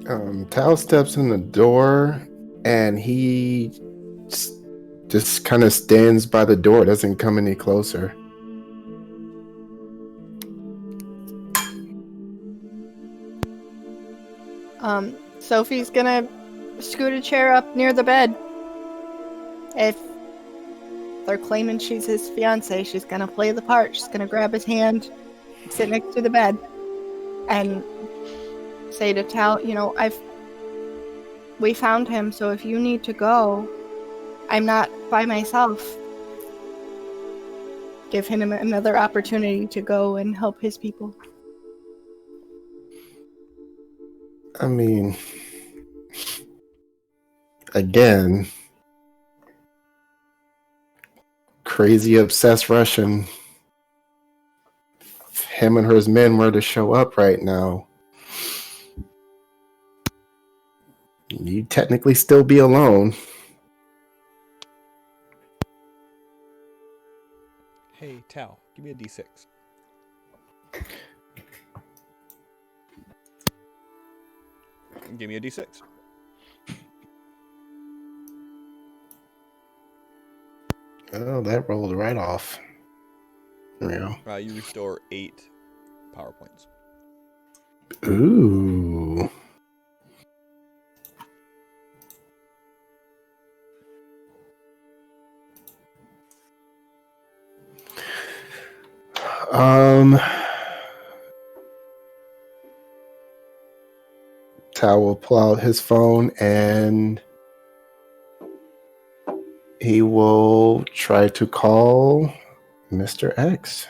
there. Tal steps in the door, and he just kind of stands by the door, doesn't come any closer. Sophie's gonna scoot a chair up near the bed. If they're claiming she's his fiance, she's gonna play the part. She's gonna grab his hand, sit next to the bed, and say to Tal, we found him, so if you need to go, I'm not by myself. Give him another opportunity to go and help his people. I mean, again, crazy obsessed Russian. If him and his men were to show up right now, you'd technically still be alone. Hey, Tal, give me a D6. Give me a D6. Oh, that rolled right off. There we go. You restore 8 power points. Ooh. Tal will pull out his phone and he will try to call Mr. X.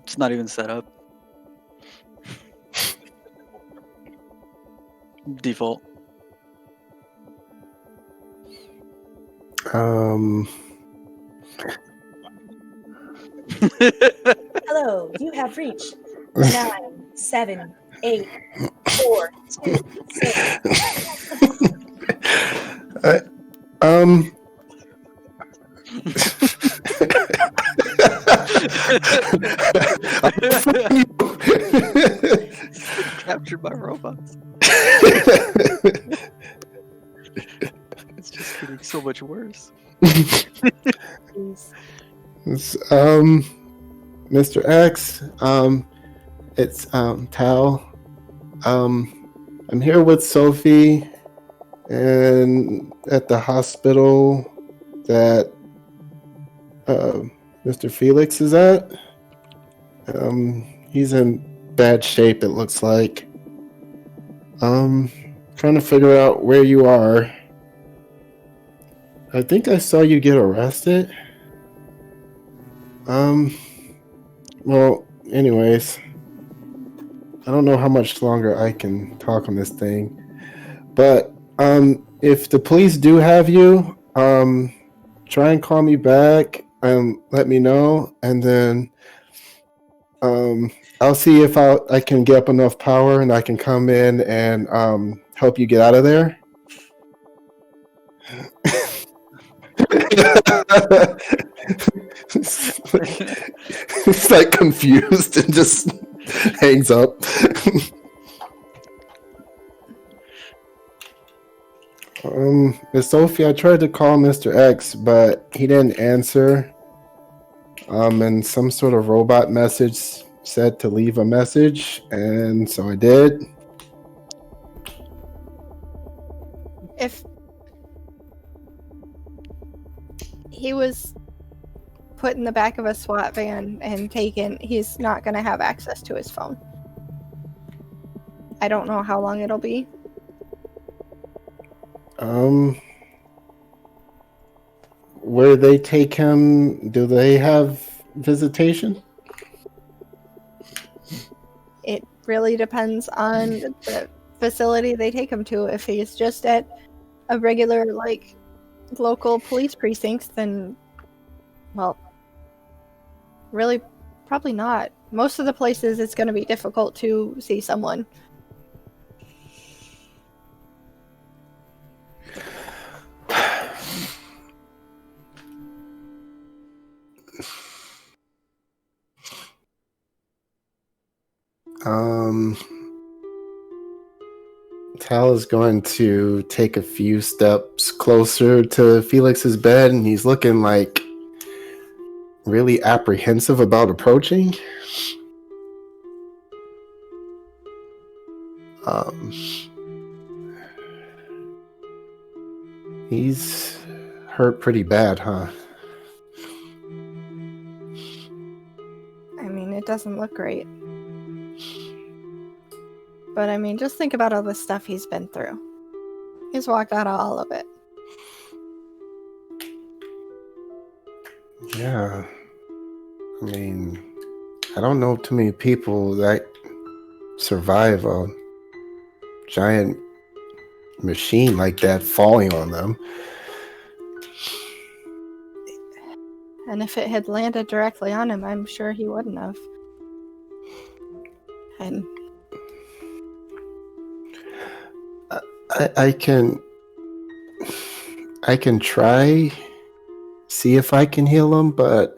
It's not even set up. Default. Hello, you have reached 9, 7, 8, 4, 2, 6. Captured by robots. It's just getting so much worse. Mr. X, it's Tal. I'm here with Sophie and at the hospital that Mr. Felix is at. He's in bad shape, it looks like. Trying to figure out where you are. I think I saw you get arrested. Well, anyways, I don't know how much longer I can talk on this thing, but if the police do have you, try and call me back and let me know, and then I'll see if I can get up enough power and I can come in and help you get out of there. It's like confused and just hangs up. Miss Sophie, I tried to call Mr. X, but he didn't answer. And some sort of robot message said to leave a message, and so I did. If he was put in the back of a SWAT van and taken, he's not going to have access to his phone. I don't know how long it'll be. Where they take him, do they have visitation? It really depends on the facility they take him to. If he's just at a regular, like, local police precincts, then, well, really, probably not. Most of the places it's going to be difficult to see someone. Tal is going to take a few steps closer to Felix's bed, and he's looking like really apprehensive about approaching. He's hurt pretty bad, huh? I mean, it doesn't look great. But I mean, just think about all the stuff he's been through. He's walked out of all of it. Yeah. I mean, I don't know too many people that survive a giant machine like that falling on them. And if it had landed directly on him, I'm sure he wouldn't have. And I can try, see if I can heal him, but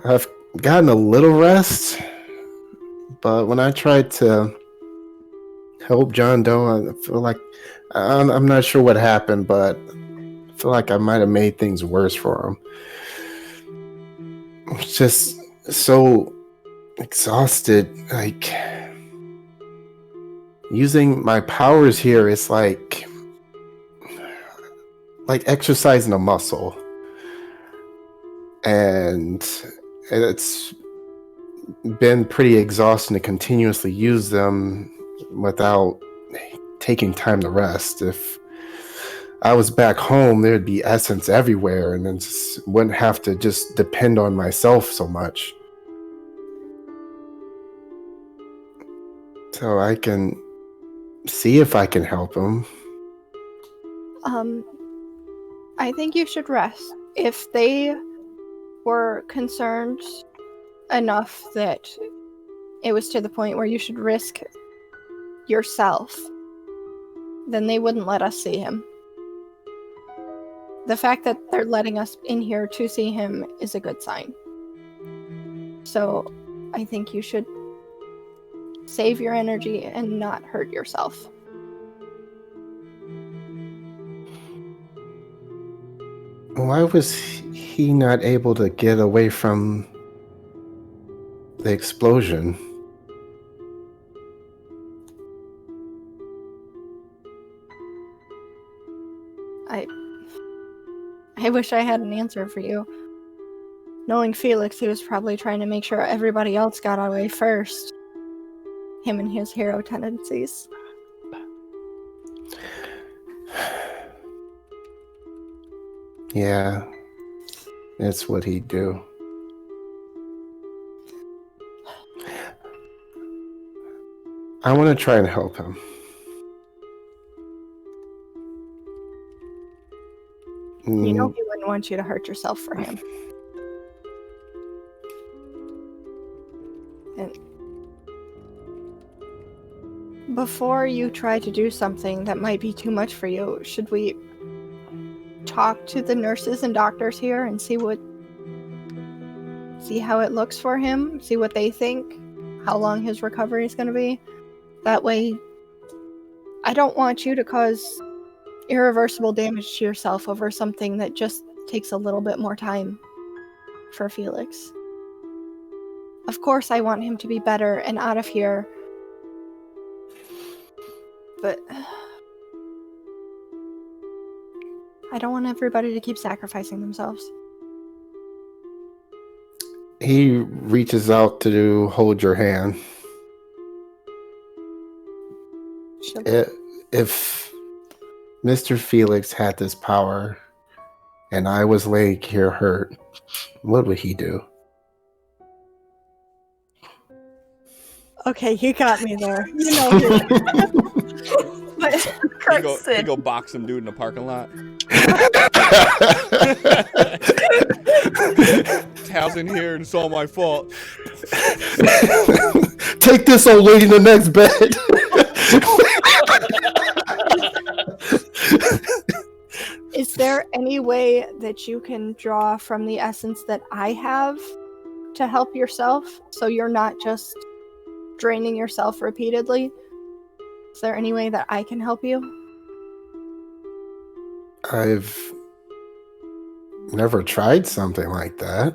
I've gotten a little rest. But when I tried to help John Doe, I feel like I'm not sure what happened, but I feel like I might have made things worse for him. I'm just so exhausted. Like, using my powers here is like exercising a muscle, and it's been pretty exhausting to continuously use them without taking time to rest. If I was back home, there'd be essence everywhere, and then just wouldn't have to just depend on myself so much. So I can see if I can help him. I think you should rest. If they were concerned enough that it was to the point where you should risk yourself, then they wouldn't let us see him. The fact that they're letting us in here to see him is a good sign. So I think you should save your energy and not hurt yourself. Why was he not able to get away from the explosion? I wish I had an answer for you. Knowing Felix, he was probably trying to make sure everybody else got away first. Him and his hero tendencies. Yeah, it's what he'd do. I want to try and help him. You know he wouldn't want you to hurt yourself for him. And before you try to do something that might be too much for you, should we talk to the nurses and doctors here and see how it looks for him, see what they think, how long his recovery is going to be? That way, I don't want you to cause irreversible damage to yourself over something that just takes a little bit more time for Felix. Of course, I want him to be better and out of here, but I don't want everybody to keep sacrificing themselves. He reaches out to hold your hand. If Mr. Felix had this power and I was laying here hurt, what would he do? Okay, you got me there. You know he He go box some dude in the parking lot. Tal's in here and it's all my fault. Take this old lady in the next bed. Is there any way that you can draw from the essence that I have to help yourself so you're not just draining yourself repeatedly? Is there any way that I can help you? I've never tried something like that.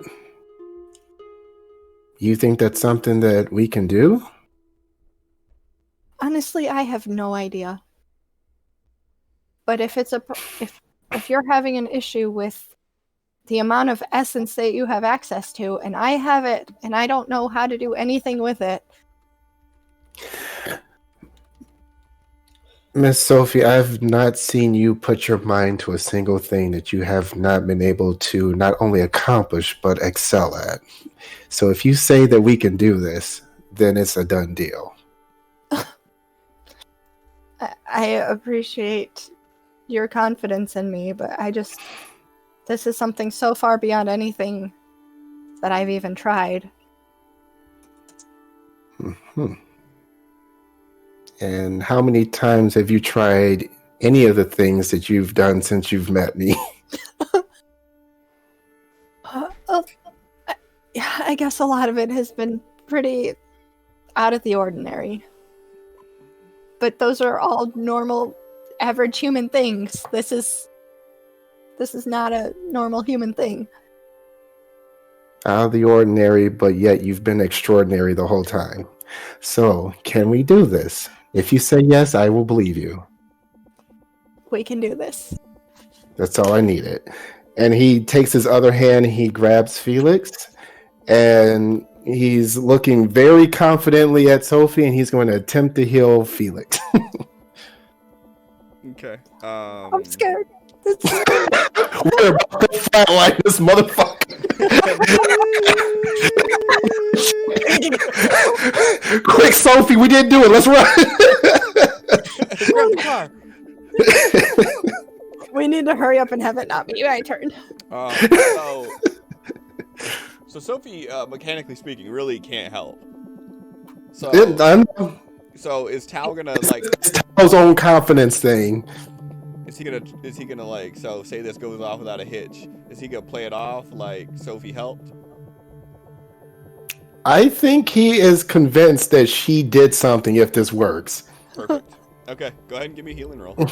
You think that's something that we can do? Honestly, I have no idea. But if you're having an issue with the amount of essence that you have access to, and I have it, and I don't know how to do anything with it. Miss Sophie, I've not seen you put your mind to a single thing that you have not been able to not only accomplish, but excel at. So if you say that we can do this, then it's a done deal. I appreciate your confidence in me, but this is something so far beyond anything that I've even tried. Mm-hmm. And how many times have you tried any of the things that you've done since you've met me? I guess a lot of it has been pretty out of the ordinary. But those are all normal, average human things. This is not a normal human thing. Out of the ordinary, but yet you've been extraordinary the whole time. So, can we do this? If you say yes, I will believe you. We can do this. That's all I needed. And he takes his other hand, he grabs Felix, and he's looking very confidently at Sophie, and he's going to attempt to heal Felix. Okay. I'm scared. We're about to flatline this motherfucker. Quick, Sophie, we didn't do it. Let's run. Grab the car. We need to hurry up and have it not be my turn. So Sophie, mechanically speaking, really can't help. So is Tal gonna like Tal's own confidence thing? Is he gonna like, so say this goes off without a hitch? Is he gonna play it off like Sophie helped? I think he is convinced that she did something if this works. Perfect. Okay, go ahead and give me a healing roll. Do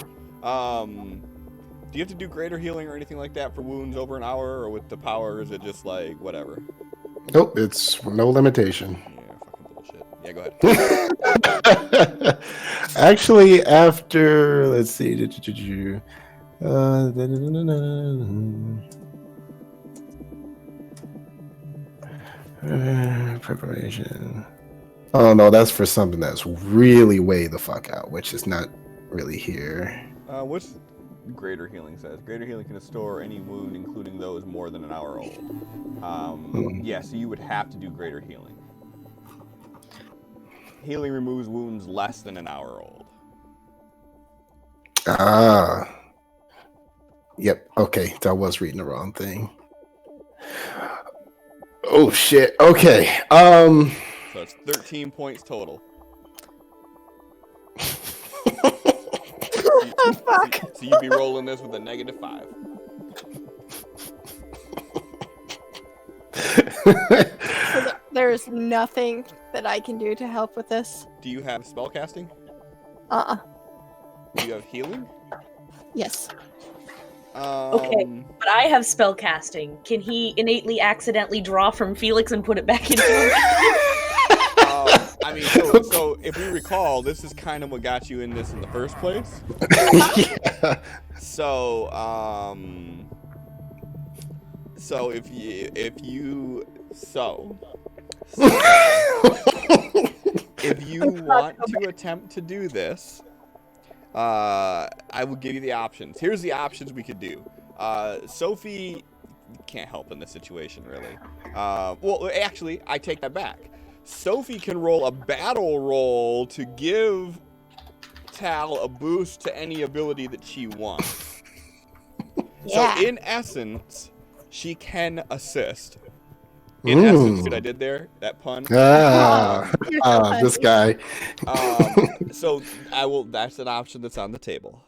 you have to do greater healing or anything like that for wounds over an hour, or with the power, is it just like whatever? Nope, it's no limitation. Yeah, fucking bullshit. Yeah, go ahead. Actually, after, let's see. Preparation. Oh no, that's for something that's really way the fuck out, which is not really here. What's greater healing says? Greater healing can restore any wound, including those more than an hour old. Yeah, so you would have to do greater healing. Healing removes wounds less than an hour old. Ah. Yep. Okay. I was reading the wrong thing. Oh shit. Okay. So it's 13 points total. Fuck. So you'd be rolling this with a -5. So there's nothing that I can do to help with this. Do you have spellcasting? Do you have healing? Yes. Okay, but I have spellcasting. Can he innately accidentally draw from Felix and put it back into him? I mean, so if we recall, this is kind of what got you in this in the first place. Yeah. So, so if you want to attempt to do this, I will give you the options. Here's the options we could do. Sophie can't help in this situation, really. Well, actually, I take that back. Sophie can roll a battle roll to give Tal a boost to any ability that she wants. Yeah. So, in essence, she can assist. In essence, see what I did there? That pun? This guy. So that's an option that's on the table.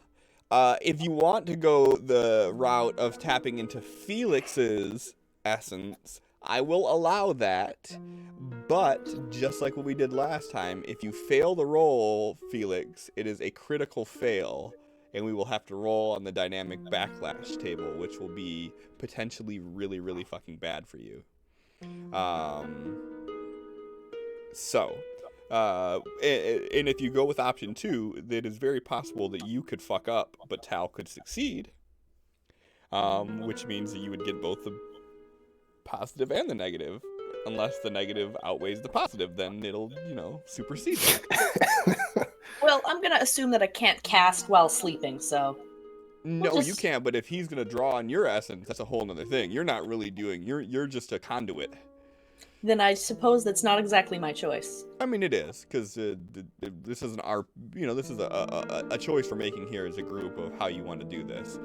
If you want to go the route of tapping into Felix's essence, I will allow that. But just like what we did last time, if you fail the roll, Felix, it is a critical fail. And we will have to roll on the dynamic backlash table, which will be potentially really, really fucking bad for you. And if you go with option 2, it is very possible that you could fuck up, but Tal could succeed. Which means that you would get both the positive and the negative. Unless the negative outweighs the positive, then it'll, supersede that. Well, I'm gonna assume that I can't cast while sleeping, so... No, you can't, but if he's gonna draw on your essence, that's a whole nother thing. You're not really doing... You're just a conduit. Then I suppose that's not exactly my choice. I mean, it is, because this is this is a choice we're making here as a group of how you want to do this.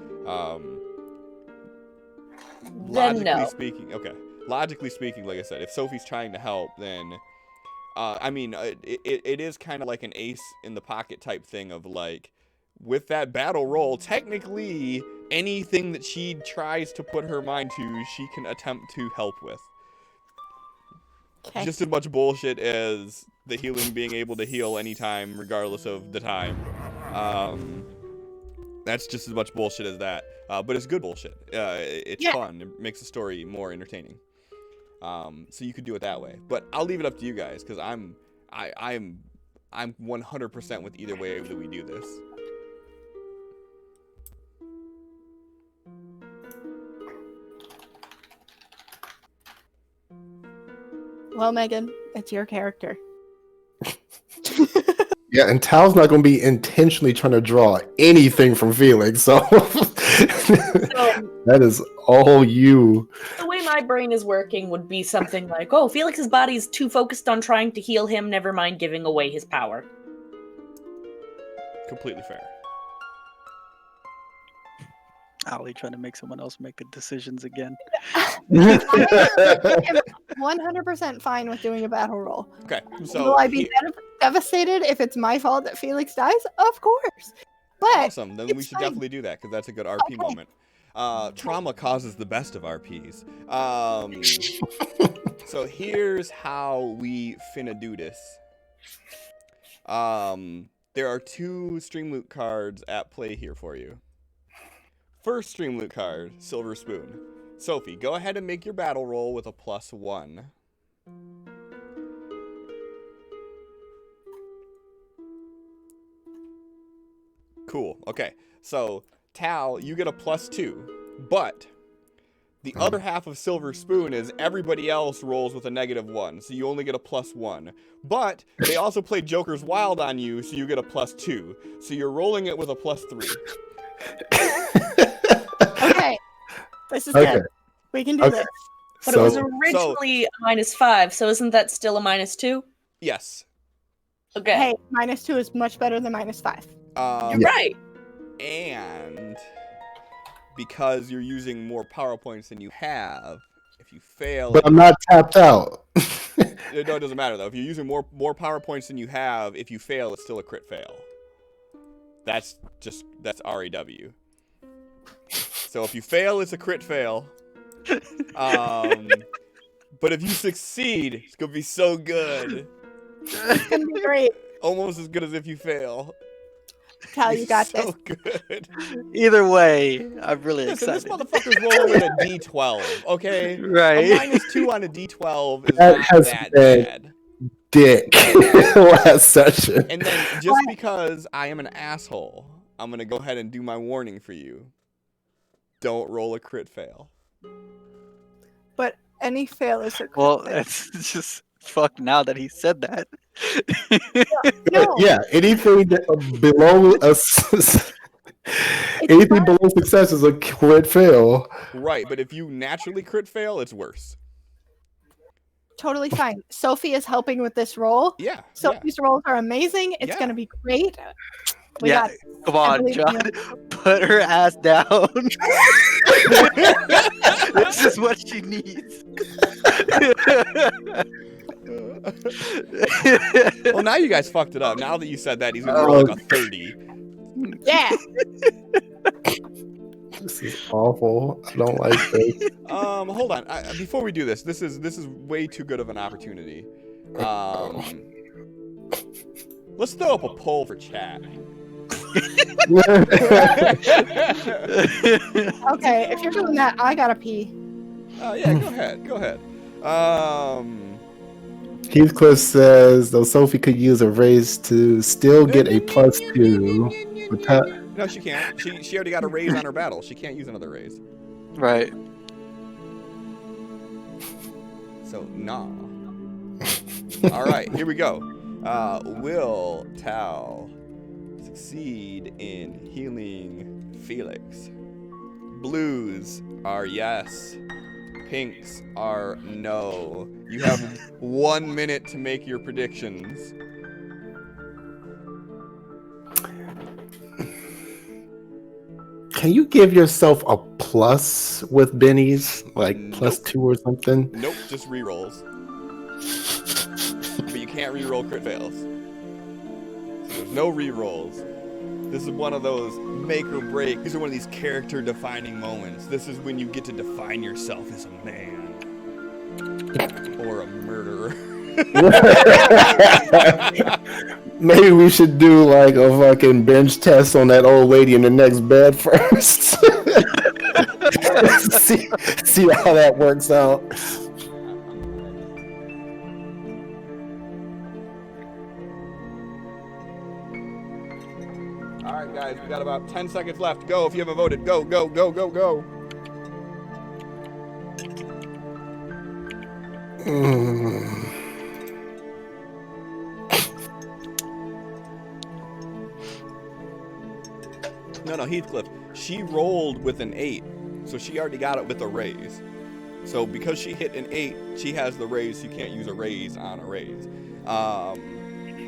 Logically speaking, okay. Logically speaking, like I said, if Sophie's trying to help, then... it is kind of like an ace in the pocket type thing of, like, with that battle roll, technically, anything that she tries to put her mind to, she can attempt to help with. Okay. Just as much bullshit as the healing being able to heal anytime, regardless of the time. That's just as much bullshit as that. But it's good bullshit. It's fun. It makes the story more entertaining. So you could do it that way. But I'll leave it up to you guys, because I'm 100% with either way that we do this. Well, Megan, it's your character. Yeah, and Tal's not going to be intentionally trying to draw anything from Felix, so that is all you. The way my brain is working would be something like, oh, Felix's body is too focused on trying to heal him, never mind giving away his power. Completely fair. Ali trying to make someone else make the decisions again. I am 100% fine with doing a battle roll. Okay, so... Will I be devastated if it's my fault that Felix dies? Of course. But awesome, then we should definitely do that, because that's a good RP moment. Trauma causes the best of RPs. So here's how we finna do this. There are 2 stream loot cards at play here for you. First stream loot card, Silver Spoon. Sophie, go ahead and make your battle roll with a +1. Cool. Okay. So, Tal, you get a +2. But the other half of Silver Spoon is everybody else rolls with a -1. So you only get a +1. But they also play Joker's Wild on you, so you get a +2. So you're rolling it with a +3. okay, this is good. We can do this. But it was originally a -5, so isn't that still a -2? Yes. Okay. Hey, -2 is much better than -5. You're right. And because you're using more power points than you have, if you fail, But I'm not tapped out. no, it doesn't matter though. If you're using more power points than you have, if you fail, it's still a crit fail. That's RAW. So if you fail, it's a crit fail. But if you succeed, it's gonna be so good. It's gonna be great. Almost as good as if you fail. Tal, you got so this. good. Either way, I'm really Listen, this excited. motherfucker's rolling with a D12, okay? Right. A -2 on a D12 is That not has that been- bad. Dick last session. And then just because I am an asshole, I'm gonna go ahead and do my warning for you. Don't roll a crit fail. But any fail is a crit Well, fail. it's just fuck now that he said that. No, Yeah, anything that below anything below success is a crit fail. Right, but if you naturally crit fail, it's worse. totally fine. Sophie is helping with this roll. Yeah. Sophie's rolls are amazing. It's Yeah. gonna be great. We Yeah, got come on, believe John. you. Put her ass down. This is what she needs. Well, now you guys fucked it up. Now that you said that, he's gonna roll like a 30. yeah. This is awful. I don't like this. Hold on. Before we do this, this is way too good of an opportunity. Let's throw up a poll for chat. Okay, if you're doing that, I gotta pee. Yeah, go ahead. Heathcliff says, though Sophie could use a raise to still get a +2. No, she can't. She already got a raise on her battle. She can't use another raise. Right. So, nah. All right, here we go. Will Tal succeed in healing Felix? Blues are yes. Pinks are no. You have 1 minute to make your predictions. Can you give yourself a plus with bennies? Like Nope. +2 or something? Nope, just rerolls. But you can't reroll crit fails. So there's no rerolls. This is one of those make or break. These are one of these character defining moments. This is when you get to define yourself as a man. Or a murderer. Maybe we should do like a fucking bench test on that old lady in the next bed first. see how that works out. Alright guys, we got about 10 seconds left. Go if you haven't voted. Go, go, go, go, go. No, Heathcliff. She rolled with an 8, so she already got it with a raise. So because she hit an 8, she has the raise. She can't use a raise on a raise.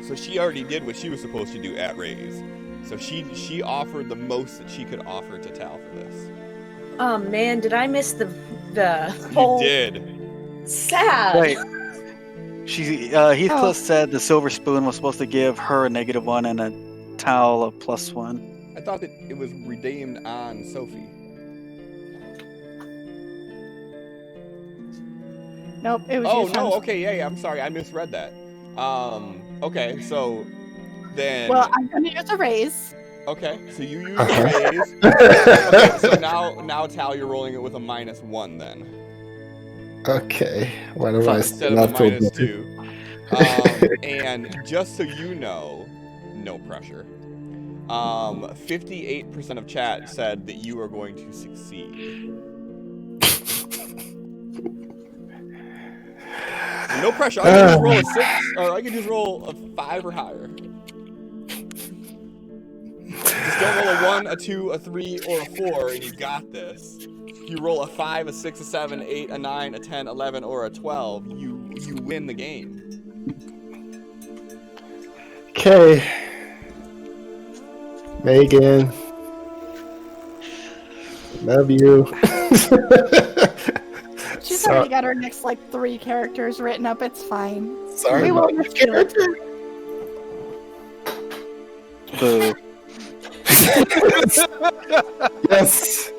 So she already did what she was supposed to do at raise. So she offered the most that she could offer to Tal for this. Oh man, did I miss the You whole did. sad? Wait. Heathcliff said the silver spoon was supposed to give her a -1 and a Tal a +1. I thought that it was redeemed on Sophie. Nope, it was Oh used no, on- okay, yeah, I'm sorry, I misread that. Okay, so then. Well, I'm gonna use a raise. Okay, so you use a raise. Okay, so now Tal, you're rolling it with a -1 then. Okay. Why do I Instead still of a not feel -2. And just so you know, no pressure. 58% of chat said that you are going to succeed. So no pressure. I can just roll a 6, or I can just roll a 5 or higher. Just don't roll a 1, a 2, a 3, or a 4, and you got this. If you roll a 5, a 6, a 7, 8, a 9, a 10, 11, or a 12, you win the game. Okay. Megan. Love you. She's So- already got her next like 3 characters written up. It's fine. Sorry We about won't miss your Felix. character. Boo. Yes.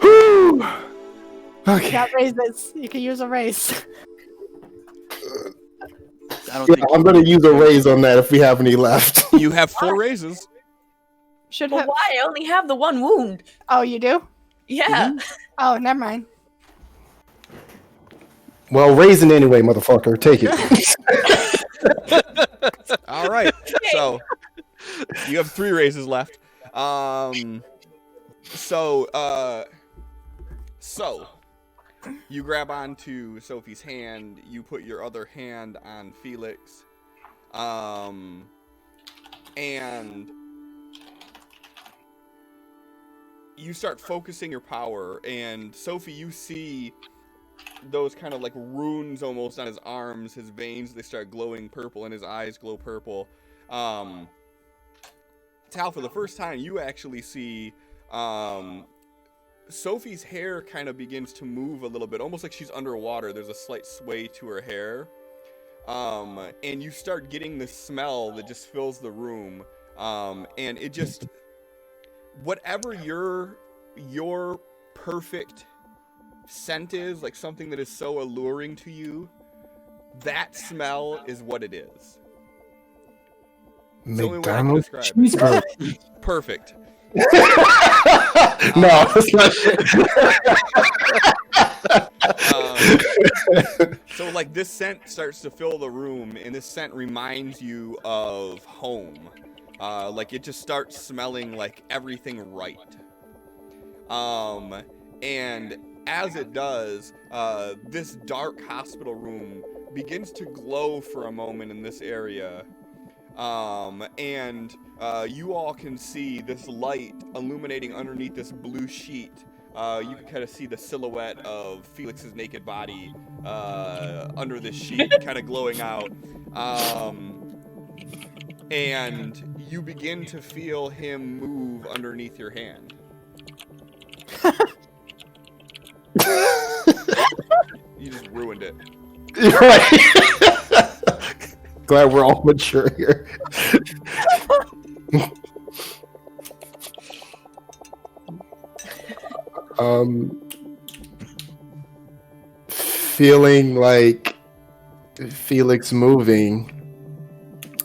Whew. You Okay. got raises. You can use a raise. I don't Yeah, think I'm gonna use a raise on that if we have any left. You have 4 raises. Should But have. why? I only have the one wound. Oh, you do? Yeah. Oh, never mind. Well, raising anyway, motherfucker. Take it. All right. So you have 3 raises left. So you grab onto Sophie's hand. You put your other hand on Felix. And you start focusing your power. And Sophie, you see those kind of like runes almost on his arms, his veins, they start glowing purple, and his eyes glow purple. Tal, for the first time, you actually see Sophie's hair kind of begins to move a little bit, almost like she's underwater. There's a slight sway to her hair. And you start getting this smell that just fills the room. And it just, whatever your perfect scent is, like something that is so alluring to you, that smell is what it is. It's the only way I can McDonald's describe it. cheeseburger. Perfect. No, that's not So like this scent starts to fill the room, and this scent reminds you of home. Like it just starts smelling like everything right. And as it does, this dark hospital room begins to glow for a moment in this area. And you all can see this light illuminating underneath this blue sheet. You can kind of see the silhouette of Felix's naked body under this sheet, kind of glowing out. And you begin to feel him move underneath your hand. You just ruined it. You're right. Glad we're all mature here. Feeling like Felix moving,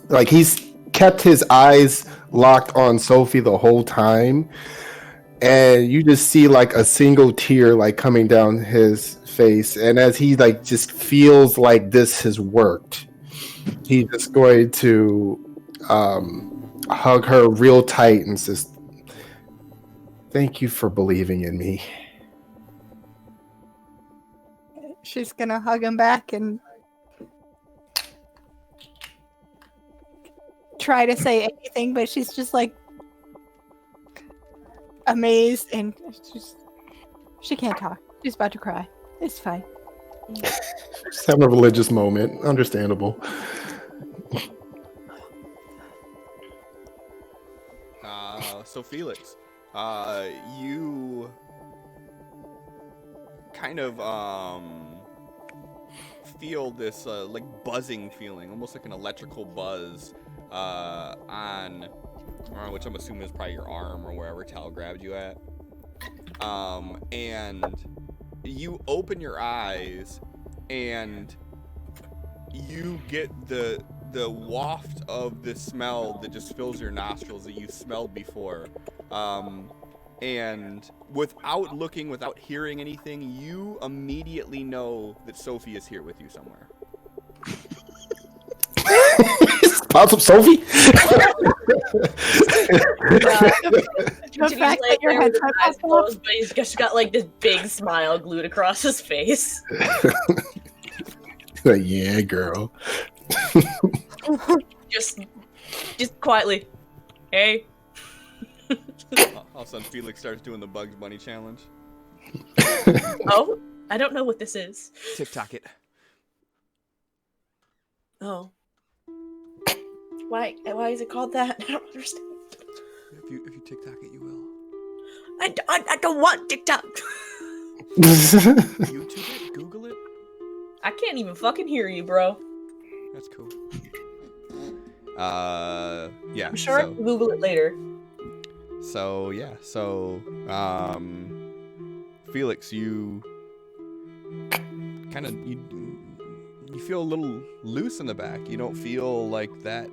like he's kept his eyes locked on Sophie the whole time, and you just see like a single tear like coming down his face, and as he like just feels like this has worked, he's just going to hug her real tight and says, "Thank you for believing in me." She's gonna hug him back and try to say anything, but she's just like amazed, and she can't talk. She's about to cry. It's fine. Just having a religious moment. Understandable. So Felix, you kind of feel this like buzzing feeling, almost like an electrical buzz on which I'm assuming is probably your arm or wherever Tal grabbed you at. And you open your eyes and you get the waft of the smell that just fills your nostrils that you smelled before. And without looking, without hearing anything, you immediately know that Sophie is here with you somewhere. Pops up, Sophie. The fact that your head's eyes eyes closed, but he's just got like this big smile glued across his face. Like, yeah, girl. Just quietly. Hey. All of a sudden, Felix starts doing the Bugs Bunny challenge. Oh, I don't know what this is. TikTok it. Oh. Why is it called that? I don't understand. If you TikTok it, you will. I don't want TikTok. YouTube it, Google it. I can't even fucking hear you, bro. That's cool. Yeah. I'm sure I can Google it later. So yeah. So Felix, you kind of you feel a little loose in the back. You don't feel like that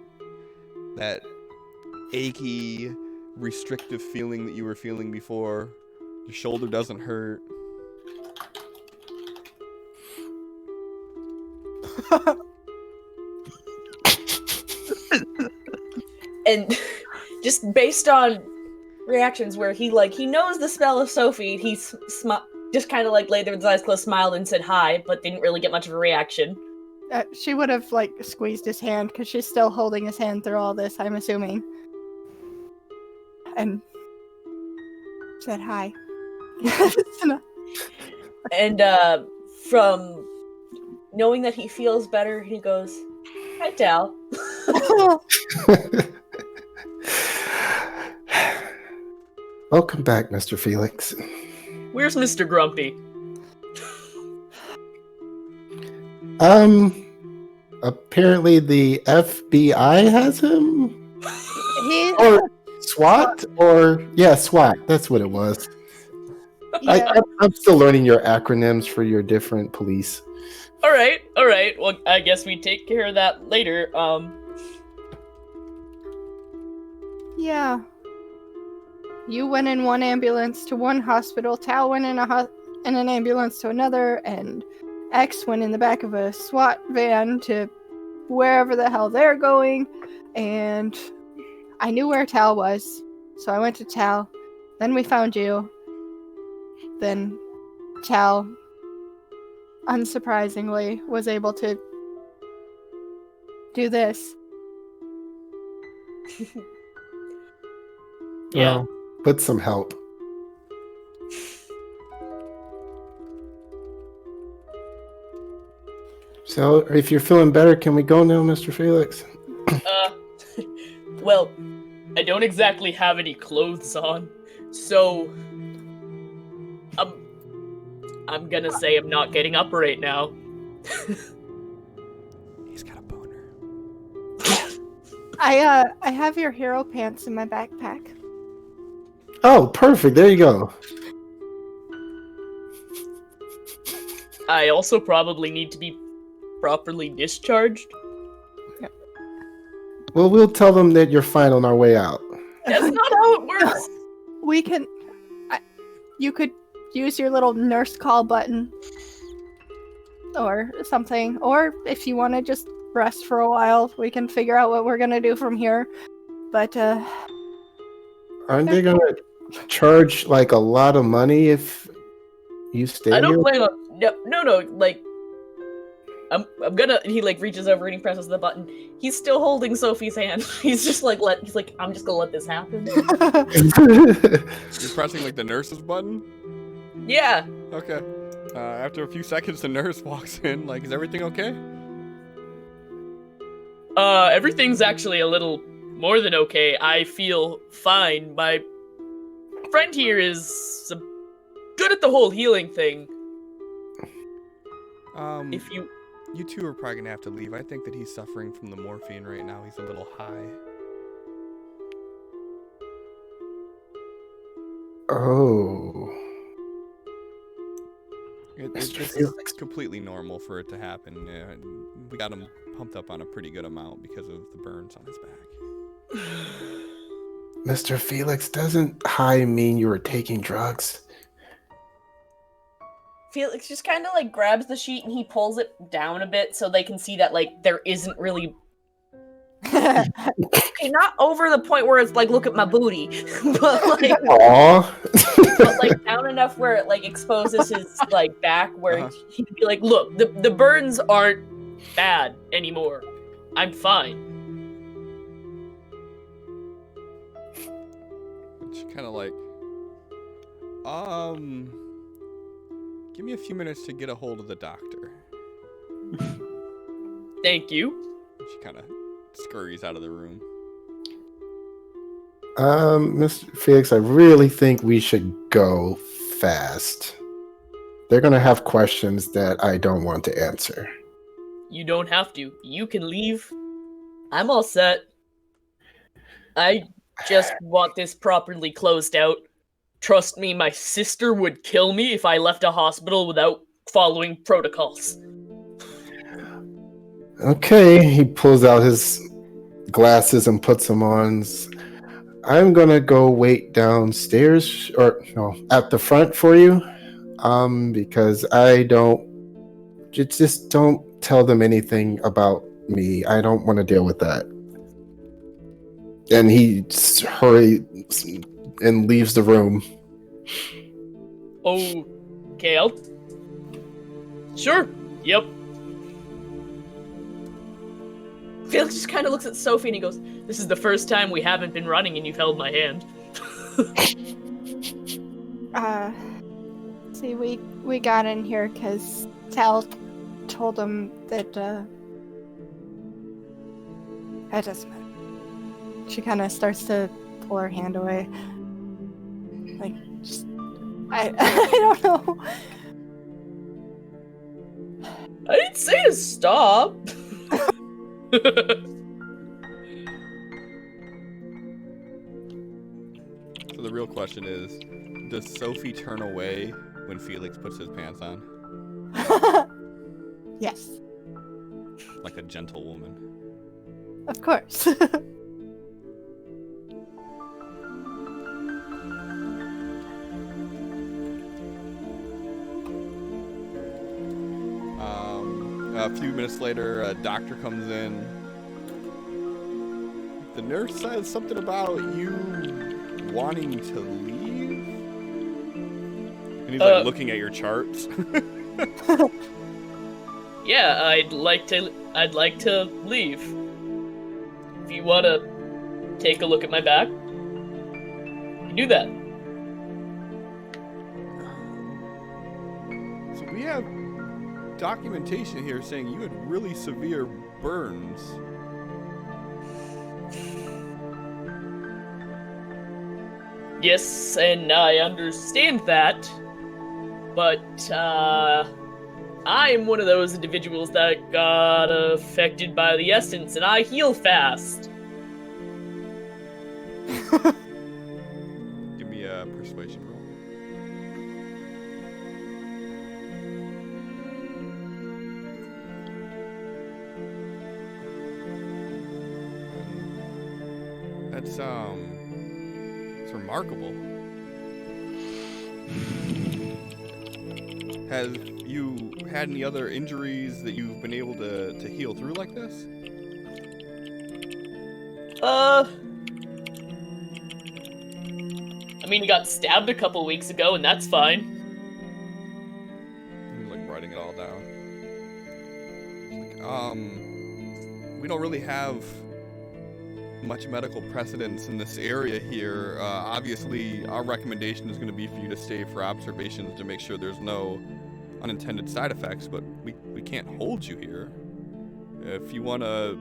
achy, restrictive feeling that you were feeling before. Your shoulder doesn't hurt. And just based on reactions where he knows the smell of Sophie, he just kind of like laid there with his eyes closed, smiled and said hi, but didn't really get much of a reaction. She would have like squeezed his hand because she's still holding his hand through all this, I'm assuming. And said hi. And from knowing that he feels better, he goes, "Hi, Tal." Welcome back, Mr. Felix. Where's Mr. Grumpy? Apparently the FBI has him? Or SWAT? SWAT. That's what it was. Yeah. I'm still learning your acronyms for your different police. All right. Well, I guess we take care of that later. Yeah. You went in one ambulance to one hospital, Tal went in in an ambulance to another, and X went in the back of a SWAT van to wherever the hell they're going, and I knew where Tal was, so I went to Tal. Then we found you. Then Tal, unsurprisingly, was able to do this. Yeah. Well, with some help. So, if you're feeling better, can we go now, Mr. Felix? Well, I don't exactly have any clothes on, so I'm gonna say I'm not getting up right now. He's got a boner. I have your hero pants in my backpack. Oh, perfect. There you go. I also probably need to be properly discharged. Well, we'll tell them that you're fine on our way out. That's not how it works. We can... you could use your little nurse call button. Or something. Or if you want to just rest for a while, we can figure out what we're going to do from here. But, Aren't they going to charge, like, a lot of money if you stay I don't here? plan on... No, like... I'm gonna... He, like, reaches over and he presses the button. He's still holding Sophie's hand. He's just like, he's like, I'm just gonna let this happen. You're pressing like the nurse's button? Yeah. Okay. After a few seconds, the nurse walks in. Like, is everything okay? Everything's actually a little more than okay. I feel fine. My friend here is good at the whole healing thing. If You two are probably gonna have to leave. I think that he's suffering from the morphine right now. He's a little high. Oh. It's completely normal for it to happen. Yeah, we got him pumped up on a pretty good amount because of the burns on his back. Mr. Felix, doesn't high mean you were taking drugs? Felix just kind of like grabs the sheet and he pulls it down a bit so they can see that like there isn't really okay, not over the point where it's like look at my booty, but like Aww. but like down enough where it like exposes his like back where he'd be like, look, the burns aren't bad anymore. I'm fine. It's kind of like, give me a few minutes to get a hold of the doctor. Thank you. She kind of scurries out of the room. Mr. Felix, I really think we should go fast. They're gonna have questions that I don't want to answer. You don't have to. You can leave. I'm all set. I just want this properly closed out. Trust me, my sister would kill me if I left a hospital without following protocols. Okay, he pulls out his glasses and puts them on. I'm gonna go wait downstairs, or no, at the front for you. Because I don't. Just don't tell them anything about me. I don't want to deal with that. And he hurries and leaves the room. Okay, I'll... Sure, yep. Felix just kind of looks at Sophie and he goes, This is the first time we haven't been running and you've held my hand. See, we got in here because Tal told him that, it doesn't matter. She kind of starts to pull her hand away. Like, just, I don't know. I didn't say to stop. So the real question is, does Sophie turn away when Felix puts his pants on? Yes, Like a gentle woman. of course. A few minutes later, a doctor comes in. The nurse says something about you wanting to leave? And he's like looking at your charts. Yeah, I'd like to leave. If you wanna take a look at my back, you do that. So we have documentation here saying you had really severe burns. Yes, and I understand that, but I am one of those individuals that got affected by the essence, and I heal fast. Give me a persuasion roll. That's it's remarkable. Have you had any other injuries that you've been able to heal through like this? I mean, you got stabbed a couple weeks ago, and that's fine. He's like writing it all down. He's like, we don't really have much medical precedence in this area here. Obviously, our recommendation is going to be for you to stay for observations to make sure there's no unintended side effects, but we can't hold you here. If you want to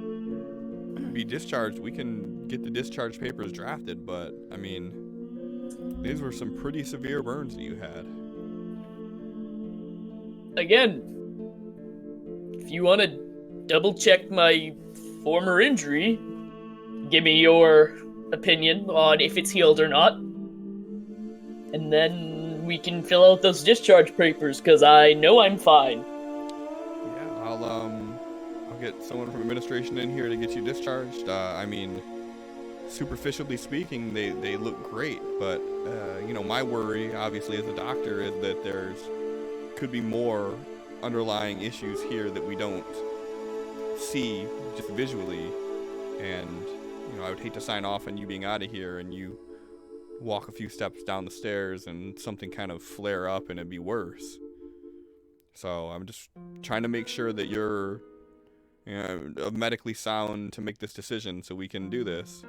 be discharged, we can get the discharge papers drafted, but, I mean, these were some pretty severe burns that you had. Again, if you want to double check my former injury, give me your opinion on if it's healed or not, and then we can fill out those discharge papers, because I know I'm fine. Yeah, I'll get someone from administration in here to get you discharged. I mean, superficially speaking, they look great, but you know, my worry, obviously, as a doctor, is that could be more underlying issues here that we don't see just visually, and you know, I would hate to sign off on you being out of here and you walk a few steps down the stairs and something kind of flare up and it'd be worse. So I'm just trying to make sure that you're, you know, medically sound to make this decision so we can do this.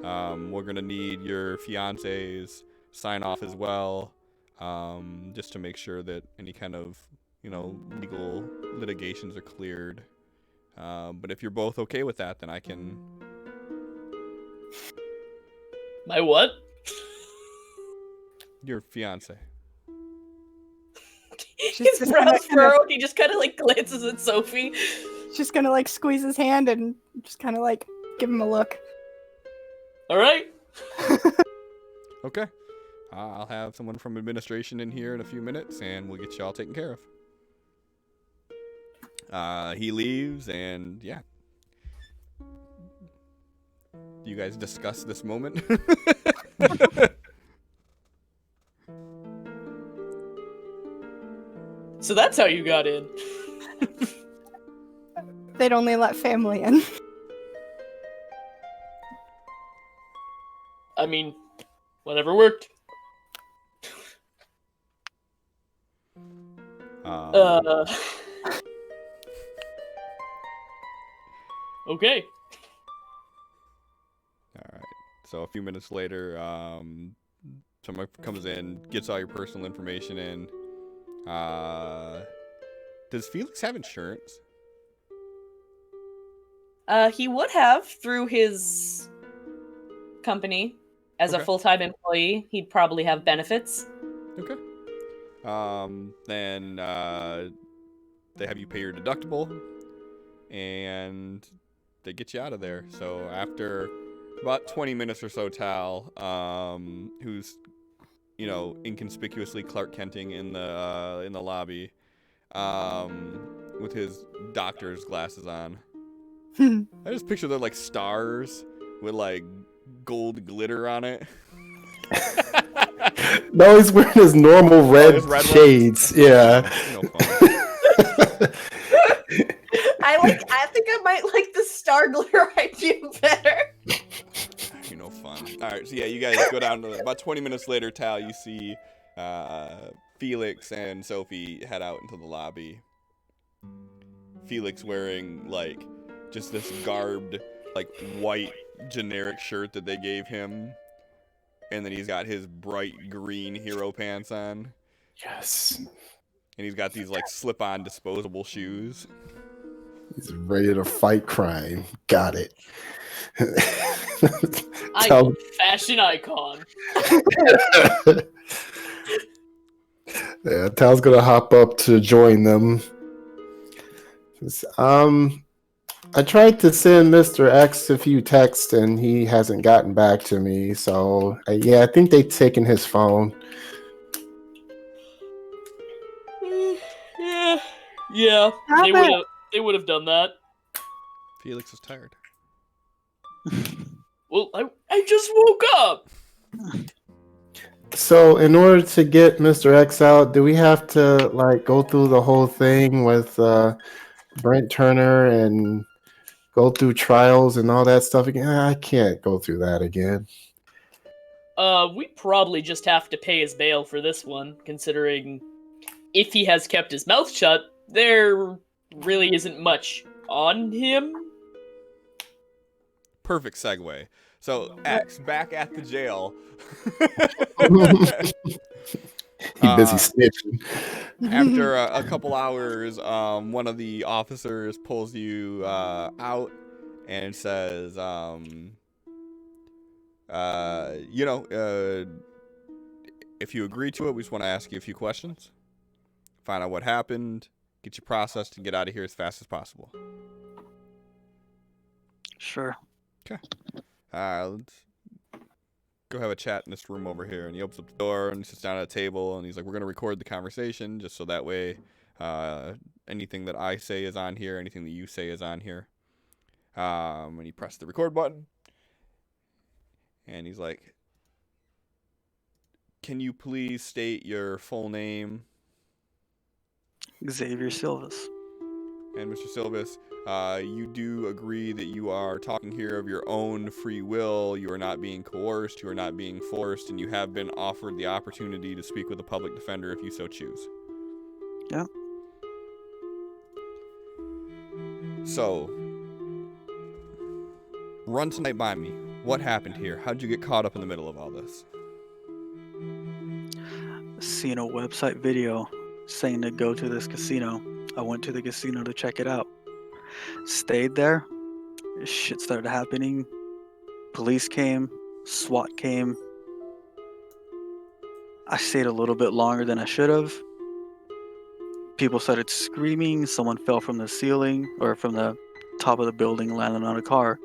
We're gonna need your fiance's sign off as well, just to make sure that any kind of, you know, legal litigations are cleared. But if you're both okay with that, then I can. My what? Your fiance. His brows furrowed. He just kind of like glances at Sophie. Just gonna like squeeze his hand and just kind of like give him a look. All right. Okay. I'll have someone from administration in here in a few minutes, and we'll get you all taken care of. He leaves, and yeah. You guys discuss this moment. So that's how you got in. They'd only let family in. I mean, whatever worked. Okay. All right. So a few minutes later, someone comes in, gets all your personal information in. Does Felix have insurance? He would have through his company as a Okay. full-time employee. He'd probably have benefits. Okay. Then they have you pay your deductible, and they get you out of there. So after about 20 minutes or so, Tal, who's inconspicuously Clark Kenting in the lobby, with his doctor's glasses on. I just picture they're like stars with like gold glitter on it. No, he's wearing his normal red shades. Yeah. No fun. I think I might like the star glitter idea better. No fun. All right, so yeah, you guys go down to about 20 minutes later. Tal, you see Felix and Sophie head out into the lobby. Felix wearing like just this garbed like white generic shirt that they gave him, and then he's got his bright green hero pants on. Yes. And he's got these like slip-on disposable shoes. He's ready to fight crime. Got it. Fashion icon. Yeah, Tal's gonna hop up to join them. I tried to send Mr. X a few texts and he hasn't gotten back to me. So yeah, I think they've taken his phone. Yeah. They would have done that. Felix is tired. Well, I just woke up. So in order to get Mr. X out, do we have to like go through the whole thing with Brent Turner and go through trials and all that stuff again? I can't go through that again. We probably just have to pay his bail for this one, considering if he has kept his mouth shut, there really isn't much on him. Perfect segue. So X back at the jail. He busy snitching. After a couple hours, one of the officers pulls you out and says, if you agree to it, we just want to ask you a few questions, find out what happened, get you processed, and get out of here as fast as possible. Sure. Okay. Let's go have a chat in this room over here. And he opens up the door and sits down at a table, and he's like, we're going to record the conversation just so that way anything that I say is on here, anything that you say is on here. And he pressed the record button, and he's like, can you please state your full name? Xavier Silvas. And Mr. Silvas, you do agree that you are talking here of your own free will. You are not being coerced. You are not being forced. And you have been offered the opportunity to speak with a public defender if you so choose. Yeah. So, run tonight by me. What happened here? How'd you get caught up in the middle of all this? Seen a website video saying to go to this casino. I went to the casino to check it out. Stayed there. Shit started happening. Police came. SWAT came. I stayed a little bit longer than I should have. People started screaming. Someone fell from the ceiling or from the top of the building, landed on a car.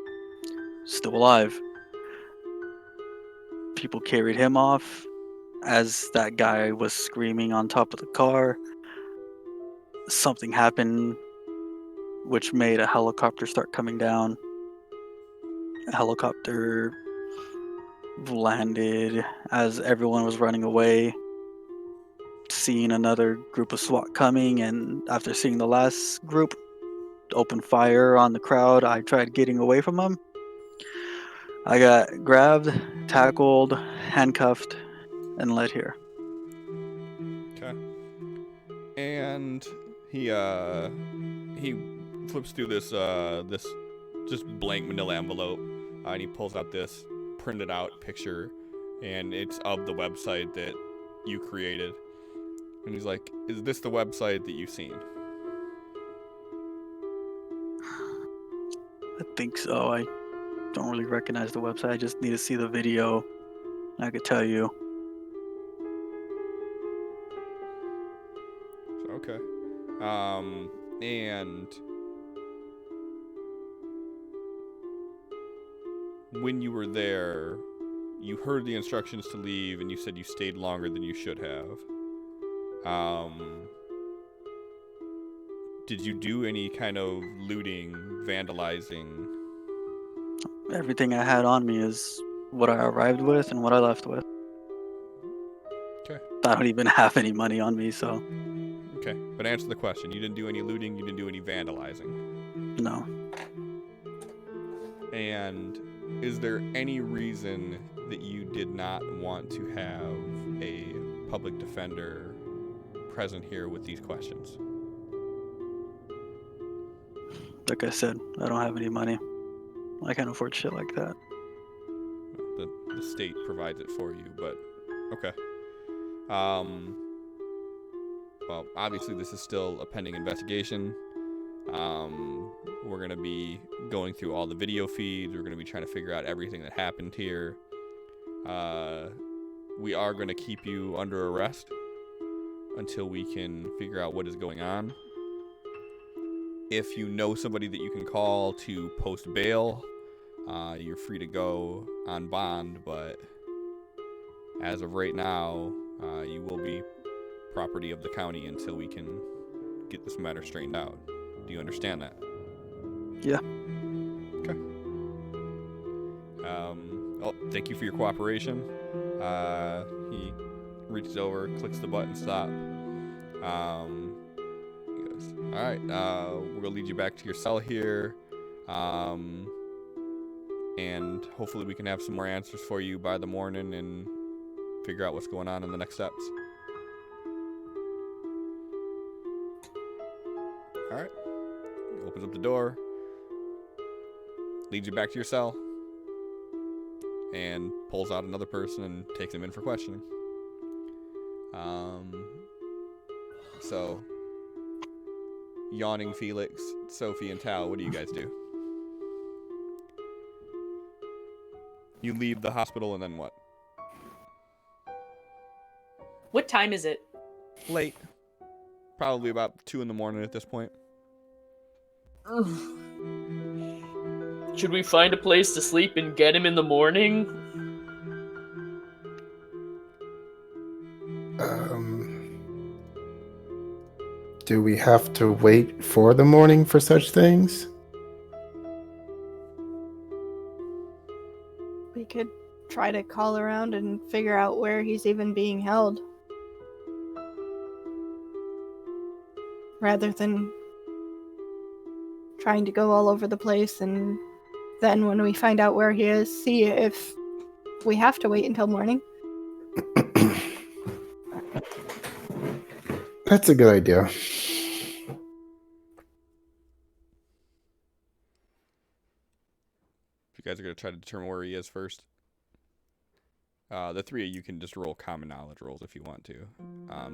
Still alive. People carried him off. As that guy was screaming on top of the car, something happened which made a helicopter start coming down. A helicopter landed as everyone was running away, seeing another group of SWAT coming, and after seeing the last group open fire on the crowd, I tried getting away from them. I got grabbed, tackled, handcuffed, and led here. Okay. And he flips through this just blank manila envelope, and he pulls out this printed out picture, and it's of the website that you created. And he's like, "Is this the website that you've seen?" I think so. I don't really recognize the website. I just need to see the video. I could tell you. Okay. And when you were there, you heard the instructions to leave, and you said you stayed longer than you should have. Did you do any kind of looting, vandalizing? Everything I had on me is what I arrived with and what I left with. Okay. I don't even have any money on me, so Okay, but answer the question. You didn't do any looting, you didn't do any vandalizing. no. And is there any reason that you did not want to have a public defender present here with these questions? Like I said, I don't have any money. I can't afford shit like that. The state provides it for you, but okay. Well, obviously this is still a pending investigation. We're going to be going through all the video feeds. We're going to be trying to figure out everything that happened here. We are going to keep you under arrest until we can figure out what is going on. If you know somebody that you can call to post bail, you're free to go on bond, but as of right now, you will be property of the county until we can get this matter straightened out. Do you understand that? Yeah. Okay. Thank you for your cooperation. He reaches over, clicks the button, stop. He goes, all right, we're gonna lead you back to your cell here. And hopefully we can have some more answers for you by the morning and figure out what's going on in the next steps. All right. He opens up the door, leads you back to your cell, and pulls out another person and takes him in for questioning. So, yawning Felix, Sophie, and Tal, what do you guys do? You leave the hospital and then what? What time is it? Late. Probably about 2 a.m. at this point. Should we find a place to sleep and get him in the morning? Do we have to wait for the morning for such things? We could try to call around and figure out where he's even being held. Rather than trying to go all over the place, and then when we find out where he is, see if we have to wait until morning. That's a good idea. You guys are going to try to determine where he is first. The three of you can just roll common knowledge rolls if you want to.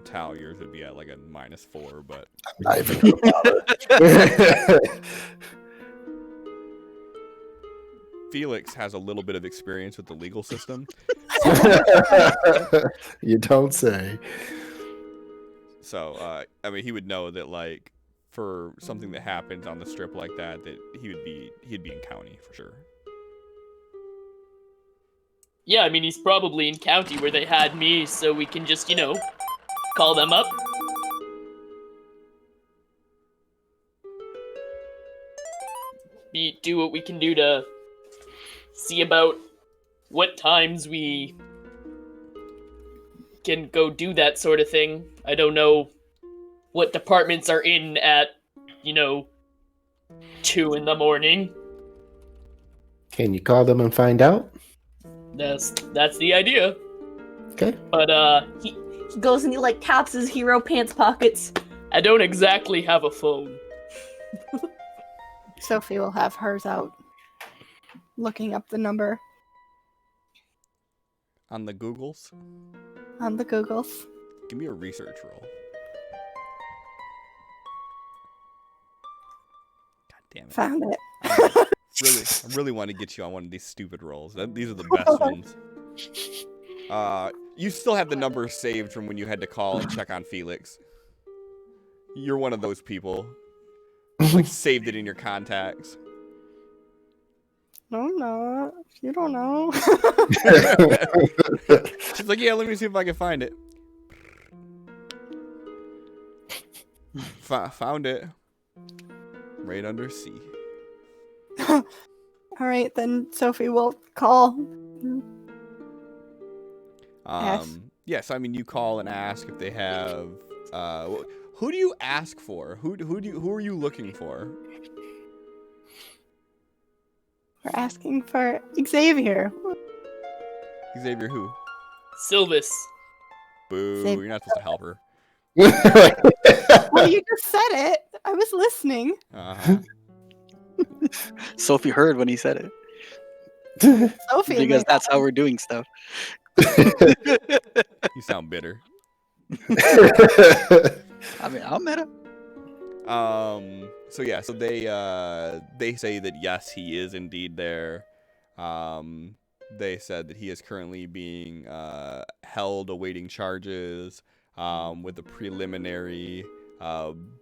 Tal, yours would be at like a -4, but... I'm not even gonna bother. Felix has a little bit of experience with the legal system. You don't say. So, I mean, he would know that, like, for something that happens on the strip like that, that he'd be in county for sure. Yeah, I mean, he's probably in county where they had me, so we can just, call them up. Do what we can do to see about what times we can go do that sort of thing. I don't know what departments are in at, 2 in the morning. Can you call them and find out? That's the idea. Okay. But, He goes and he like taps his hero pants pockets. I don't exactly have a phone. Sophie will have hers out, looking up the number On the Googles, on the Googles. give me a research roll. God damn it. Found it. I really want to get you on one of these stupid rolls. These are the best ones. You still have the number saved from when you had to call and check on Felix. You're one of those people. Like, saved it in your contacts. No, I'm not. You don't know. She's like, yeah, let me see if I can find it. Found it. Right under C. All right, then Sophie will call. Yes, I mean, you call and ask if they have. Who do you ask for? Who are you looking for? We're asking for Xavier. Xavier who? Sylvis. Boo! Xavier. You're not supposed to help her. Well, you just said it. I was listening. Uh-huh. Sophie heard when he said it. Sophie. Because that's how we're doing stuff. You sound bitter. I mean, I'm meta. So yeah, so they say that yes, he is indeed there. They said that he is currently being held awaiting charges with a preliminary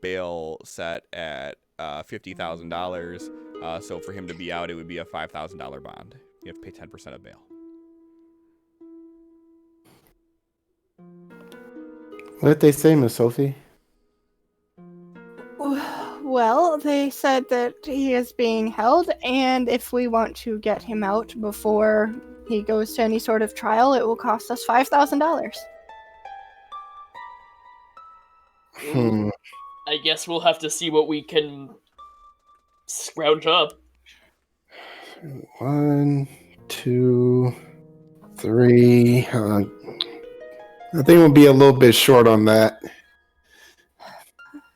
bail set at $50,000. So for him to be out, it would be a $5,000 bond. You have to pay 10% of bail. What did they say, Miss Sophie? Well, they said that he is being held, and if we want to get him out before he goes to any sort of trial, it will cost us $5,000. I guess we'll have to see what we can scrounge up. 1, 2, 3. I think we'll be a little bit short on that.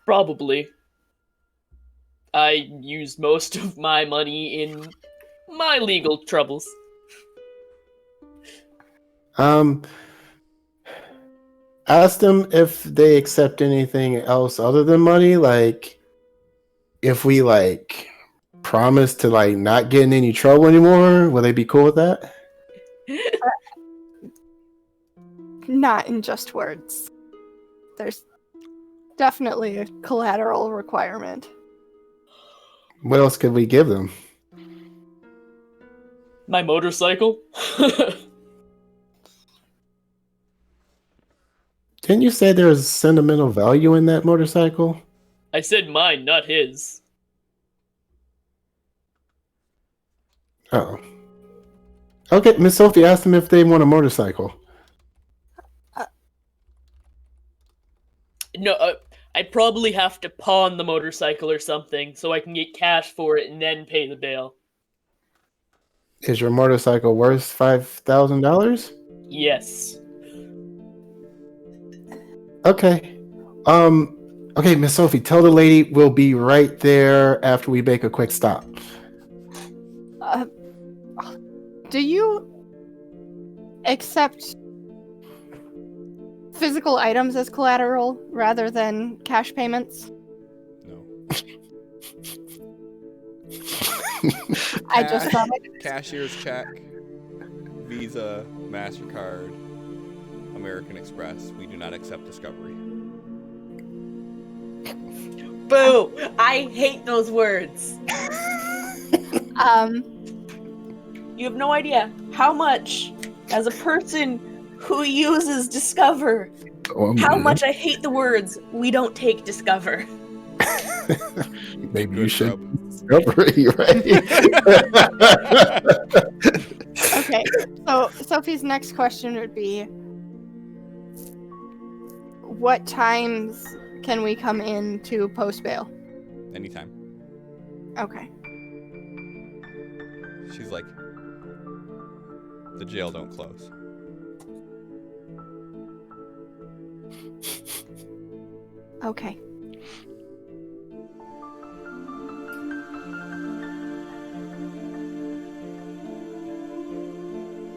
Probably. I used most of my money in my legal troubles. Ask them if they accept anything else other than money. Like, if we promise to not get in any trouble anymore, will they be cool with that? Not in just words. There's definitely a collateral requirement. What else could we give them? My motorcycle? Didn't you say there was sentimental value in that motorcycle? I said mine, not his. Oh. Okay, Miss Sophie, ask them if they want a motorcycle. No, I probably have to pawn the motorcycle or something so I can get cash for it and then pay the bail. Is your motorcycle worth $5,000? Yes. Okay. Okay, Miss Sophie, tell the lady we'll be right there after we make a quick stop. Do you accept physical items as collateral rather than cash payments? No. I just thought it. Cashier's check, Visa, MasterCard, American Express. We do not accept Discovery. Boo! I hate those words. You have no idea how much, as a person who uses Discover, how much I hate the words, we don't take Discover. Maybe Good you should job. Discovery, right? Okay, so Sophie's next question would be, what times can we come in to post bail? Anytime. Okay. She's like, the jail don't close. Okay.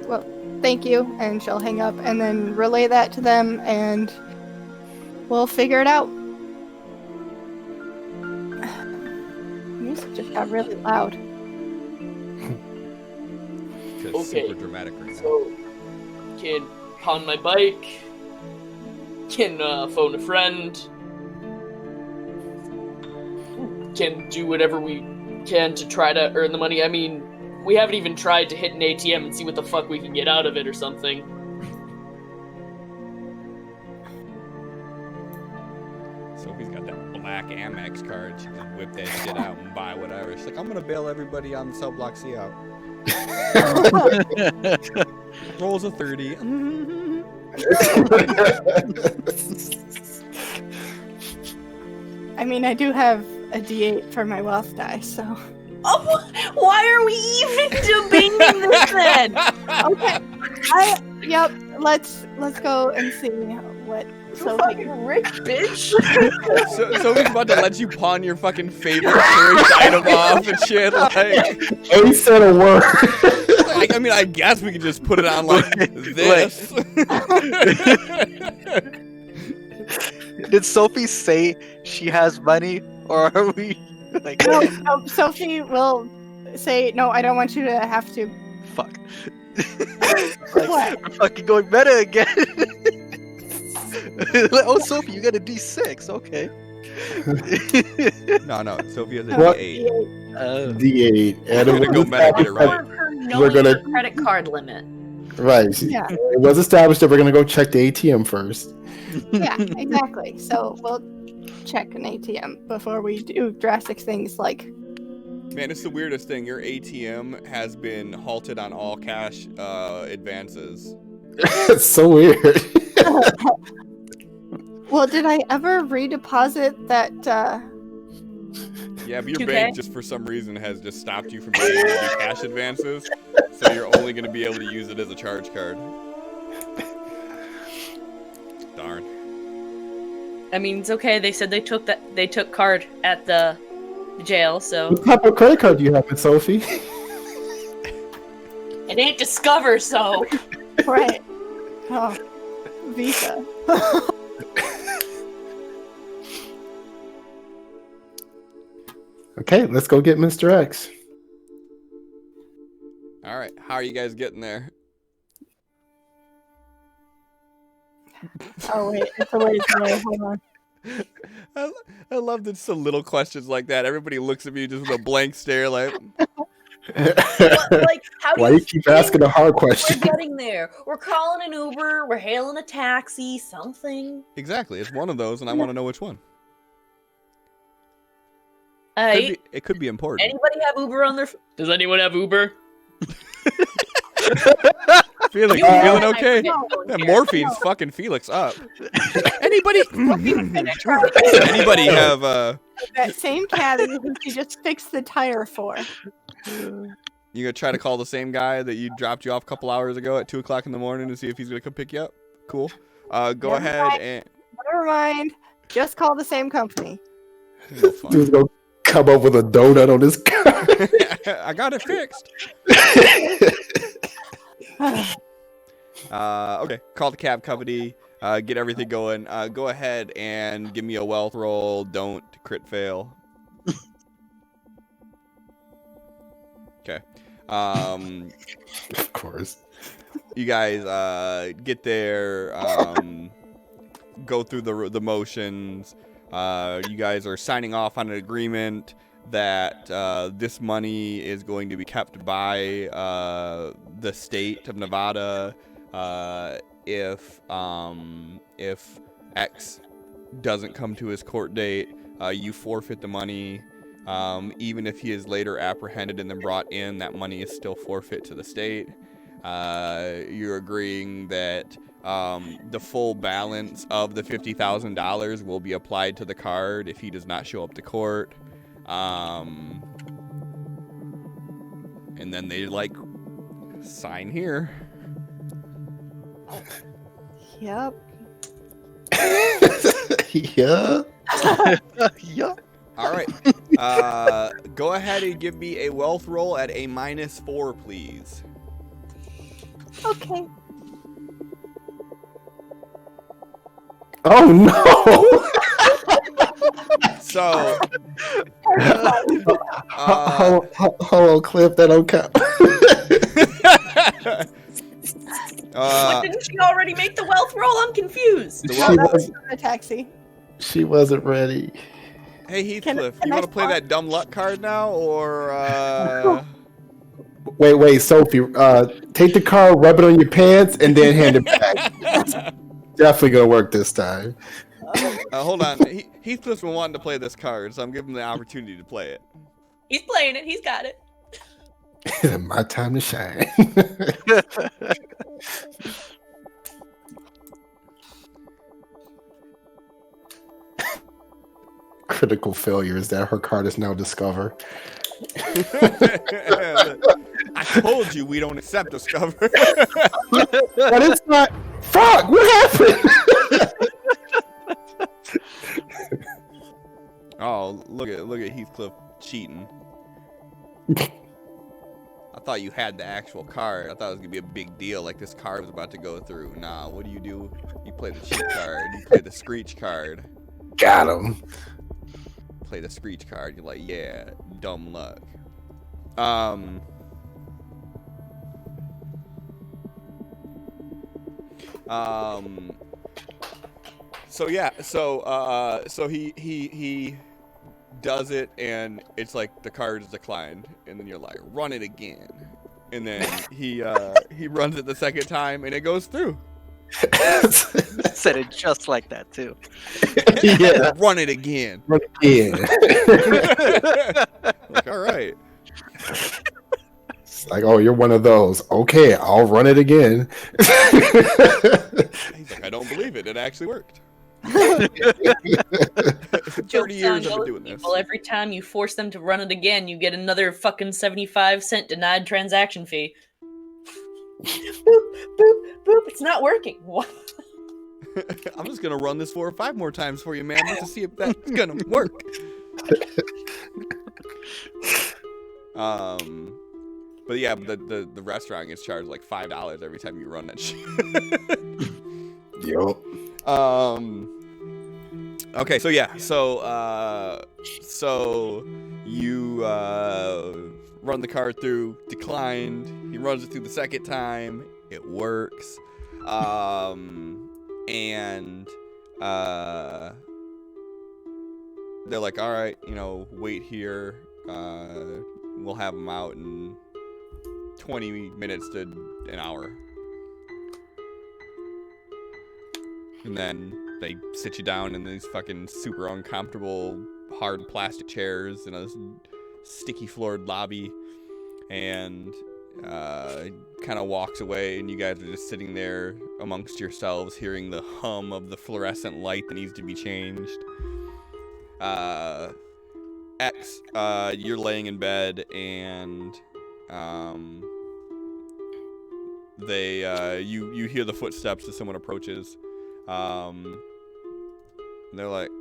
Well, thank you, and she'll hang up and then relay that to them, and we'll figure it out. Music just got really loud. Because Okay, super dramatic right now. So, can pawn my bike, can phone a friend, can do whatever we can to try to earn the money. I mean, we haven't even tried to hit an ATM and see what the fuck we can get out of it or something. Sophie's got that black Amex card. She can whip that shit out and buy whatever. She's like, I'm gonna bail everybody on Cell Block C out. Rolls a 30. I mean, I do have a D8 for my wealth die, so. Oh, why are we even debating this then? Okay. Yep. Let's go and see what You Sophie. fucking rich bitch. Sophie's about to let you pawn your fucking favorite cherished item off and shit. Like, Ain't said a word. I mean, I guess we could just put it on like this. Did Sophie say she has money, or are we like? No, Sophie will say, "No, I don't want you to have to." Fuck. What? I'm fucking going meta again. Oh, Sophie, you got a D6. Okay. No, Sophie has a What? D8. D8. And We're gonna go meta, get it right. More of her knowing We're gonna- her credit card limit. Right. Yeah. It was established that we're gonna go check the ATM first. Yeah, exactly. So we'll check an ATM before we do drastic things like. Man, it's the weirdest thing. Your ATM has been halted on all cash advances. It's so weird. Well, did I ever redeposit that? Yeah, but your 2K? bank just for some reason has just stopped you from being able to do cash advances, so you're only going to be able to use it as a charge card. Darn. I mean, it's okay. They said they took card at the jail, so What type of credit card do you have, Miss Sophie? it ain't Discover. So Right. Oh, Visa. Okay, let's go get Mr. X. All right, how are you guys getting there? Oh wait, it's a ways away. Hold on. I love that some little questions like that. Everybody looks at me just with a blank stare, like, like, how do Why you you keep asking a hard question? We're getting there. We're calling an Uber. We're hailing a taxi. Something. exactly. It's one of those, and I want to know which one. It could be important. Anybody have Uber on their? Does anyone have Uber? Feeling Yeah. okay? No. That morphine's fucking Felix up. Anybody have That same caddy who she just fixed the tire for. you gonna try to call the same guy that you dropped you off a couple hours ago at 2:00 in the morning to see if he's gonna come pick you up? Cool. Go Never ahead mind. and Never mind. Just call the same company. no fun. Dude's gonna come up with a donut on his car. I got it fixed. Okay, call the cab company. Get everything going. Go ahead and give me a wealth roll. Don't crit fail. Okay. Of course. You guys get there, go through the motions. You guys are signing off on an agreement that this money is going to be kept by the state of Nevada. If X doesn't come to his court date, you forfeit the money. Even if he is later apprehended and then brought in, that money is still forfeit to the state. You're agreeing that the full balance of the $50,000 will be applied to the card if he does not show up to court. And then they sign here. Yep. Yeah. Yeah. All right. Go ahead and give me a wealth roll at a -4, please. Okay. Oh no. So, Hello, Cliff. That don't count. What, didn't she already make the wealth roll? I'm confused. She That was wasn't, a taxi. she wasn't ready. hey Heathcliff, can you I want to play swap? that dumb luck card now, or Wait, Sophie. Take the card, rub it on your pants, and then hand it back. Definitely gonna work this time. hold on. Heathcliff's been wanting to play this card, so I'm giving him the opportunity to play it. He's playing it. He's got it. My time to shine. Critical failure is that her card is now discover. I told you we don't accept Discover. But it's not. Fuck! What happened? Oh, look at Heathcliff cheating. I thought you had the actual card. I thought it was gonna be a big deal, like this card was about to go through. Nah, what do? You play the cheat card. You play the screech card. Got him. Play the screech card. You're like, yeah, dumb luck. So yeah, so he does it, and it's like the card is declined, and then you're like, run it again, and then he runs it the second time, and it goes through. Said it just like that too. Yeah. Run it again. Yeah. Like, all right. It's like, oh, you're one of those. Okay, I'll run it again. He's like, I don't believe it. It actually worked. Joke's 30 years on I've been those doing this. people. Every time you force them to run it again, you get another fucking 75-cent denied transaction fee. Boop, boop, boop. It's not working. What? I'm just gonna run this 4 or 5 more times for you, man, just to see if that's gonna work. But yeah, the restaurant gets charged like $5 every time you run that shit. Yup. Okay, so yeah, so you run the card through, declined. He runs it through the second time, it works. And they're like, all right, wait here. We'll have them out in 20 minutes to an hour. And then they sit you down in these fucking super uncomfortable, hard plastic chairs in a sticky floored lobby, and kind of walks away, and you guys are just sitting there amongst yourselves, hearing the hum of the fluorescent light that needs to be changed. X, you're laying in bed, and you hear the footsteps as someone approaches. And they're like,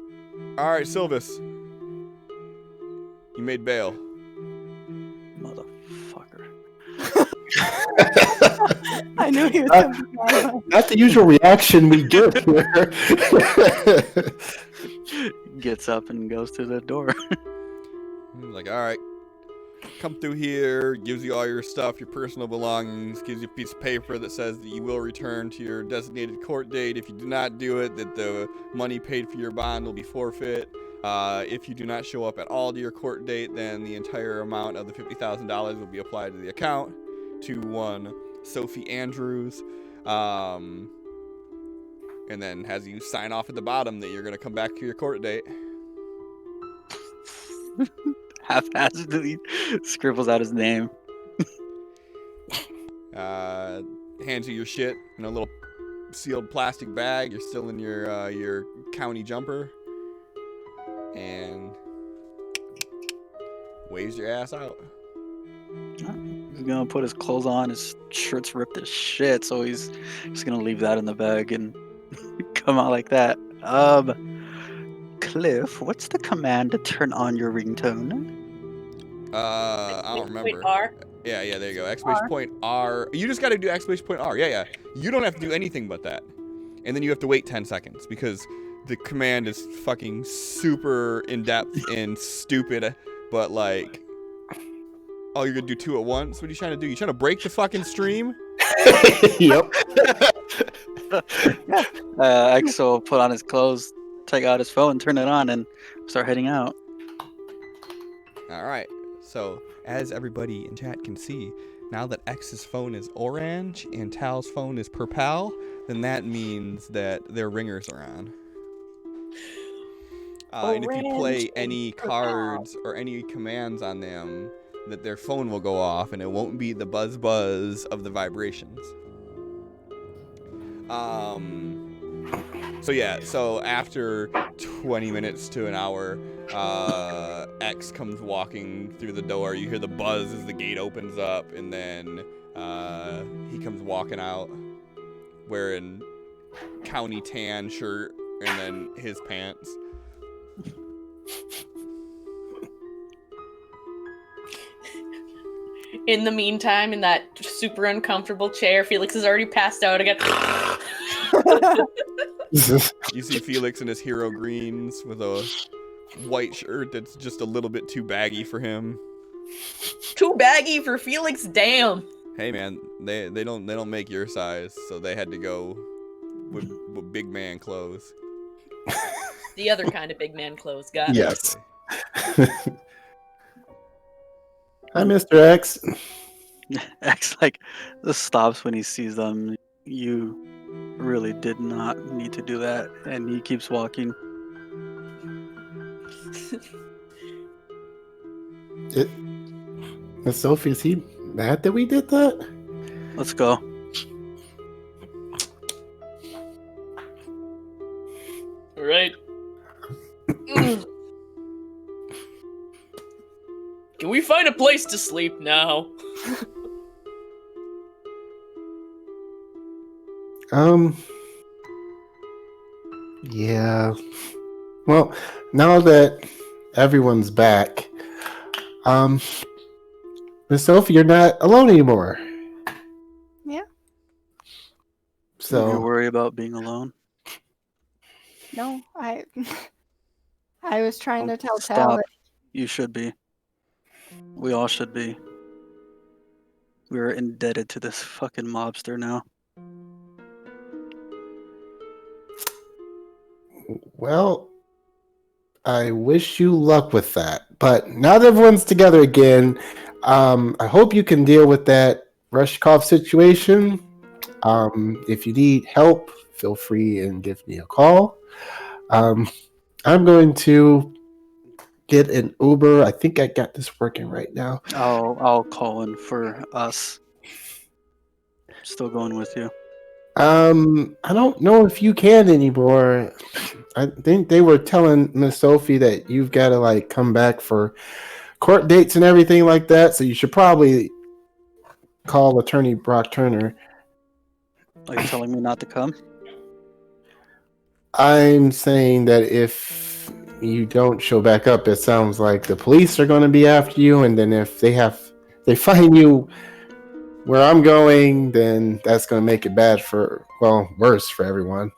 all right, Silvis, you made bail. Motherfucker. I knew he was coming. Not the usual reaction we get here. Gets up and goes to the door. He's like, all right, come through here, gives you all your stuff, your personal belongings, gives you a piece of paper that says that you will return to your designated court date. If you do not do it, that the money paid for your bond will be forfeit. If you do not show up at all to your court date, then the entire amount of the $50,000 will be applied to the account to one Sophie Andrews. And then has you sign off at the bottom that you're going to come back to your court date. Haphazardly scribbles out his name. Hands you your shit in a little sealed plastic bag. You're still in your county jumper. And waves your ass out. He's gonna put his clothes on. His shirt's ripped as shit, so he's just gonna leave that in the bag and come out like that. Cliff, what's the command to turn on your ringtone? I don't remember. R. Yeah, there you go. Exclamation point R. You just gotta do exclamation point R. Yeah. You don't have to do anything but that. And then you have to wait 10 seconds because the command is fucking super in-depth and stupid, but like, oh, you're gonna do two at once? What are you trying to do? You trying to break the fucking stream? Yep. X will put on his clothes, take out his phone, turn it on, and start heading out. Alright, so as everybody in chat can see, now that X's phone is orange and Tal's phone is purple, then that means that their ringers are on. And if you play any cards or any commands on them, that their phone will go off and it won't be the buzz of the vibrations. So after 20 minutes to an hour, X comes walking through the door. You hear the buzz as the gate opens up, and then he comes walking out wearing county tan shirt and then his pants. In the meantime, in that super uncomfortable chair, Felix has already passed out again. You see Felix in his hero greens with a white shirt that's just a little bit too baggy for him. Too baggy for Felix, damn. Hey man, they don't make your size, so they had to go with big man clothes. The other kind of big man clothes, got it. Yes. Hi, Mr. X. X like just stops when he sees them. You really did not need to do that, and he keeps walking. Miss Sophie, is he mad that we did that? Let's go. All right. Can we find a place to sleep now? Yeah. Well, now that everyone's back, Miss Sophie, you're not alone anymore. Yeah. Do you So, worry about being alone? No, I was trying to tell Tal Stop. that You should be. We all should be. We're indebted to this fucking mobster now. well, I wish you luck with that. But now that everyone's together again, I hope you can deal with that Rushkoff situation. If you need help, feel free and give me a call. I'm going to get an Uber. I think I got this working right now. I'll call in for us. Still going with you. I don't know if you can anymore. I think they were telling Miss Sophie that you've got to like come back for court dates and everything like that. So you should probably call Attorney Brock Turner. Are you telling me not to come? I'm saying that if you don't show back up, it sounds like the police are going to be after you, and then if they find you where I'm going, then that's going to make it worse for everyone.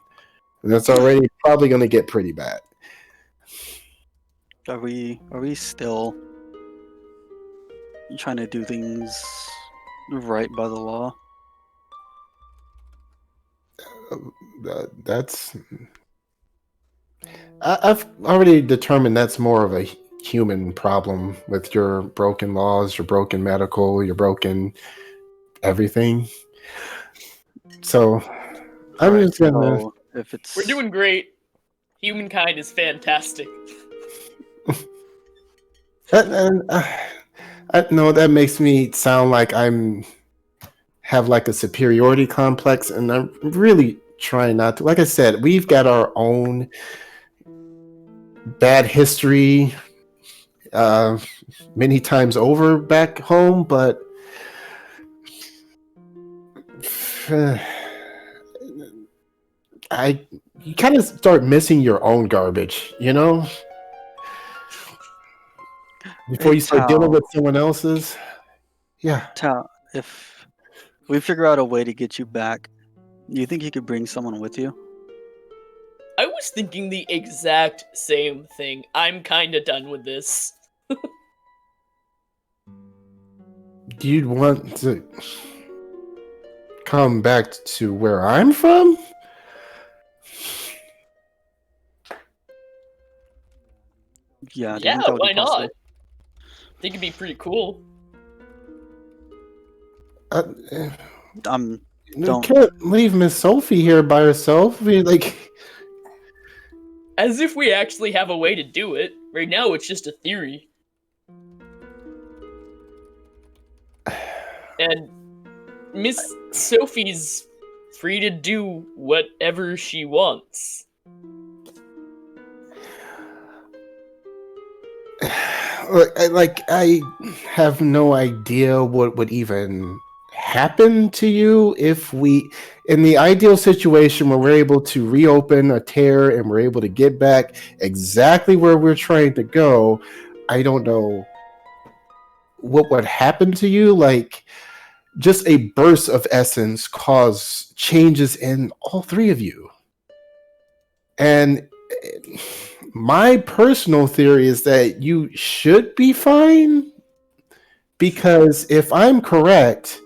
And that's already probably going to get pretty bad. Are we still trying to do things right by the law. That's. I've already determined that's more of a human problem with your broken laws, your broken medical, your broken everything. So I'm Right, just gonna. so if it's We're doing great. Humankind is fantastic. No, that makes me sound like have like a superiority complex, and I'm really trying not to. Like I said, we've got our own bad history many times over back home, but you kind of start missing your own garbage, you know, before you start dealing with someone else's. Yeah. Tal, if we figure out a way to get you back, do you think you could bring someone with you? I was thinking the exact same thing. I'm kinda done with this. You'd want to come back to where I'm from? Yeah, do you Yeah, think that would why be possible? not? I think it'd be pretty cool. You Don't. can't leave Miss Sophie here by herself. I mean, like, As if we actually have a way to do it. Right now, it's just a theory. And Miss Sophie's free to do whatever she wants. I have no idea what would even happen to you if we, in the ideal situation where we're able to reopen a tear and we're able to get back exactly where we're trying to go. I don't know what would happen to you. Like, just a burst of essence cause changes in all three of you. And my personal theory is that you should be fine, because if I'm correct,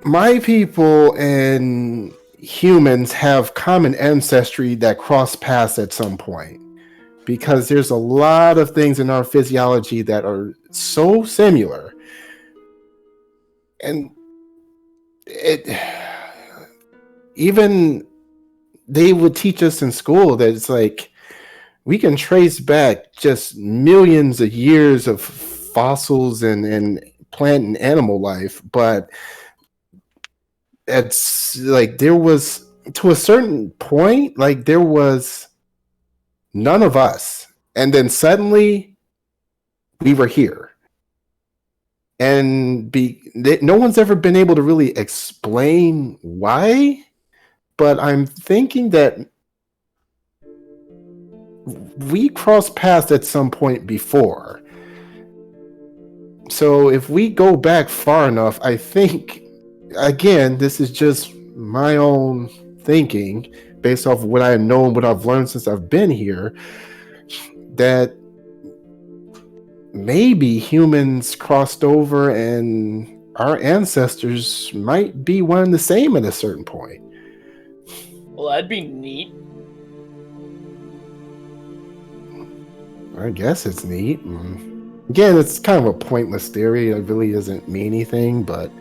my people and humans have common ancestry that cross paths at some point, because there's a lot of things in our physiology that are so similar. And even they would teach us in school that it's like we can trace back just millions of years of fossils and plant and animal life, but it's like there was, to a certain point, like there was none of us, and then suddenly we were here. And no one's ever been able to really explain why, but I'm thinking that we crossed paths at some point before. So if we go back far enough, I think, again, this is just my own thinking based off what I know and what I've learned since I've been here, that maybe humans crossed over and our ancestors might be one and the same at a certain point. Well, that'd be neat. I guess it's neat. Again, it's kind of a pointless theory. It really doesn't mean anything, but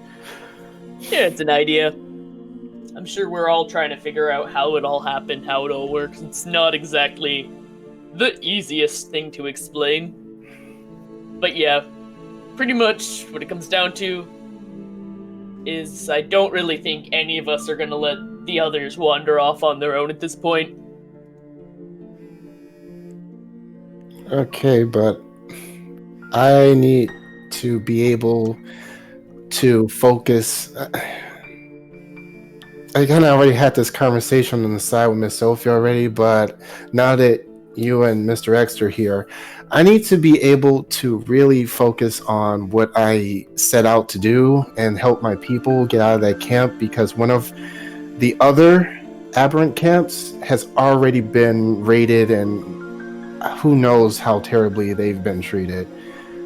Yeah, it's an idea. I'm sure we're all trying to figure out how it all happened, how it all works. It's not exactly the easiest thing to explain. But yeah, pretty much what it comes down to is I don't really think any of us are gonna let the others wander off on their own at this point. okay, but I need to be able to focus. I kind of already had this conversation on the side with Miss Sophie already, but now that you and Mr. X are here, I need to be able to really focus on what I set out to do and help my people get out of that camp, because one of the other aberrant camps has already been raided and who knows how terribly they've been treated.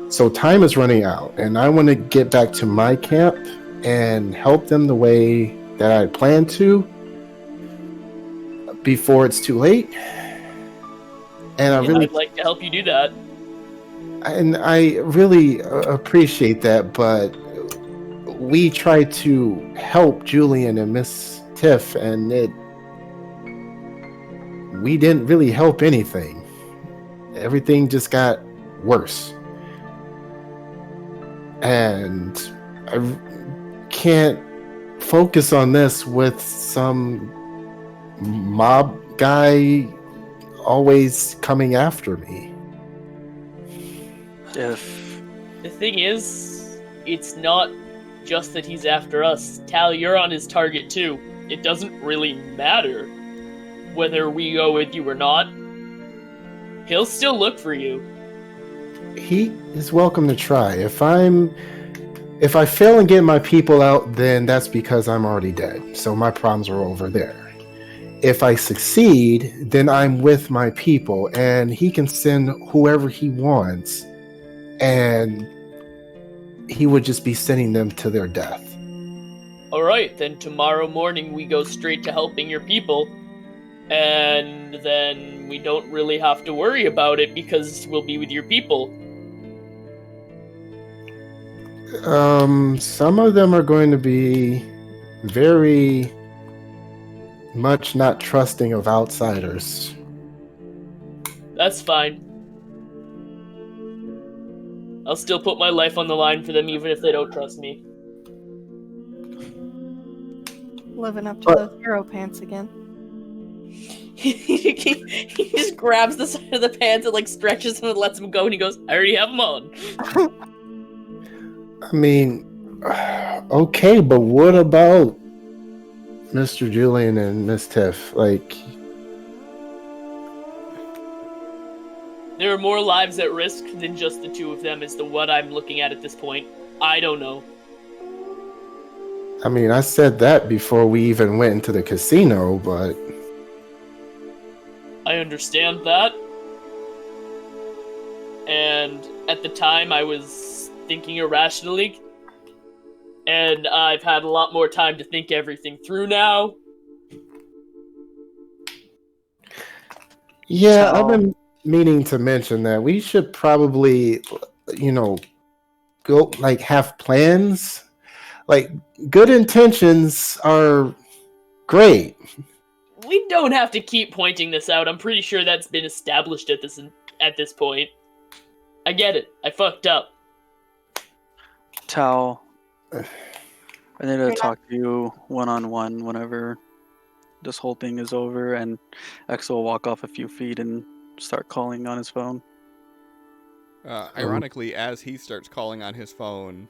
So time is running out, and I want to get back to my camp and help them the way that I planned to before it's too late. And I'd like to help you do that. And I really appreciate that, but we tried to help Julian and Miss Tiff, and we didn't really help anything. Everything just got worse. And I can't focus on this with some mob guy always coming after me. The thing is, it's not just that he's after us. Tal, you're on his target too. It doesn't really matter whether we go with you or not. He'll still look for you. He is welcome to try. If I fail and get my people out, then that's because I'm already dead. So my problems are over there. If I succeed, then I'm with my people, and he can send whoever he wants, and he would just be sending them to their death. Alright, then tomorrow morning we go straight to helping your people, and then we don't really have to worry about it because we'll be with your people. Some of them are going to be very much not trusting of outsiders. That's fine. I'll still put my life on the line for them even if they don't trust me. Living up to those hero pants again. He just grabs the side of the pants and like stretches them and lets them go, and he goes, I already have them on. I mean, okay, but what about Mr. Julian and Miss Tiff? Like, There are more lives at risk than just the two of them is what I'm looking at this point. I don't know. I mean, I said that before we even went into the casino, but I understand that. And at the time I was thinking irrationally. And I've had a lot more time to think everything through now. yeah, I've been meaning to mention that we should probably, go like have plans. Like, good intentions are great. We don't have to keep pointing this out. I'm pretty sure that's been established at this point. I get it. I fucked up. Tal, I need to talk to you one-on-one whenever this whole thing is over, and X will walk off a few feet and start calling on his phone. Ironically, as he starts calling on his phone,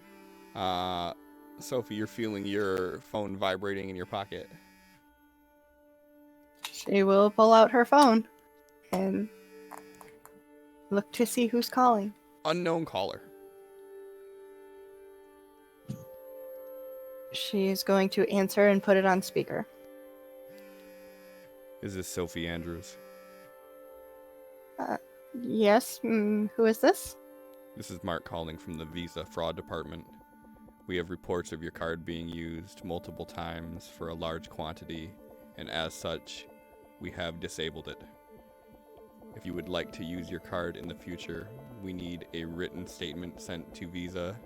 Sophie, you're feeling your phone vibrating in your pocket. She will pull out her phone and look to see who's calling. Unknown caller. She is going to answer and put it on speaker. Is this Sophie Andrews? Yes, who is this? This is Mark calling from the Visa Fraud Department. We have reports of your card being used multiple times for a large quantity, and as such, we have disabled it. If you would like to use your card in the future, we need a written statement sent to Visa.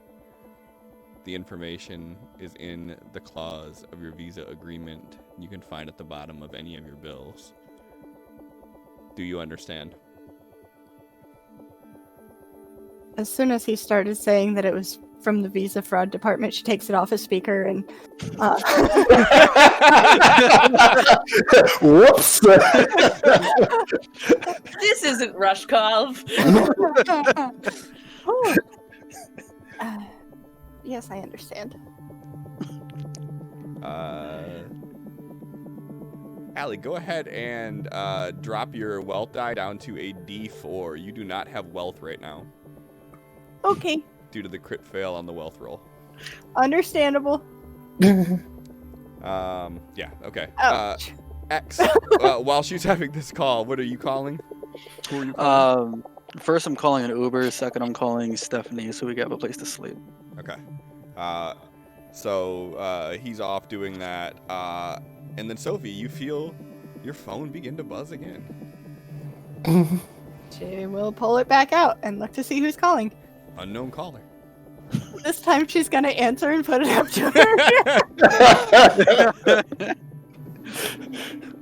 The information is in the clause of your Visa agreement. You can find at the bottom of any of your bills. Do you understand? As soon as he started saying that it was from the Visa Fraud Department, she takes it off his speaker and Whoops. This isn't Rushkov. Yes, I understand. Allie, go ahead and drop your wealth die down to a D4. You do not have wealth right now. Okay, Due to the crit fail on the wealth roll. understandable. Yeah, okay. Ouch. X, while she's having this call, what are you calling? Who are you calling? First I'm calling an Uber. Second I'm calling Stephanie so we can have a place to sleep. Okay. So he's off doing that. And then Sophie, you feel your phone begin to buzz again. She will pull it back out and look to see who's calling. Unknown caller. This time she's gonna answer and put it up to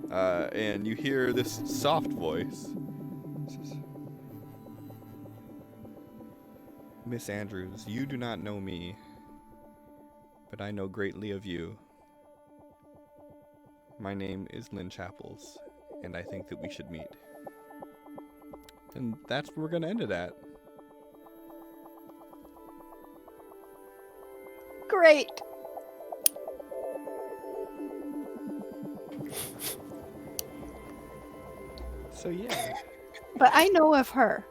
her. And you hear this soft voice. Miss Andrews, you do not know me, but I know greatly of you. My name is Lynn Chapples, and I think that we should meet. And that's where we're gonna end it at. Great. So yeah. But I know of her.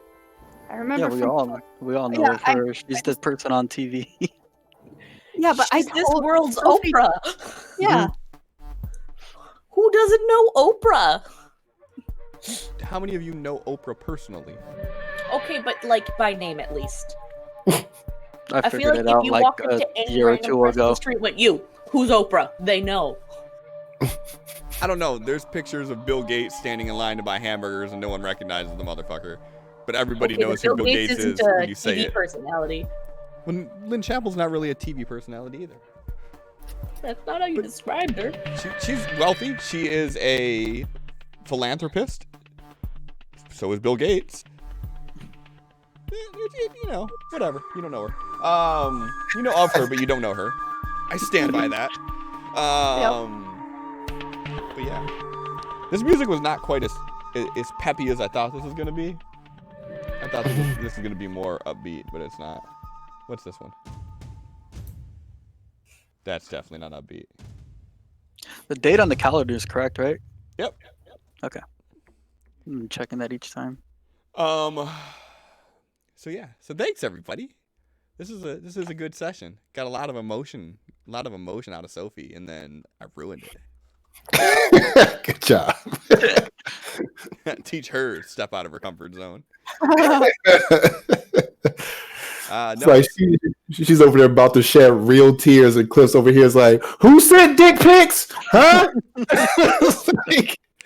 I remember. Yeah, we all know of her. She's the person on TV. Yeah, but She's I this told world's Sophie- Oprah. Yeah. Who doesn't know Oprah? How many of you know Oprah personally? Okay, but like by name at least. I I feel figured like it if out you like walked up a to any year or random two person on ago. the street, went, "You, who's Oprah?" They know. I don't know. There's pictures of Bill Gates standing in line to buy hamburgers and no one recognizes the motherfucker. But everybody Okay, knows but who Bill Gates isn't is a when you say TV it. personality. When Lynn Chappell's not really a TV personality either. That's not how you described her. She's wealthy. She is a philanthropist. So is Bill Gates. You know, whatever. You don't know her. You know of her, but you don't know her. I stand by that. But yeah, this music was not quite as peppy as I thought this was gonna be. I thought this was gonna be more upbeat, but it's not. What's this one? That's definitely not upbeat. The date on the calendar is correct, right? Yep. Okay. I'm checking that each time. So yeah. So thanks everybody. This is a good session. Got a lot of emotion out of Sophie, and then I ruined it. Good job. Teach her to step out of her comfort zone. It's like she's over there about to shed real tears, and Cliff's over here is like, "Who sent dick pics? Huh?" It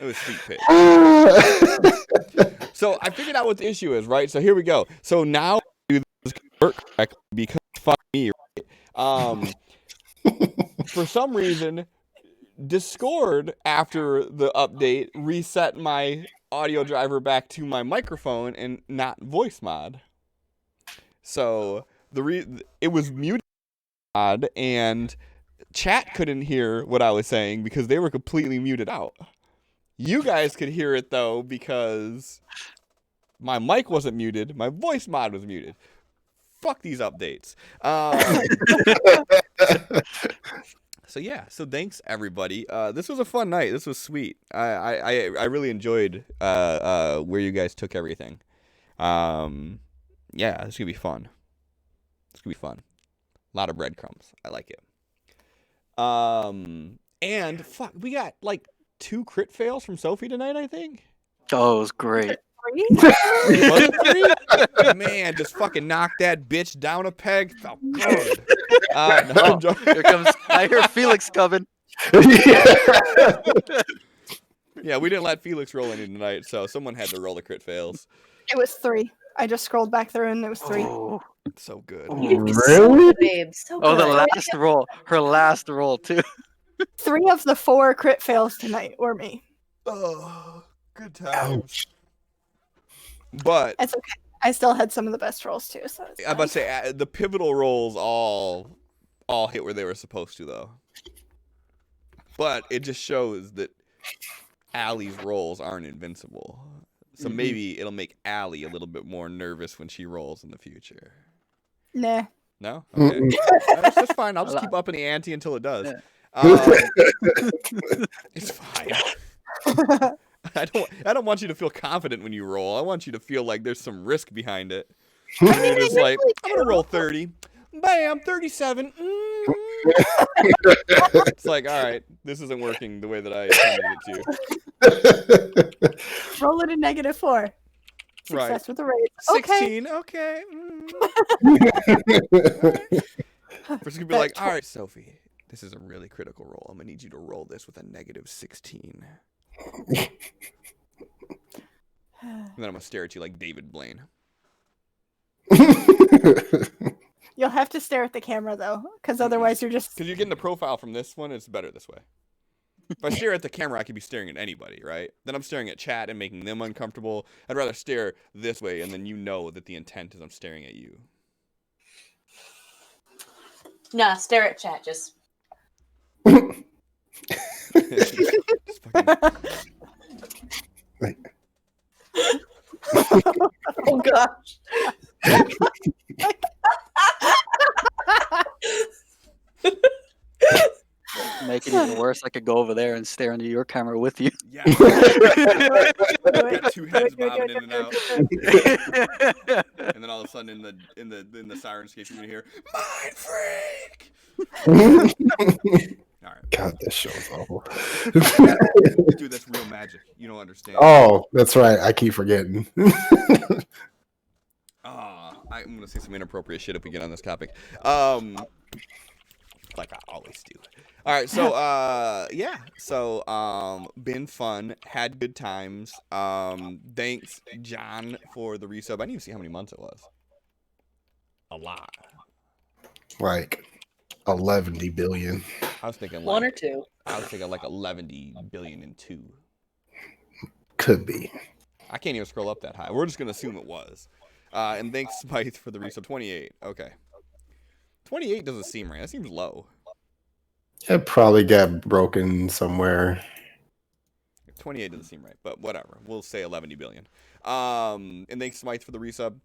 was sweet pitch. So I figured out what the issue is, right? So here we go. So now this work correctly because fuck me, right? For some reason, Discord after the update reset my audio driver back to my microphone and not voice mod. So it was muted and chat couldn't hear what I was saying because they were completely muted out. You guys could hear it though because my mic wasn't muted, my voice mod was muted. Fuck these updates. So yeah, so thanks everybody. This was a fun night. This was sweet. I really enjoyed where you guys took everything. Yeah, this could be fun. A lot of breadcrumbs. I like it. And fuck, we got like 2 crit fails from Sophie tonight, I think. Oh, it was great. Was it 3? Man, just fucking knock that bitch down a peg. Felt good. Here comes. I hear Felix coming. Yeah, we didn't let Felix roll any tonight, so someone had to roll the crit fails. It was 3. I just scrolled back through and it was 3. Oh, So good. You did so Really? good, babe. So good. oh, the last roll. Her last roll too. 3 of the 4 crit fails tonight were me. Oh, good times. But It's okay. I still had some of the best rolls too. So it's I'm about to fine. say the pivotal rolls all hit where they were supposed to, though. But it just shows that Allie's rolls aren't invincible. So maybe it'll make Allie a little bit more nervous when she rolls in the future. Nah. No? Okay. That's fine. I'll just keep upping the ante until it does. It's fine. I don't want you to feel confident when you roll. I want you to feel like there's some risk behind it. And you're just like, I'm gonna roll 30. Bam, 37. It's like, all right, this isn't working the way that I intended it to. Roll it a -4. Success with a raise. Okay. 16. Okay. First, gonna be like, all right, Sophie, this is a really critical roll. I'm gonna need you to roll this with a negative 16. And then I'm gonna stare at you like David Blaine. You'll have to stare at the camera though, because otherwise you're just. Because you're getting the profile from this one, it's better this way. If I stare at the camera, I could be staring at anybody, right? Then I'm staring at chat and making them uncomfortable. I'd rather stare this way, and then you know that the intent is I'm staring at you. Nah, stare at chat. Just Just fucking- oh gosh. Make it even worse. I could go over there and stare into your camera with you. Yeah. Got two heads bobbing in and out. And then all of a sudden in the sirenscape you're gonna hear Mind Freak. All right. God, this show's awful. Dude, that's real magic. You don't understand. Oh, that's right. I keep forgetting. I'm gonna say some inappropriate shit if we get on this topic. Like I always do. All right, so yeah, so been fun, had good times. Thanks John for the resub. I didn't even see how many months it was. A lot. Like 11 billion. I was thinking One like, or two. I was thinking like 11 billion and 2. Could be. I can't even scroll up that high. We're just gonna assume it was. And thanks Smythe for the resub. 28. Okay. 28 doesn't seem right. That seems low. It probably got broken somewhere. 28 doesn't seem right, but whatever. We'll say 11 billion. And thanks Smythe for the resub.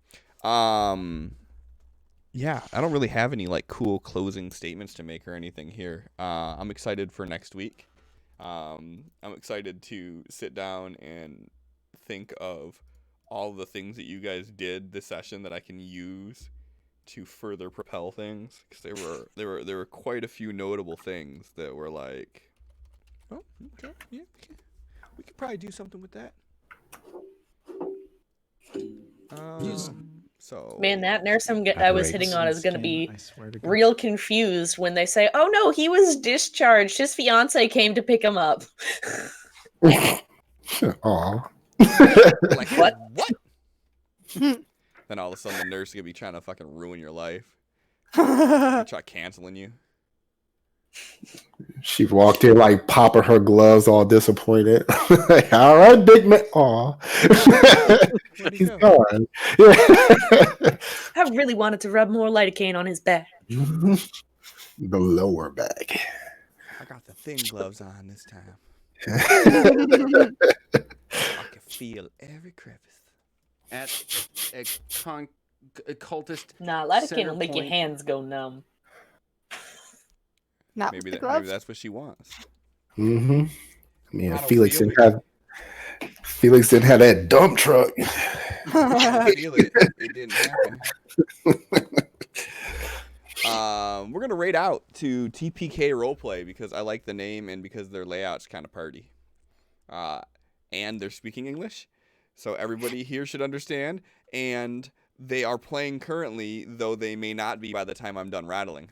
Yeah, I don't really have any like cool closing statements to make or anything here. I'm excited for next week. I'm excited to sit down and think of all the things that you guys did this session that I can use to further propel things, because there were quite a few notable things that were like, oh, okay, yeah, we could probably do something with that. So Man, that nurse I was hitting on is gonna be real confused when they say, "Oh no, he was discharged. His fiance came to pick him up." Aw. like What? Then all of a sudden the nurse is gonna be trying to fucking ruin your life. Try canceling you. She walked in like popping her gloves, all disappointed. Like, all right, big man. Aw. He's gone. Yeah. I really wanted to rub more lidocaine on his back. The lower back. I got the thin gloves on this time. I can feel every crevice. At a cultist. Nah, lidocaine center will make your point. hands go numb. Not Maybe with the that maybe gloves. that's what she wants. Mm-hmm. Yeah, I don't Felix feel didn't have that dump truck. I feel it. It didn't happen. We're gonna raid out to TPK Roleplay because I like the name and because their layout's kind of party. And they're speaking English, so everybody here should understand. And they are playing currently, though they may not be by the time I'm done rattling.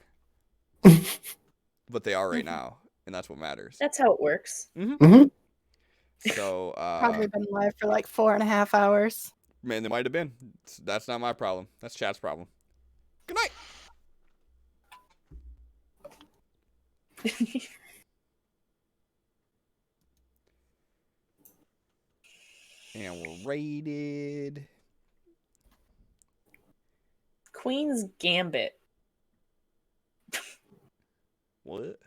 But they are right now, and that's what matters. That's how it works. Mm-hmm. So Probably been live for like 4.5 hours. man, they might have been. That's not my problem. That's chat's problem. Good night. And we're rated. Queen's Gambit. What?